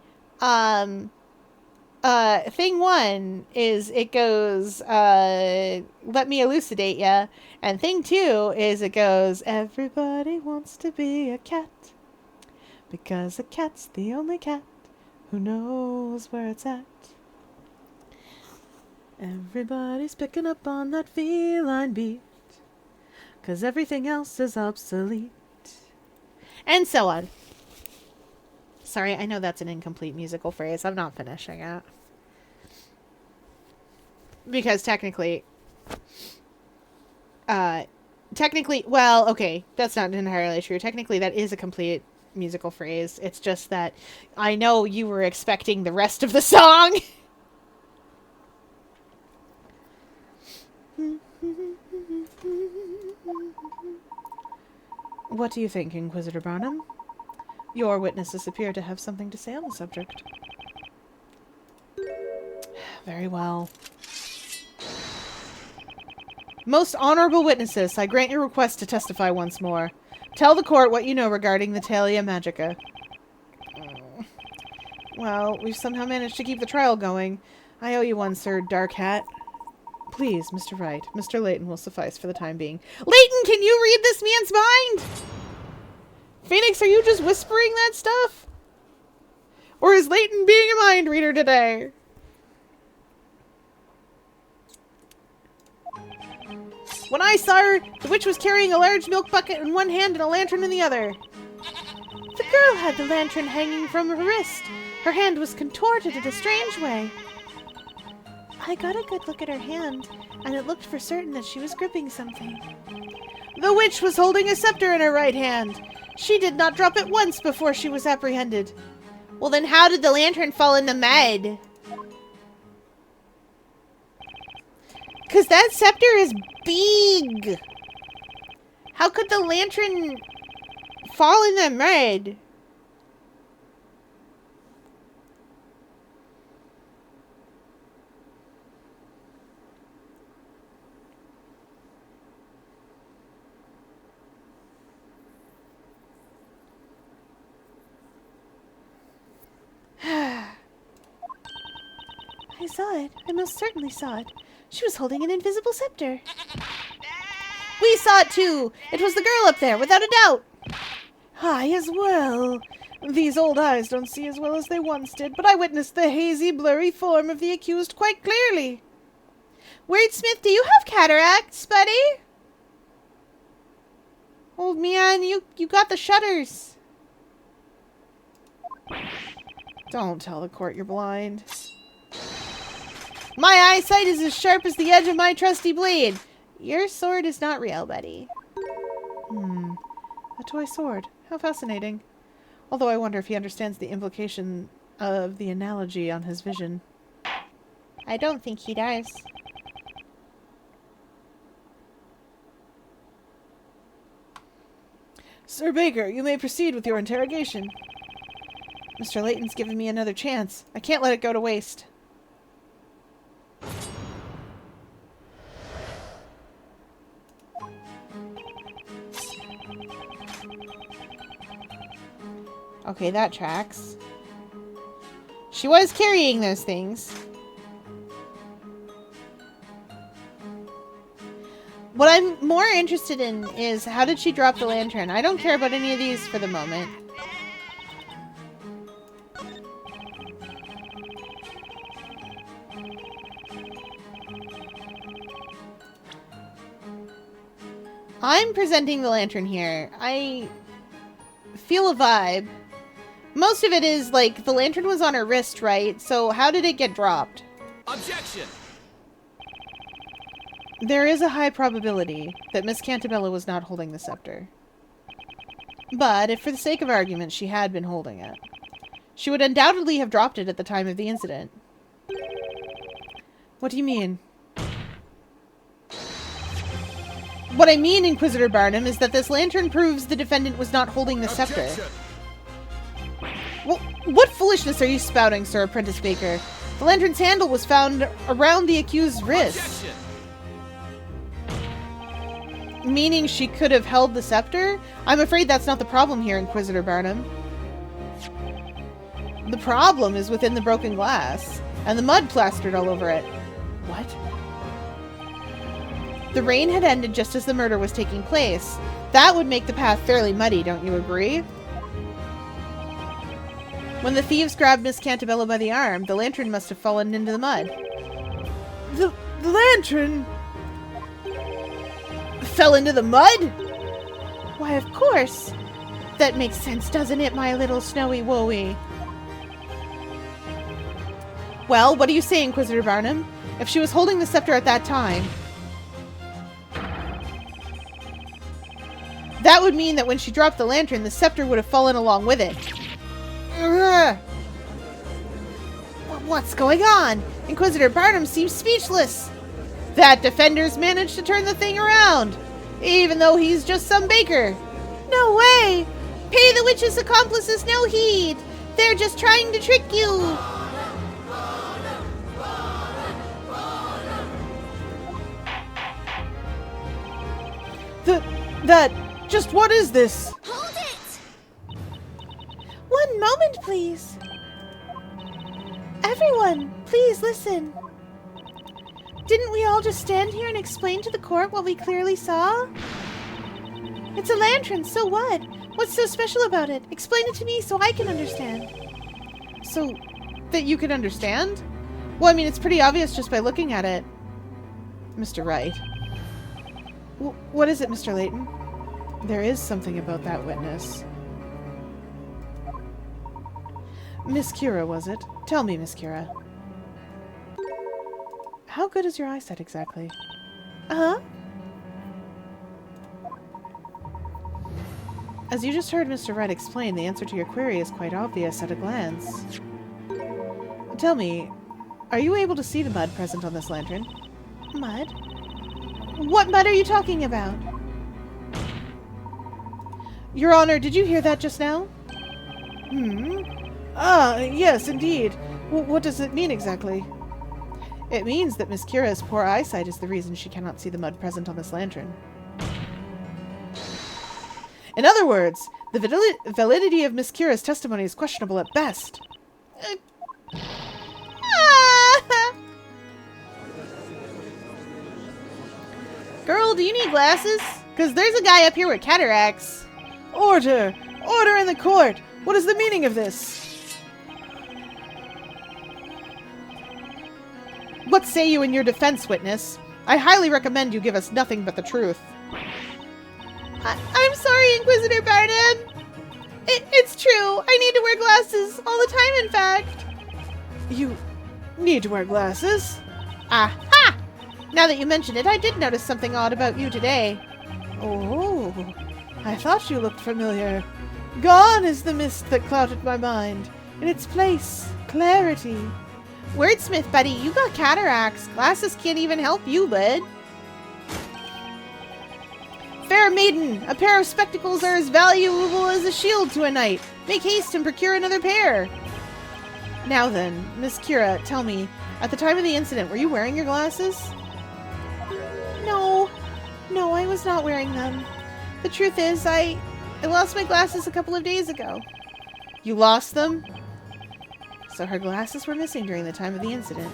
thing one is it goes, let me elucidate ya. And thing two is it goes, everybody wants to be a cat. Because a cat's the only cat who knows where it's at. Everybody's picking up on that feline beat. 'Cause everything else is obsolete. And so on. Sorry, I know that's an incomplete musical phrase. I'm not finishing it. Because technically, well, okay, that's not entirely true. Technically, that is a complete musical phrase. It's just that I know you were expecting the rest of the song. What do you think, Inquisitor Barnum? Your witnesses appear to have something to say on the subject. Very well. Most honorable witnesses, I grant your request to testify once more. Tell the court what you know regarding the Talia Magica. Well, we've somehow managed to keep the trial going. I owe you one, Sir Dark Hat. Please, Mr. Wright. Mr. Layton will suffice for the time being. Layton, can you read this man's mind? Phoenix, are you just whispering that stuff? Or is Layton being a mind reader today? When I saw her, the witch was carrying a large milk bucket in one hand and a lantern in the other. The girl had the lantern hanging from her wrist. Her hand was contorted in a strange way. I got a good look at her hand, and it looked for certain that she was gripping something. The witch was holding a scepter in her right hand. She did not drop it once before she was apprehended. Well, then how did the lantern fall in the mud? 'Cause that scepter is big. How could the lantern fall in the mud? I saw it. I most certainly saw it. She was holding an invisible scepter. We saw it too! It was the girl up there, without a doubt! I as well. These old eyes don't see as well as they once did, but I witnessed the hazy, blurry form of the accused quite clearly. Wordsmith, do you have cataracts, buddy? Old man, you got the shutters. Don't tell the court you're blind. My eyesight is as sharp as the edge of my trusty blade. Your sword is not real, buddy. A toy sword. How fascinating. Although I wonder if he understands the implication of the analogy on his vision. I don't think he does. Sir Baker, you may proceed with your interrogation. Mr. Layton's given me another chance. I can't let it go to waste. Okay, that tracks. She was carrying those things. What I'm more interested in is how did she drop the lantern? I don't care about any of these for the moment. I'm presenting the lantern here. I feel a vibe. Most of it is, like, the lantern was on her wrist, right? So how did it get dropped? Objection! There is a high probability that Miss Cantabella was not holding the scepter. But, if for the sake of argument she had been holding it, she would undoubtedly have dropped it at the time of the incident. What do you mean? What I mean, Inquisitor Barnum, is that this lantern proves the defendant was not holding the scepter. Well, what foolishness are you spouting, Sir Apprentice Baker? The lantern's handle was found around the accused's wrist. Meaning she could have held the scepter? I'm afraid that's not the problem here, Inquisitor Barnum. The problem is within the broken glass. and the mud plastered all over it. What? The rain had ended just as the murder was taking place. That would make the path fairly muddy, don't you agree? When the thieves grabbed Miss Cantabella by the arm, the lantern must have fallen into the mud. The lantern fell into the mud? Why, of course. That makes sense, doesn't it, my little snowy woey? Well, what do you say, Inquisitor Barnum? If she was holding the scepter at that time, that would mean that when she dropped the lantern, the scepter would have fallen along with it. Ugh. What's going on? Inquisitor Barnum seems speechless. That defender's managed to turn the thing around, even though he's just some baker. No way! Pay the witch's accomplices no heed. They're just trying to trick you. Just what is this? Hold it! 1 moment, please. Everyone, please listen. Didn't we all just stand here and explain to the court what we clearly saw? It's a lantern, so what? What's so special about it? Explain it to me so I can understand. So that you can understand? Well, I mean, it's pretty obvious just by looking at it. Mr. Wright. What is it, Mr. Layton? There is something about that witness. Miss Kira, was it? Tell me, Miss Kira. How good is your eyesight exactly? Uh-huh. As you just heard Mr. Wright explain, the answer to your query is quite obvious at a glance. Tell me, are you able to see the mud present on this lantern? Mud? What mud are you talking about? Your Honor, did you hear that just now? Ah, yes, indeed. What does it mean exactly? It means that Miss Kira's poor eyesight is the reason she cannot see the mud present on this lantern. In other words, the validity of Miss Kira's testimony is questionable at best. Girl, do you need glasses? Because there's a guy up here with cataracts. Order! Order in the court! What is the meaning of this? What say you in your defense, witness? I highly recommend you give us nothing but the truth. I'm sorry, Inquisitor Barnum. It's true. I need to wear glasses all the time, in fact. You need to wear glasses? Aha! Now that you mention it, I did notice something odd about you today. Oh, I thought you looked familiar. Gone is the mist that clouded my mind. In its place, clarity. Wordsmith, buddy, you got cataracts. Glasses can't even help you, bud. Fair maiden, a pair of spectacles are as valuable as a shield to a knight. Make haste and procure another pair. Now then, Miss Kira, tell me, at the time of the incident, were you wearing your glasses? No, I was not wearing them. The truth is, I lost my glasses a couple of days ago. You lost them? So her glasses were missing during the time of the incident.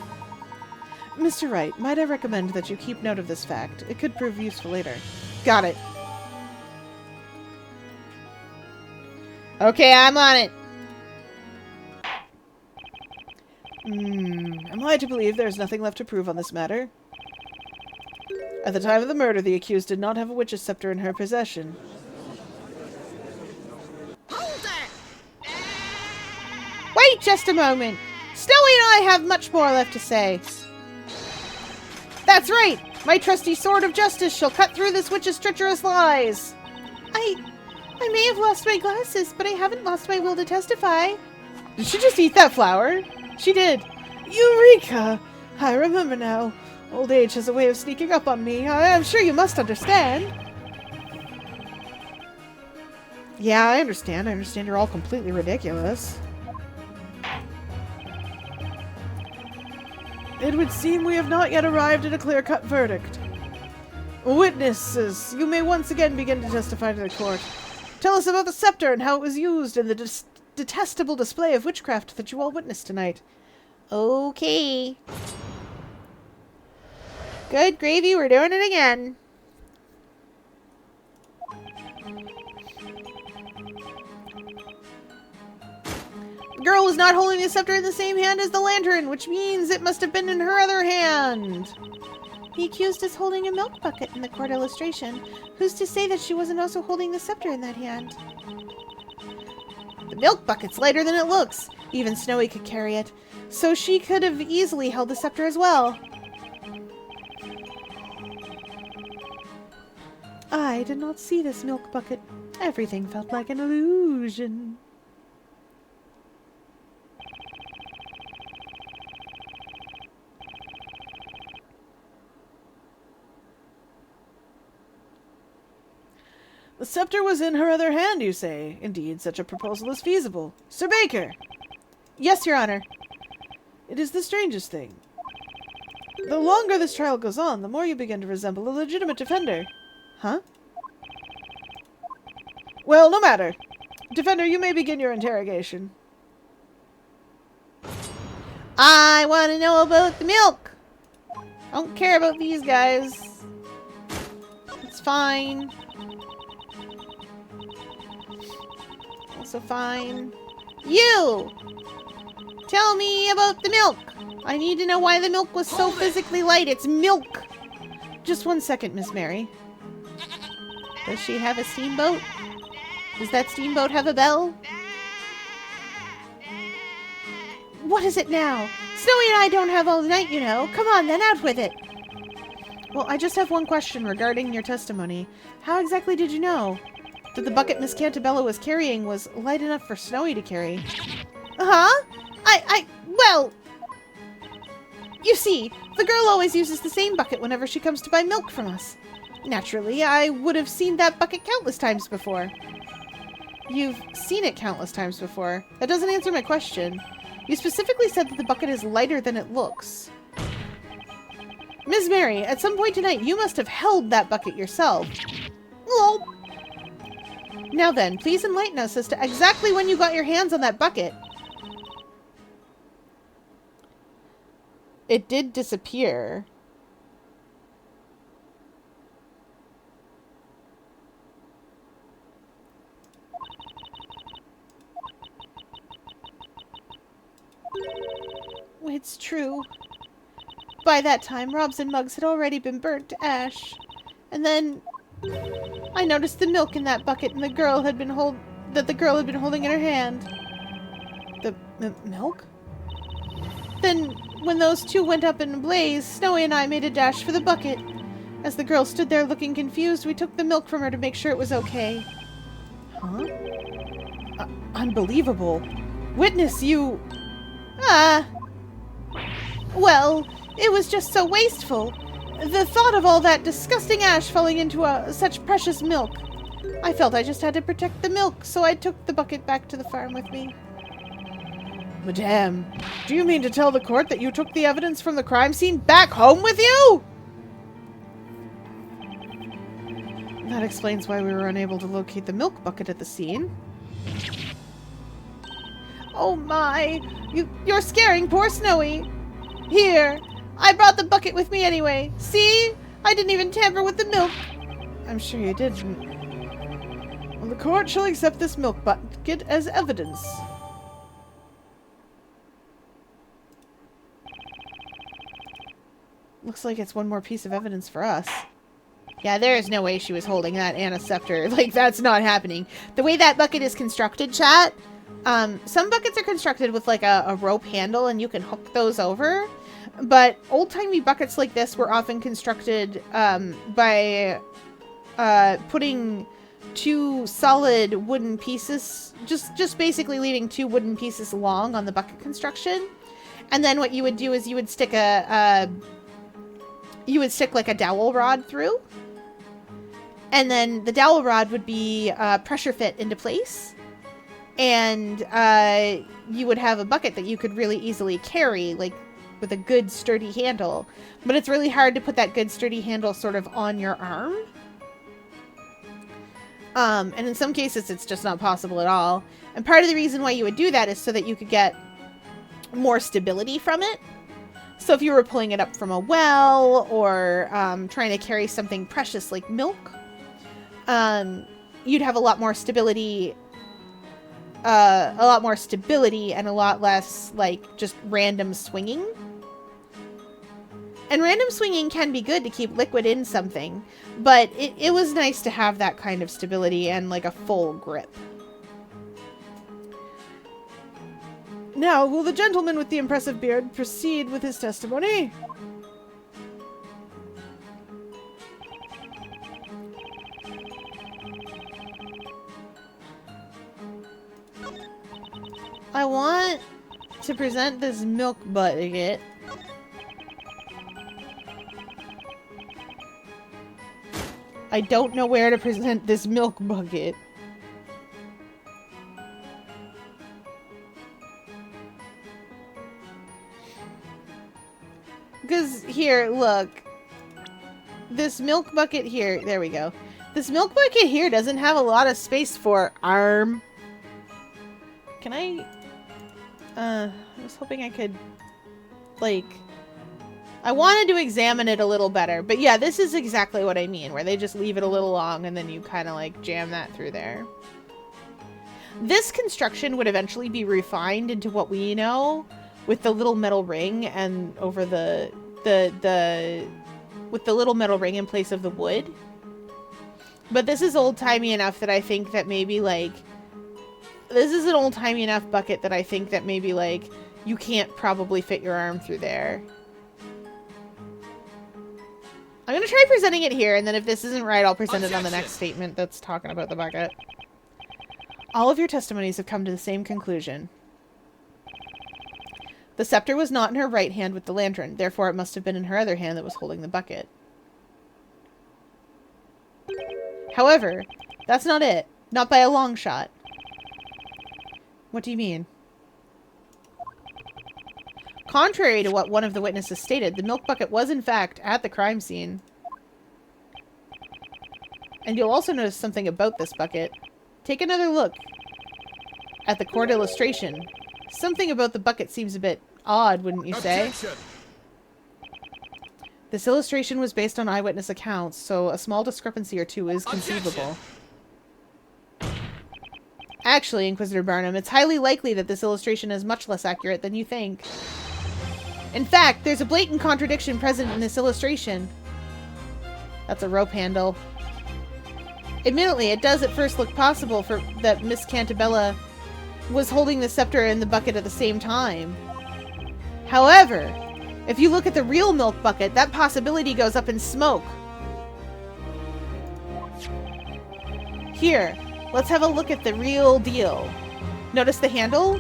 Mr. Wright, might I recommend that you keep note of this fact? It could prove useful later. Got it. Okay, I'm on it. Am I to believe there's nothing left to prove on this matter? At the time of the murder, the accused did not have a witch's scepter in her possession. Wait just a moment. Snowy and I have much more left to say. That's right! My trusty sword of justice shall cut through this witch's treacherous lies! I may have lost my glasses, but I haven't lost my will to testify. Did she just eat that flower? She did. Eureka! I remember now. Old age has a way of sneaking up on me. I'm sure you must understand. Yeah, I understand. I understand you're all completely ridiculous. It would seem we have not yet arrived at a clear-cut verdict. Witnesses, you may once again begin to testify to the court. Tell us about the scepter and how it was used in the detestable display of witchcraft that you all witnessed tonight. Okay. Good gravy, we're doing it again. The girl was not holding the scepter in the same hand as the lantern, which means it must have been in her other hand. The accused is holding a milk bucket in the court illustration. Who's to say that she wasn't also holding the scepter in that hand? The milk bucket's lighter than it looks. Even Snowy could carry it. So she could have easily held the scepter as well. I did not see this milk bucket. Everything felt like an illusion. The scepter was in her other hand, you say? Indeed, such a proposal is feasible. Sir Baker! Yes, Your Honor. It is the strangest thing. The longer this trial goes on, the more you begin to resemble a legitimate defender. Huh? Well, no matter. Defender, you may begin your interrogation. I want to know about the milk. I don't care about these guys. It's fine. Also fine. You! Tell me about the milk. I need to know why the milk was so physically light. It's milk. Just 1 second, Miss Mary. Does she have a steamboat? Does that steamboat have a bell? What is it now? Snowy and I don't have all night, you know. Come on, then, out with it. Well, I just have one question regarding your testimony. How exactly did you know that the bucket Miss Cantabella was carrying was light enough for Snowy to carry? Huh? Well... You see, the girl always uses the same bucket whenever she comes to buy milk from us. Naturally, I would have seen that bucket countless times before. You've seen it countless times before. That doesn't answer my question. You specifically said that the bucket is lighter than it looks. Miss Mary, at some point tonight, you must have held that bucket yourself. Well... Now then, please enlighten us as to exactly when you got your hands on that bucket. It did disappear. It's true. By that time, Rob's and Muggs had already been burnt to ash. And then I noticed the milk in that bucket and the girl had been holding in her hand. The milk? Then, when those two went up in a blaze, Snowy and I made a dash for the bucket. As the girl stood there looking confused, we took the milk from her to make sure it was okay. Huh? Unbelievable. Witness, you... Well, it was just so wasteful. The thought of all that disgusting ash falling into such precious milk. I felt I just had to protect the milk, so I took the bucket back to the farm with me. Madame, do you mean to tell the court that you took the evidence from the crime scene back home with you? That explains why we were unable to locate the milk bucket at the scene. Oh my! You're scaring poor Snowy! Here! I brought the bucket with me anyway! See? I didn't even tamper with the milk! I'm sure you didn't. Well, the court shall accept this milk bucket as evidence. Looks like it's one more piece of evidence for us. Yeah, there is no way she was holding that and a scepter. Like, that's not happening. The way that bucket is constructed, chat, some buckets are constructed with, like, a rope handle, and you can hook those over. But old-timey buckets like this were often constructed by putting two solid wooden pieces, just basically leaving two wooden pieces long on the bucket construction. And then what you would do is you would stick like a dowel rod through. And then the dowel rod would be pressure fit into place. And you would have a bucket that you could really easily carry, like with a good sturdy handle. But it's really hard to put that good sturdy handle sort of on your arm. And in some cases it's just not possible at all. And part of the reason why you would do that is so that you could get more stability from it. So if you were pulling it up from a well or trying to carry something precious like milk, you'd have a lot more stability, and a lot less like just random swinging. And random swinging can be good to keep liquid in something, but it was nice to have that kind of stability and like a full grip. Now, will the gentleman with the impressive beard proceed with his testimony? I want to present this milk bucket. I don't know where to present this milk bucket. Because, here, look. This milk bucket here, there we go. This milk bucket here doesn't have a lot of space for arm. Can I was hoping I could, like, I wanted to examine it a little better. But yeah, this is exactly what I mean, where they just leave it a little long and then you kind of, like, jam that through there. This construction would eventually be refined into what we know, with the little metal ring and over with the little metal ring in place of the wood. But this is old-timey enough that I think that maybe, like, this is an old-timey enough bucket that I think that maybe, like, you can't probably fit your arm through there. I'm gonna try presenting it here, and then if this isn't right, I'll present it on the next statement that's talking about the bucket. All of your testimonies have come to the same conclusion. The scepter was not in her right hand with the lantern, therefore it must have been in her other hand that was holding the bucket. However, that's not it. Not by a long shot. What do you mean? Contrary to what one of the witnesses stated, the milk bucket was in fact at the crime scene. And you'll also notice something about this bucket. Take another look at the court illustration. Something about the bucket seems a bit odd, wouldn't you say? Objection! This illustration was based on eyewitness accounts, so a small discrepancy or two is conceivable. Actually, Inquisitor Barnum, it's highly likely that this illustration is much less accurate than you think. In fact, there's a blatant contradiction present in this illustration. That's a rope handle. Admittedly, it does at first look possible that Miss Cantabella was holding the scepter and the bucket at the same time. However, if you look at the real milk bucket, that possibility goes up in smoke. Here, let's have a look at the real deal. Notice the handle?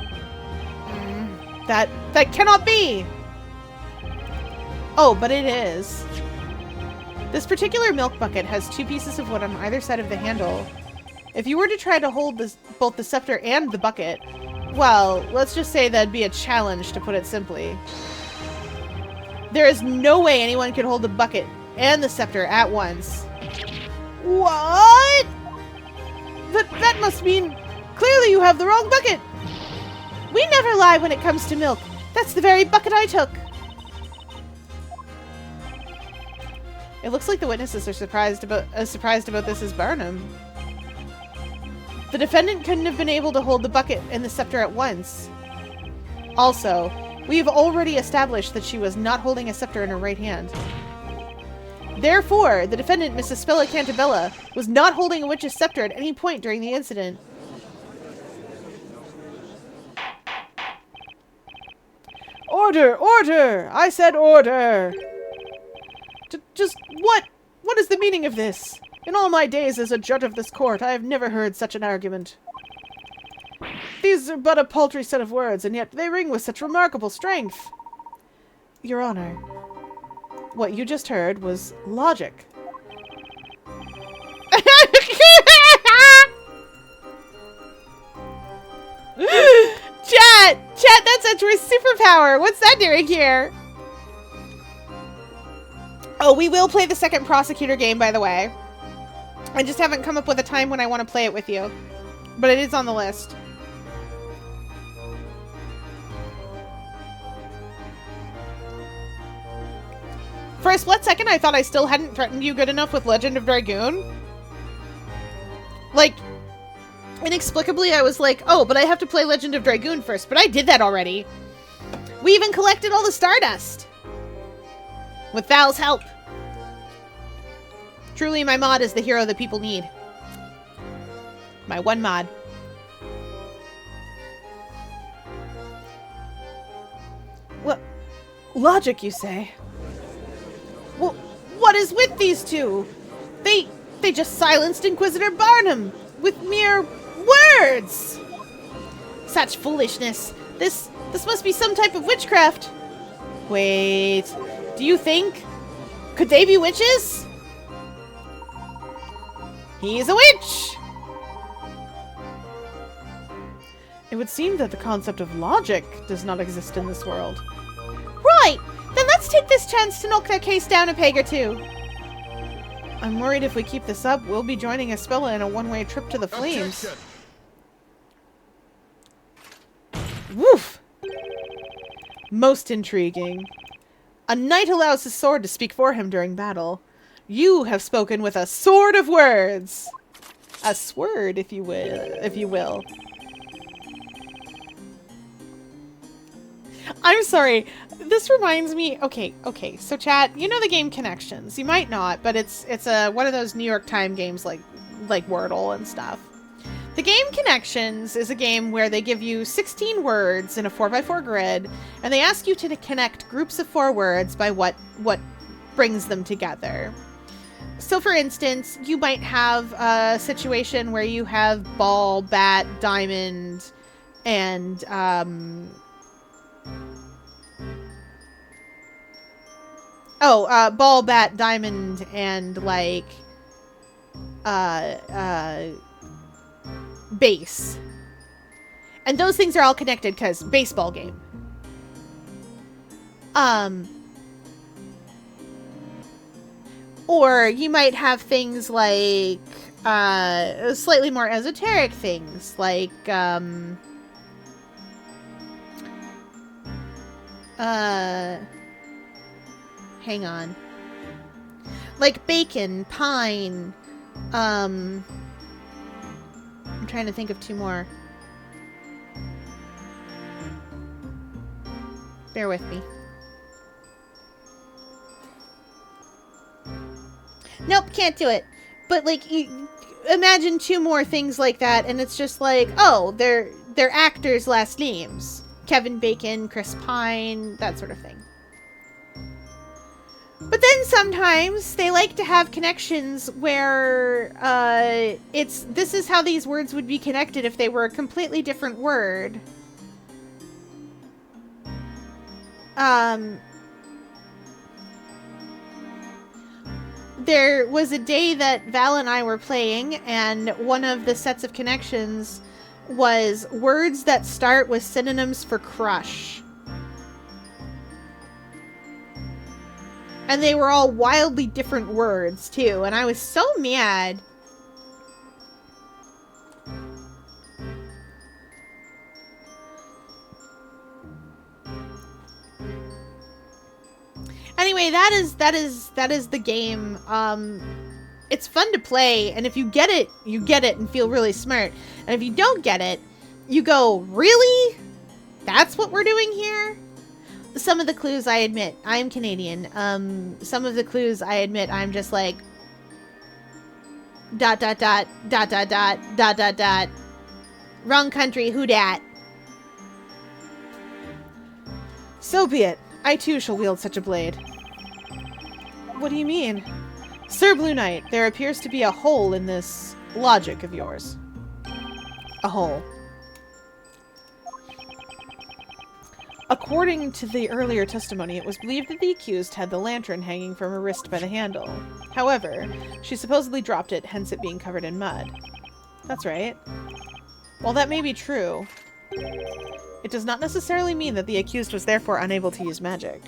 That cannot be! Oh, but it is. This particular milk bucket has two pieces of wood on either side of the handle. If you were to try to hold both the scepter and the bucket, well, let's just say that'd be a challenge, to put it simply. There is no way anyone could hold the bucket and the scepter at once. What? That must mean clearly you have the wrong bucket. We never lie when it comes to milk. That's the very bucket I took. It looks like the witnesses are surprised about this as Barnum. The defendant couldn't have been able to hold the bucket and the scepter at once. Also, we've already established that she was not holding a scepter in her right hand. Therefore, the defendant, Mrs. Spella Cantabella, was not holding a witch's scepter at any point during the incident. Order! Order! I said order! Just what? What is the meaning of this? In all my days as a judge of this court, I have never heard such an argument. These are but a paltry set of words, and yet they ring with such remarkable strength. Your Honor, what you just heard was logic. Chat, that's a superpower. What's that doing here? Oh, we will play the second prosecutor game, by the way. I just haven't come up with a time when I want to play it with you. But it is on the list. For a split second, I thought I still hadn't threatened you good enough with Legend of Dragoon. Like, inexplicably, I was like, oh, but I have to play Legend of Dragoon first. But I did that already. We even collected all the Stardust. With Val's help. Truly, my mod is the hero that people need. My one mod. What? Logic, you say? Well, what is with these two? They just silenced Inquisitor Barnum with mere words. Such foolishness. This must be some type of witchcraft. Wait, do you think? Could they be witches? He's a witch! It would seem that the concept of logic does not exist in this world. Right! Then let's take this chance to knock that case down a peg or two. I'm worried if we keep this up, we'll be joining Espella in a one-way trip to the flames. Woof! Most intriguing. A knight allows his sword to speak for him during battle. You have spoken with a sword of words. A sword, if you will. I'm sorry. This reminds me. Okay. So, chat. You know the game Connections. You might not, but it's one of those New York Times games like Wordle and stuff. The game Connections is a game where they give you 16 words in a 4x4 grid, and they ask you to connect groups of 4 words by what brings them together. So, for instance, you might have a situation where you have ball, bat, diamond, and ball, bat, diamond, and like base. And those things are all connected because baseball game. Or you might have things like slightly more esoteric things like hang on. Like bacon, pine, I'm trying to think of 2 more. Bear with me. Nope, can't do it. But like, you imagine 2 more things like that, and it's just like, oh, they're actors' last names. Kevin Bacon, Chris Pine, that sort of thing. But then sometimes they like to have connections where this is how these words would be connected if they were a completely different word. There was a day that Val and I were playing, and one of the sets of connections was words that start with synonyms for crush. And they were all wildly different words, too. And I was so mad. Anyway, that is the game. It's fun to play, and if you get it, you get it and feel really smart. And if you don't get it, you go, really? That's what we're doing here? Some of the clues, I admit, I'm Canadian. Some of the clues, I admit, I'm just like... ... Wrong country, who dat? So be it. I too shall wield such a blade. What do you mean? Sir Blue Knight, there appears to be a hole in this logic of yours. A hole. According to the earlier testimony, it was believed that the accused had the lantern hanging from her wrist by the handle. However, she supposedly dropped it, hence it being covered in mud. That's right. While that may be true, it does not necessarily mean that the accused was therefore unable to use magic.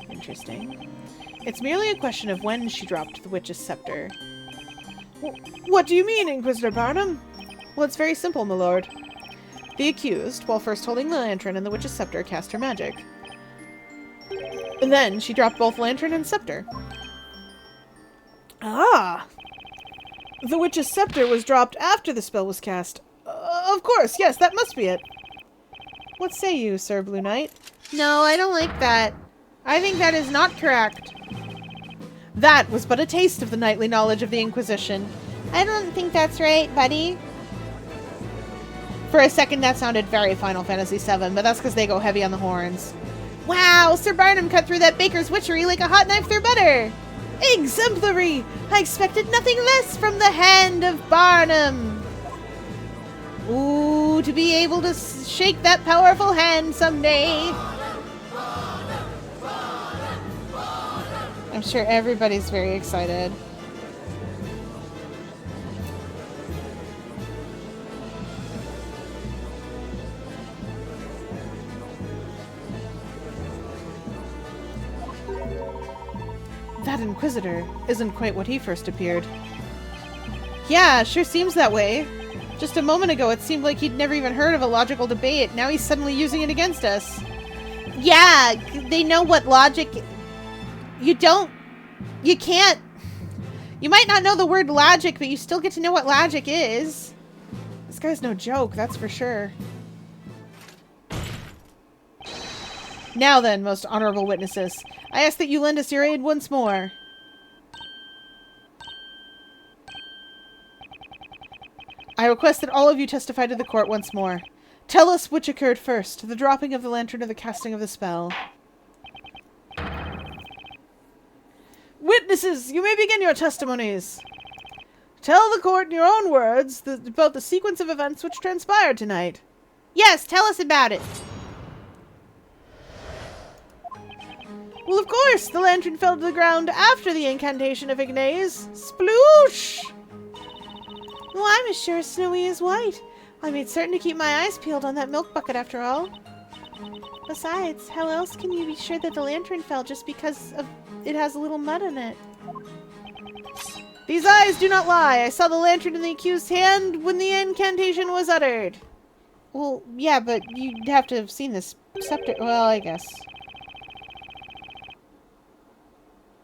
Interesting. It's merely a question of when she dropped the witch's scepter. What do you mean, Inquisitor Barnum? Well, it's very simple, my lord. The accused, while first holding the lantern and the witch's scepter, cast her magic. And then she dropped both lantern and scepter. Ah! The witch's scepter was dropped after the spell was cast. Of course, yes, that must be it. What say you, Sir Blue Knight? No, I don't like that. I think that is not correct. That was but a taste of the knightly knowledge of the Inquisition. I don't think that's right, buddy. For a second, that sounded very Final Fantasy VII, but that's because they go heavy on the horns. Wow, Sir Barnum cut through that baker's witchery like a hot knife through butter. Exemplary! I expected nothing less from the hand of Barnum. Ooh, to be able to shake that powerful hand someday. I'm sure everybody's very excited. That Inquisitor isn't quite what he first appeared. Yeah, sure seems that way. Just a moment ago, it seemed like he'd never even heard of a logical debate. Now he's suddenly using it against us. Yeah, they know what logic... You can't... You might not know the word logic, but you still get to know what logic is. This guy's no joke, that's for sure. Now then, most honorable witnesses, I ask that you lend us your aid once more. I request that all of you testify to the court once more. Tell us which occurred first, the dropping of the lantern or the casting of the spell. Witnesses, you may begin your testimonies. Tell the court in your own words about the sequence of events which transpired tonight. Yes, tell us about it. Well, of course, the lantern fell to the ground after the incantation of Ignace. Sploosh! Well, I'm as sure as Snowy is white. I made certain to keep my eyes peeled on that milk bucket after all. Besides, how else can you be sure that the lantern fell just because it has a little mud in it? These eyes do not lie. I saw the lantern in the accused's hand when the incantation was uttered. Well, yeah, but you'd have to have seen this scepter. Well, I guess.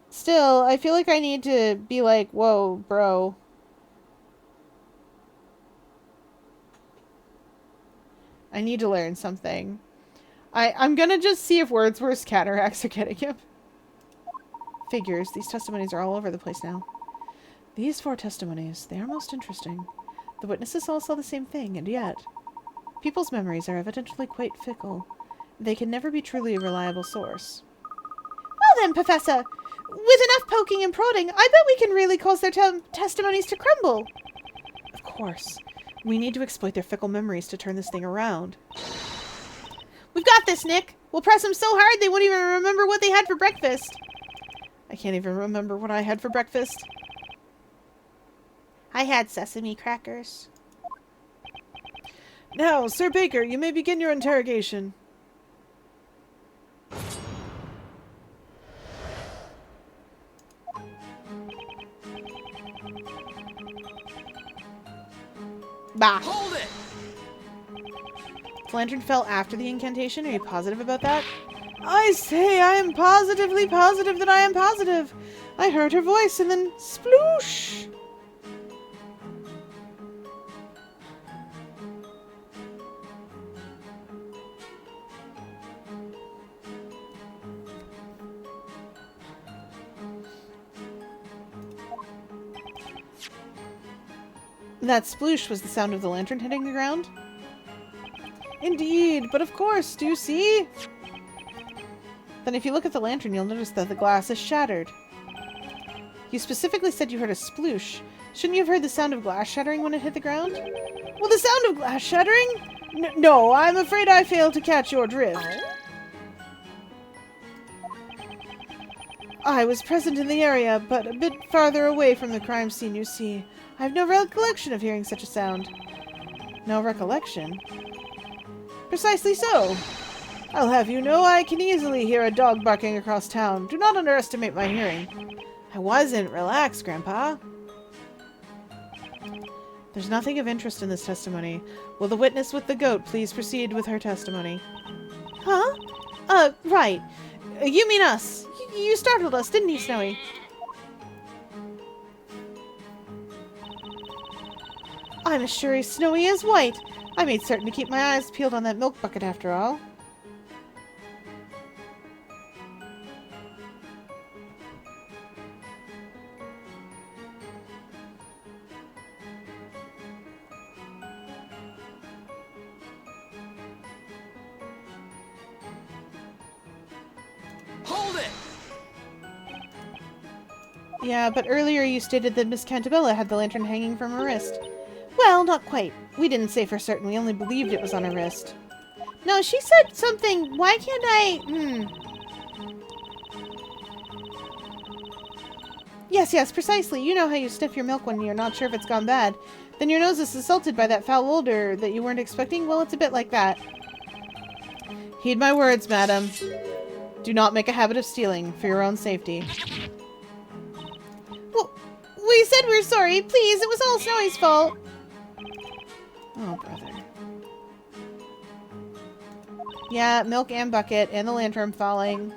Still, I feel like I need to be like, whoa, bro. I need to learn something. I'm gonna just see if Wordsworth's cataracts are getting him. Figures. These testimonies are all over the place now. These 4 testimonies, they are most interesting. The witnesses all saw the same thing, and yet... People's memories are evidently quite fickle. They can never be truly a reliable source. Well then, Professor, with enough poking and prodding, I bet we can really cause their testimonies to crumble. Of course. We need to exploit their fickle memories to turn this thing around. We've got this, Nick. We'll press them so hard they won't even remember what they had for breakfast. I can't even remember what I had for breakfast. I had sesame crackers. Now, Sir Baker, you may begin your interrogation. Bah. Hold it! The lantern fell after the incantation. Are you positive about that? I say, I am positively positive that I am positive. I heard her voice and then sploosh. That sploosh was the sound of the lantern hitting the ground? Indeed, but of course, do you see? Then if you look at the lantern, you'll notice that the glass is shattered. You specifically said you heard a sploosh. Shouldn't you have heard the sound of glass shattering when it hit the ground? Well, the sound of glass shattering? No, I'm afraid I failed to catch your drift. I was present in the area, but a bit farther away from the crime scene, you see. I have no recollection of hearing such a sound. No recollection? Precisely so. I'll have you know I can easily hear a dog barking across town. Do not underestimate my hearing. I wasn't. Relax, Grandpa. There's nothing of interest in this testimony. Will the witness with the goat please proceed with her testimony? Huh? Right. You mean us. You startled us, didn't you, Snowy? I'm as sure as Snowy is white. I made certain to keep my eyes peeled on that milk bucket after all. Hold it! Yeah, but earlier you stated that Miss Cantabella had the lantern hanging from her wrist. Well, not quite. We didn't say for certain. We only believed it was on her wrist. No, she said something. Why can't I... Yes, precisely. You know how you sniff your milk when you're not sure if it's gone bad. Then your nose is assaulted by that foul odor that you weren't expecting? Well, it's a bit like that. Heed my words, madam. Do not make a habit of stealing for your own safety. Well, we said we're sorry. Please, it was all Snowy's fault. Oh, brother. Yeah, milk and bucket and the lantern falling.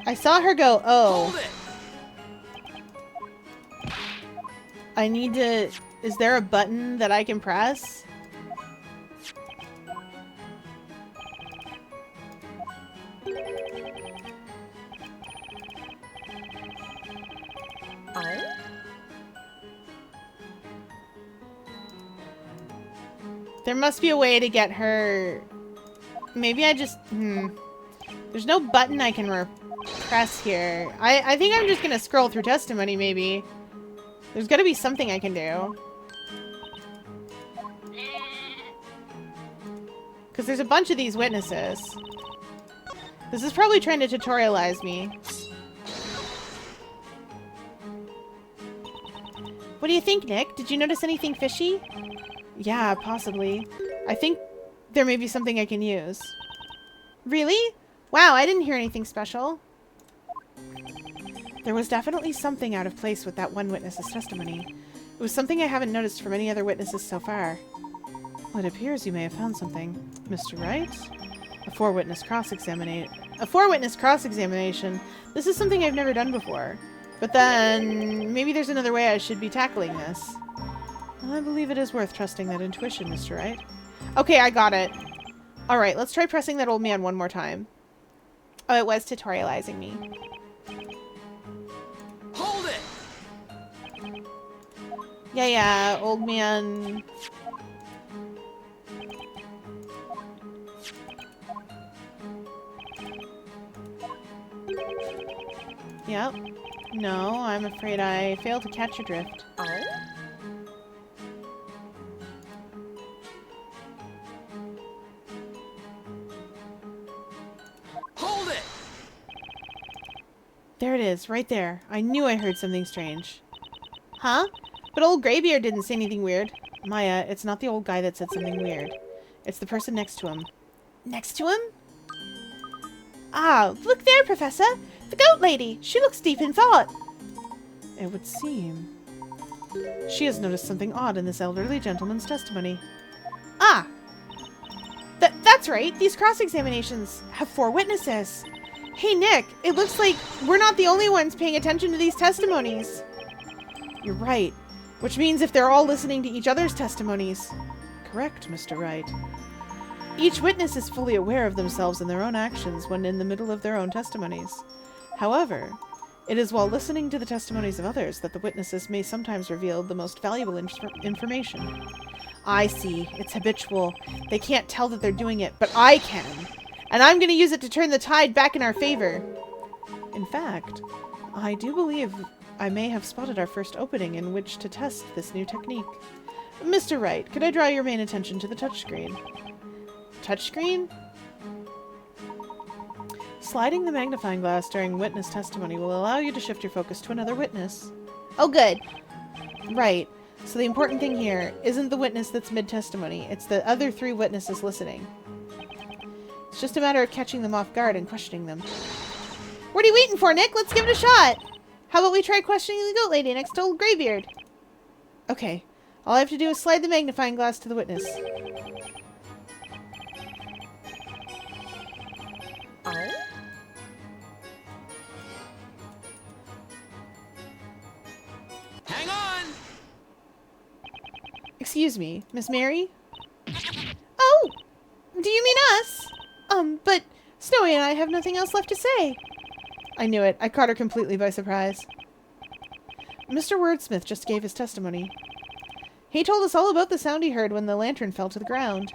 I saw her go, oh. Hold it! I need to... Is there a button that I can press? There must be a way to get her... Maybe I just... There's no button I can press here. I think I'm just gonna scroll through testimony, maybe. There's gotta be something I can do. Because there's a bunch of these witnesses. This is probably trying to tutorialize me. What do you think, Nick? Did you notice anything fishy? Yeah, possibly. I think there may be something I can use. Really? Wow, I didn't hear anything special. There was definitely something out of place with that one witness's testimony. It was something I haven't noticed from any other witnesses so far. Well, it appears you may have found something. Mr. Wright? A four-witness cross-examination. This is something I've never done before. But then, maybe there's another way I should be tackling this. Well, I believe it is worth trusting that intuition, Mr. Wright. Okay, I got it. Alright, let's try pressing that old man one more time. Oh, it was tutorializing me. Hold it! Yeah, old man. Yep. No, I'm afraid I failed to catch your drift. Hold it! There it is, right there. I knew I heard something strange. Huh? But old Greybeard didn't say anything weird. Maya, it's not the old guy that said something weird. It's the person next to him. Next to him? Ah, look there, Professor! The goat lady! She looks deep in thought! It would seem. She has noticed something odd in this elderly gentleman's testimony. Ah! That's right! These cross-examinations have 4 witnesses! Hey, Nick! It looks like we're not the only ones paying attention to these testimonies! You're right. Which means if they're all listening to each other's testimonies. Correct, Mr. Wright. Each witness is fully aware of themselves and their own actions when in the middle of their own testimonies. However, it is while listening to the testimonies of others that the witnesses may sometimes reveal the most valuable information. I see. It's habitual. They can't tell that they're doing it, but I can. And I'm going to use it to turn the tide back in our favor. In fact, I do believe I may have spotted our first opening in which to test this new technique. Mr. Wright, could I draw your main attention to the touchscreen? Touchscreen? Sliding the magnifying glass during witness testimony will allow you to shift your focus to another witness. Oh, good. Right. So the important thing here isn't the witness that's mid-testimony. It's the other 3 witnesses listening. It's just a matter of catching them off guard and questioning them. What are you waiting for, Nick? Let's give it a shot! How about we try questioning the goat lady next to old Greybeard? Okay. All I have to do is slide the magnifying glass to the witness. Oh? Hang on! Excuse me, Miss Mary? Oh! Do you mean us? But Snowy and I have nothing else left to say. I knew it. I caught her completely by surprise. Mr. Wordsmith just gave his testimony. He told us all about the sound he heard when the lantern fell to the ground.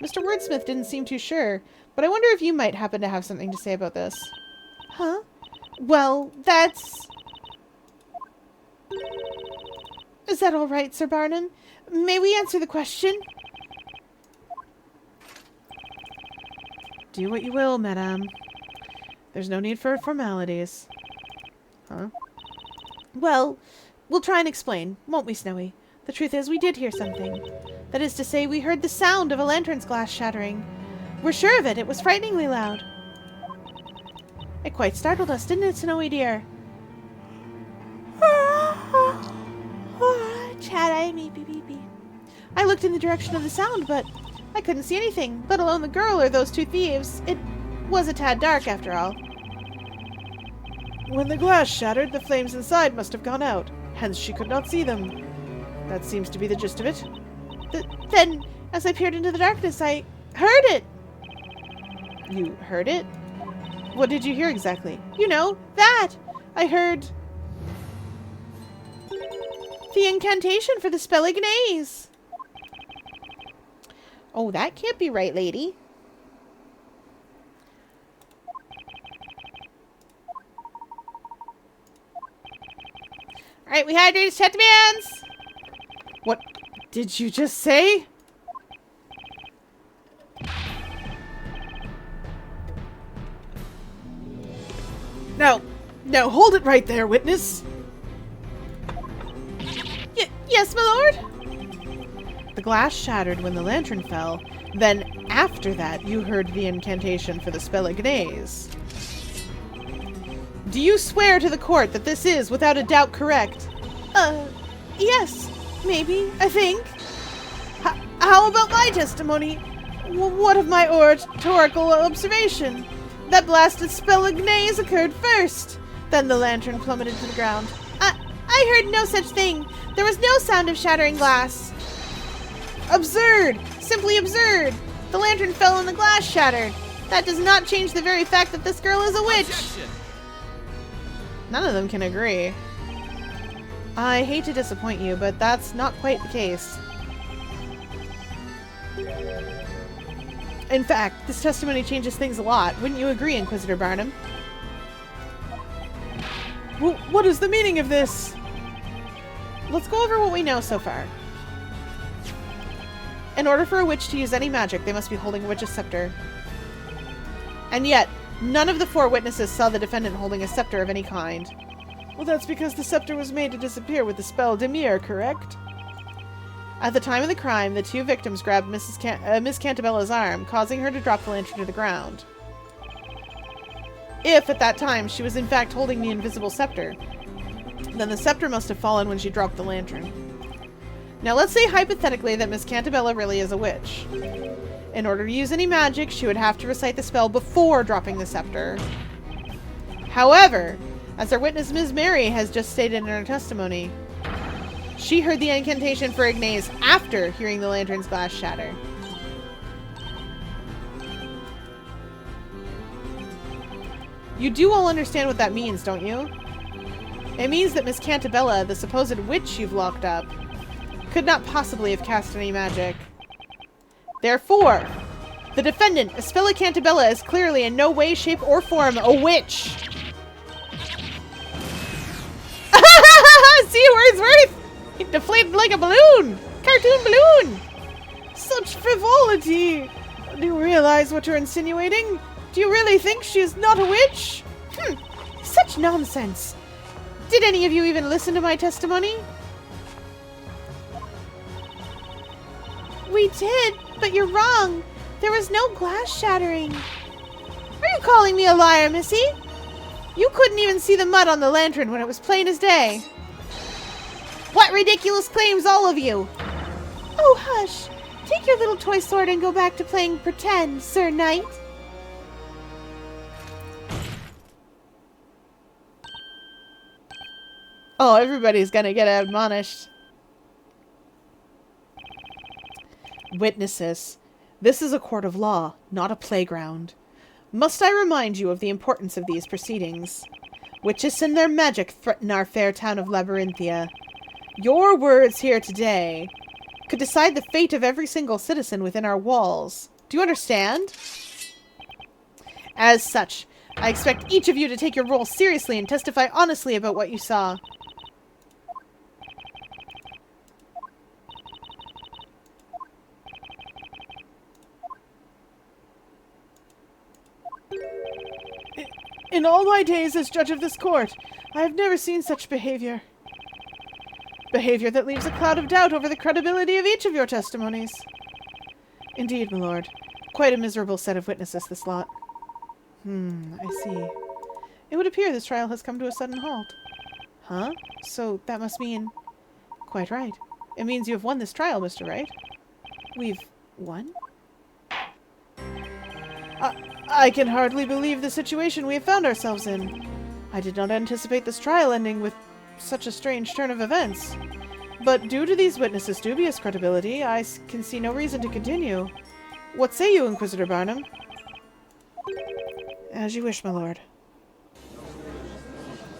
Mr. Wordsmith didn't seem too sure, but I wonder if you might happen to have something to say about this. Huh? Well, that's... Is that all right, Sir Barnum? May we answer the question? Do what you will, madame. There's no need for formalities. Huh? Well, we'll try and explain, won't we, Snowy? The truth is, we did hear something. That is to say, we heard the sound of a lantern's glass shattering. We're sure of it. It was frighteningly loud. It quite startled us, didn't it, Snowy dear? Chat, I me, beep, beep, beep. I looked in the direction of the sound, but I couldn't see anything, let alone the girl or those two thieves. It was a tad dark, after all. When the glass shattered, the flames inside must have gone out. Hence, she could not see them. That seems to be the gist of it. Then, as I peered into the darkness, I heard it! You heard it? What did you hear exactly? You know, that! I heard... the incantation for the spell Ignace! Oh, that can't be right, lady. Alright, we hydrated, chat demands! What did you just say? No, hold it right there, witness. Yes, my lord? The glass shattered when the lantern fell. Then, after that, you heard the incantation for the spell Ignace. Do you swear to the court that this is, without a doubt, correct? Yes. Maybe. I think. How about my testimony? What of my oratorical observation? That blasted spell Ignace occurred first. Then the lantern plummeted to the ground. I heard no such thing. There was no sound of shattering glass. Absurd! Simply absurd! The lantern fell and the glass shattered. That does not change the very fact that this girl is a witch. Objection. None of them can agree. I hate to disappoint you, but that's not quite the case. In fact, this testimony changes things a lot. Wouldn't you agree, Inquisitor Barnum? What is the meaning of this? Let's go over what we know so far. In order for a witch to use any magic, they must be holding a witch's scepter. And yet, none of the four witnesses saw the defendant holding a scepter of any kind. Well, that's because the scepter was made to disappear with the spell Demir, correct? At the time of the crime, the two victims grabbed Miss Cantabella's arm, causing her to drop the lantern to the ground. If, at that time, she was in fact holding the invisible scepter, then the scepter must have fallen when she dropped the lantern. Now let's say hypothetically that Miss Cantabella really is a witch. In order to use any magic, she would have to recite the spell before dropping the scepter. However, as our witness Ms. Mary has just stated in her testimony, she heard the incantation for Ignace after hearing the lantern's glass shatter. You do all understand what that means, don't you? It means that Miss Cantabella, the supposed witch you've locked up, could not possibly have cast any magic. Therefore, the defendant, Espilla Cantabella, is clearly in no way, shape, or form a witch. See, Wordsworth? He deflated like a balloon! Cartoon balloon! Such frivolity! Do you realize what you're insinuating? Do you really think she is not a witch? Such nonsense! Did any of you even listen to my testimony? We did, but you're wrong. There was no glass shattering. Are you calling me a liar, Missy? You couldn't even see the mud on the lantern when it was plain as day. What ridiculous claims, all of you! Oh, hush! Take your little toy sword and go back to playing pretend, Sir Knight. Oh, everybody's gonna get admonished. Witnesses. This is a court of law, not a playground. Must I remind you of the importance of these proceedings? Witches and their magic threaten our fair town of Labyrinthia. Your words here today could decide the fate of every single citizen within our walls. Do you understand? As such, I expect each of you to take your role seriously and testify honestly about what you saw. In all my days as judge of this court, I have never seen such behavior. Behavior that leaves a cloud of doubt over the credibility of each of your testimonies. Indeed, my lord. Quite a miserable set of witnesses, this lot. I see. It would appear this trial has come to a sudden halt. Huh? So that must mean... Quite right. It means you have won this trial, Mr. Wright. We've won? I can hardly believe the situation we have found ourselves in. I did not anticipate this trial ending with such a strange turn of events. But due to these witnesses' dubious credibility, I can see no reason to continue. What say you, Inquisitor Barnum? As you wish, my lord.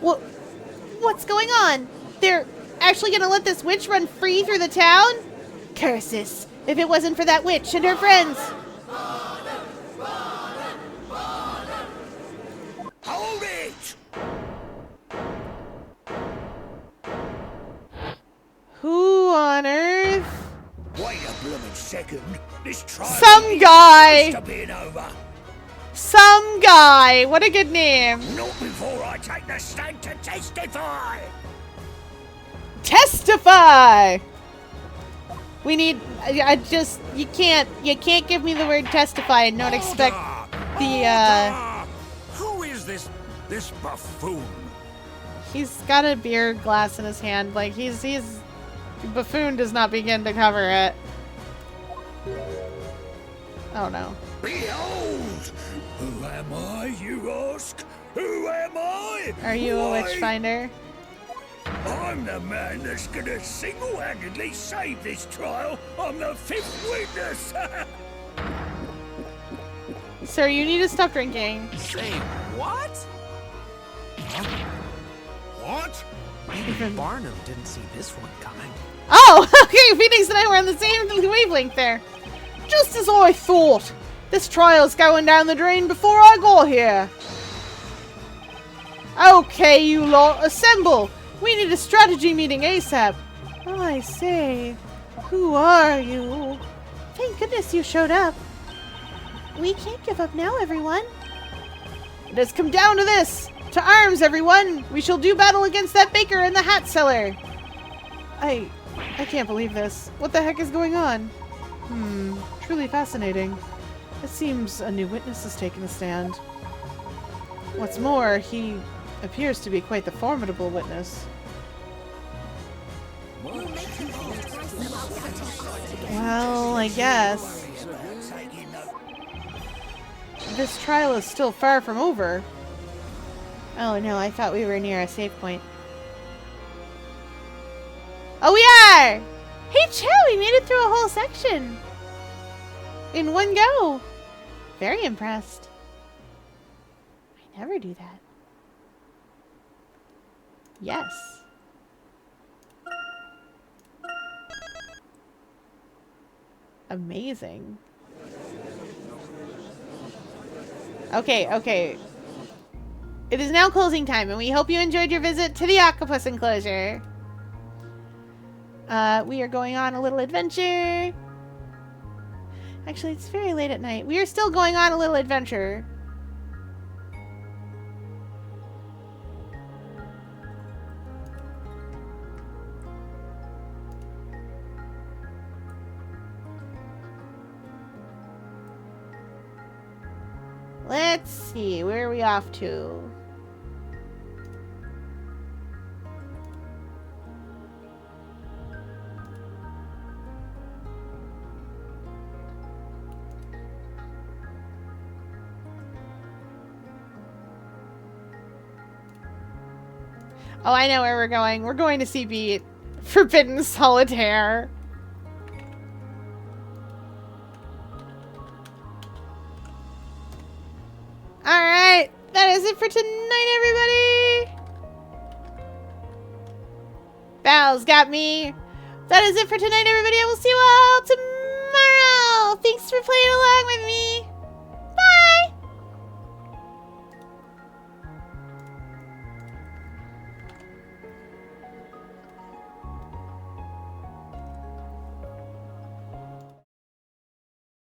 What's going on? They're actually gonna let this witch run free through the town? Curses! If it wasn't for that witch and her friends! Hold it! Who on earth? Wait a blooming second. This trial Some guy! to being over. Some guy! What a good name! Not before I take the stand to testify! Testify! We need... you can't give me the word testify and not expect the, Who is this buffoon? He's got a beer glass in his hand, like, he's... Buffoon does not begin to cover it. Oh no. Behold! Who am I, you ask? Who am I? Are you a Why, witch finder? I'm the man that's gonna single-handedly save this trial. I'm the fifth witness. Sir, you need to stop drinking. Say what? What? Maybe Barnum didn't see this one coming. Oh, okay, Phoenix and I were on the same wavelength there. Just as I thought. This trial's going down the drain before I got here. Okay, you lot, assemble. We need a strategy meeting ASAP. I say, who are you? Thank goodness you showed up. We can't give up now, everyone. It has come down to this. To arms, everyone! We shall do battle against that baker and the hat seller! I can't believe this. What the heck is going on? Truly fascinating. It seems a new witness has taken a stand. What's more, he appears to be quite the formidable witness. Well, I guess. This trial is still far from over. Oh no, I thought we were near a save point. Oh, we are! Hey, Chow, we made it through a whole section! In one go! Very impressed. I never do that. Yes. Amazing. Okay. It is now closing time, and we hope you enjoyed your visit to the octopus enclosure. We are going on a little adventure. Actually, it's very late at night. We are still going on a little adventure. Let's see, where are we off to? Oh, I know where we're going. We're going to see Beat. Forbidden Solitaire. Alright. That is it for tonight, everybody. Val's got me. That is it for tonight, everybody. I will see you all tomorrow. Thanks for playing along with me.